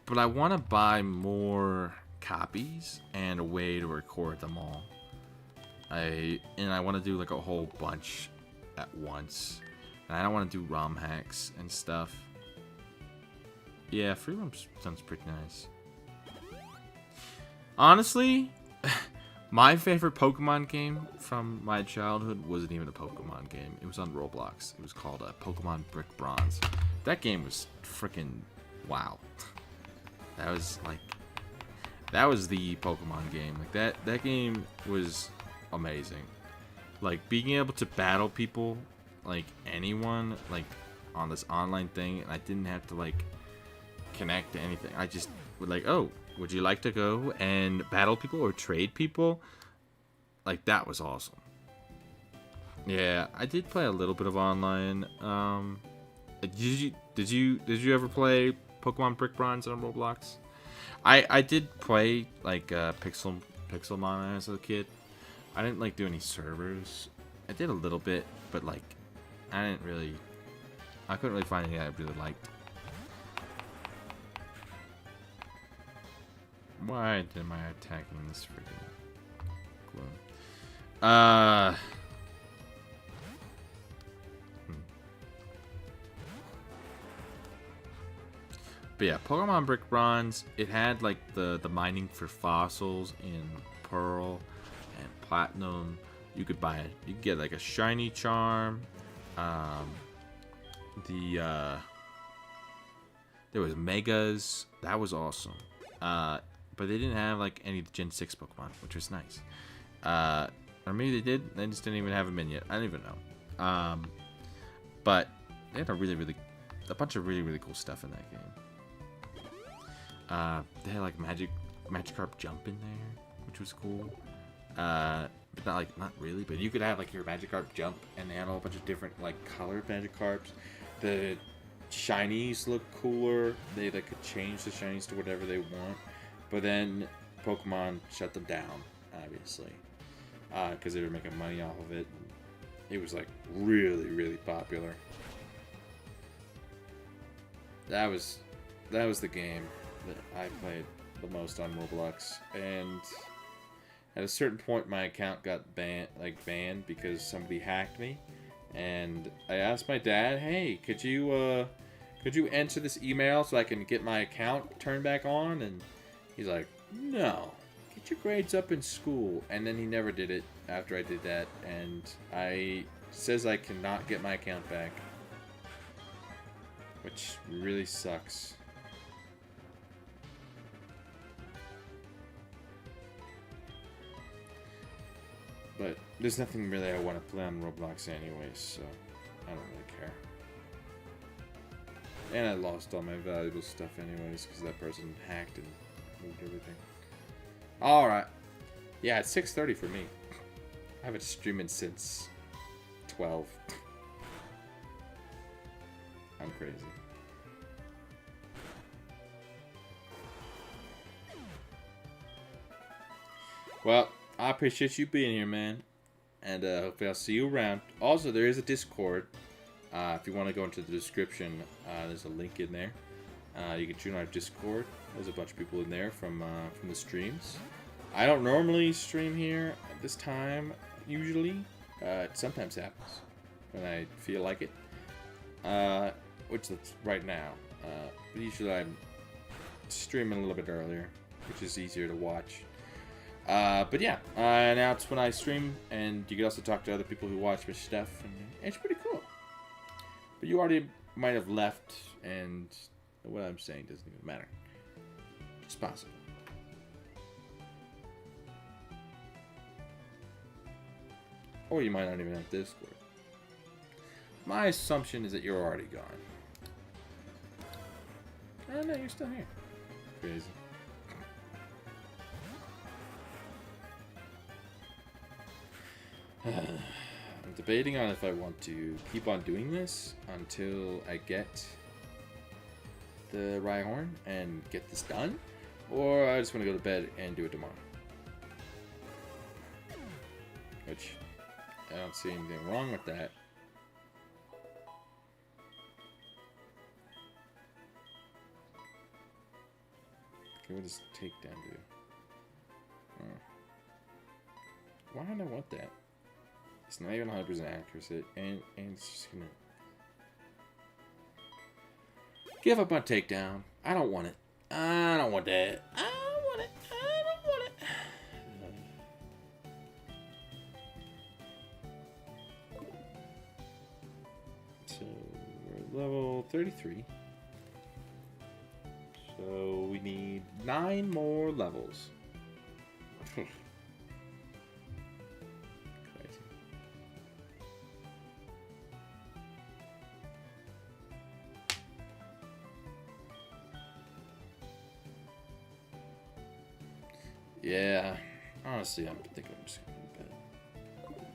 but I want to buy more copies and a way to record them all. I want to do like a whole bunch at once. And I don't want to do ROM hacks and stuff. Yeah, free roam sounds pretty nice. Honestly, my favorite Pokemon game from my childhood wasn't even a Pokemon game. It was on Roblox. It was called Pokemon Brick Bronze. That game was freaking wow. That was the Pokemon game. Like that game was amazing. Like being able to battle people, like anyone, like on this online thing, and I didn't have to like connect to anything. I just would like, oh, would you like to go and battle people or trade people? Like that was awesome. Yeah, I did play a little bit of online. Did you ever play Pokemon Brick Bronze on Roblox? I did play like Pixelmon as a kid. I didn't like do any servers. I did a little bit, but like I couldn't really find anything I really liked. Why am I attacking this freaking gloom? But yeah, Pokemon Brick Bronze, it had like the mining for fossils in Pearl and Platinum. You could buy it. You could get like a shiny charm. There was Megas. That was awesome. But they didn't have like any of the Gen 6 Pokemon, which was nice. Or maybe they did. They just didn't even have them in yet. I don't even know. But they had a bunch of really cool stuff in that game. They had like Magikarp jump in there, which was cool. But not really. But you could have like your Magikarp jump, and they had a whole bunch of different like colored Magikarps. The shinies look cooler. They could change the shinies to whatever they want. But then Pokemon shut them down, obviously, because they were making money off of it. It was like really popular. That was the game that I played the most on Roblox, and at a certain point my account got banned because somebody hacked me, and I asked my dad, "Hey, could you enter this email so I can get my account turned back on?" And he's like, "No, get your grades up in school." And then he never did it after I did that, and says I cannot get my account back, which really sucks. But there's nothing really I want to play on Roblox anyways, so I don't really care. And I lost all my valuable stuff anyways, because that person hacked and moved everything. Alright. Yeah, it's 6:30 for me. I haven't streaming since 12. I'm crazy. Well, I appreciate you being here, man. And hopefully I'll see you around. Also, there is a Discord. If you want to go into the description, there's a link in there. You can join our Discord. There's a bunch of people in there from the streams. I don't normally stream here at this time, usually. It sometimes happens when I feel like it. Which is right now. But usually I'm streaming a little bit earlier, which is easier to watch. But yeah, now it's when I stream, and you can also talk to other people who watch my stuff, and it's pretty cool. But you already might have left, and what I'm saying doesn't even matter. It's possible. Or you might not even have Discord. My assumption is that you're already gone. Oh no, you're still here. Crazy. I'm debating on if I want to keep on doing this until I get the Rhyhorn and get this done, or I just want to go to bed and do it tomorrow. Which, I don't see anything wrong with that. Okay, what does takedown do? Why don't I want that? It's not even 100% accuracy, and it's just gonna give up on takedown. I don't want it. I don't want that. I don't want it. I don't want it. So we're level 33. So we need 9 more levels. Yeah, honestly, I'm thinking I'm just gonna go to bed.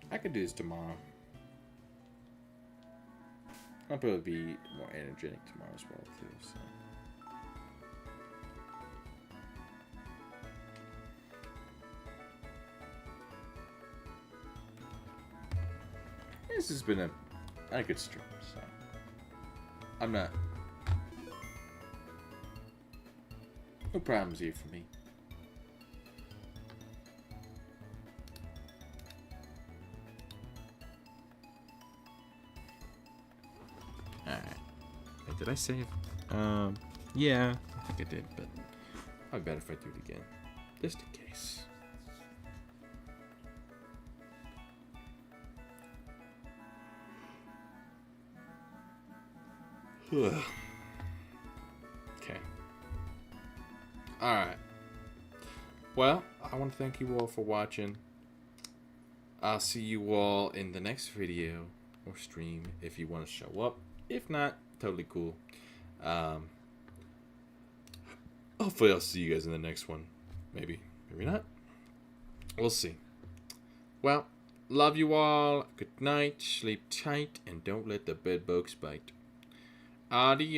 I could do this tomorrow. I'll probably be more energetic tomorrow as well, too, so. This has been a good stream, so. I'm not. No problems here for me. Alright. Wait, did I save? Yeah, I think I did, but probably better if I do it again, just in case. Okay. Alright. Well, I want to thank you all for watching. I'll see you all in the next video or stream if you want to show up. If not, totally cool. Hopefully I'll see you guys in the next one. Maybe. Maybe not. We'll see. Well, love you all. Good night. Sleep tight. And don't let the bed bugs bite. Adios.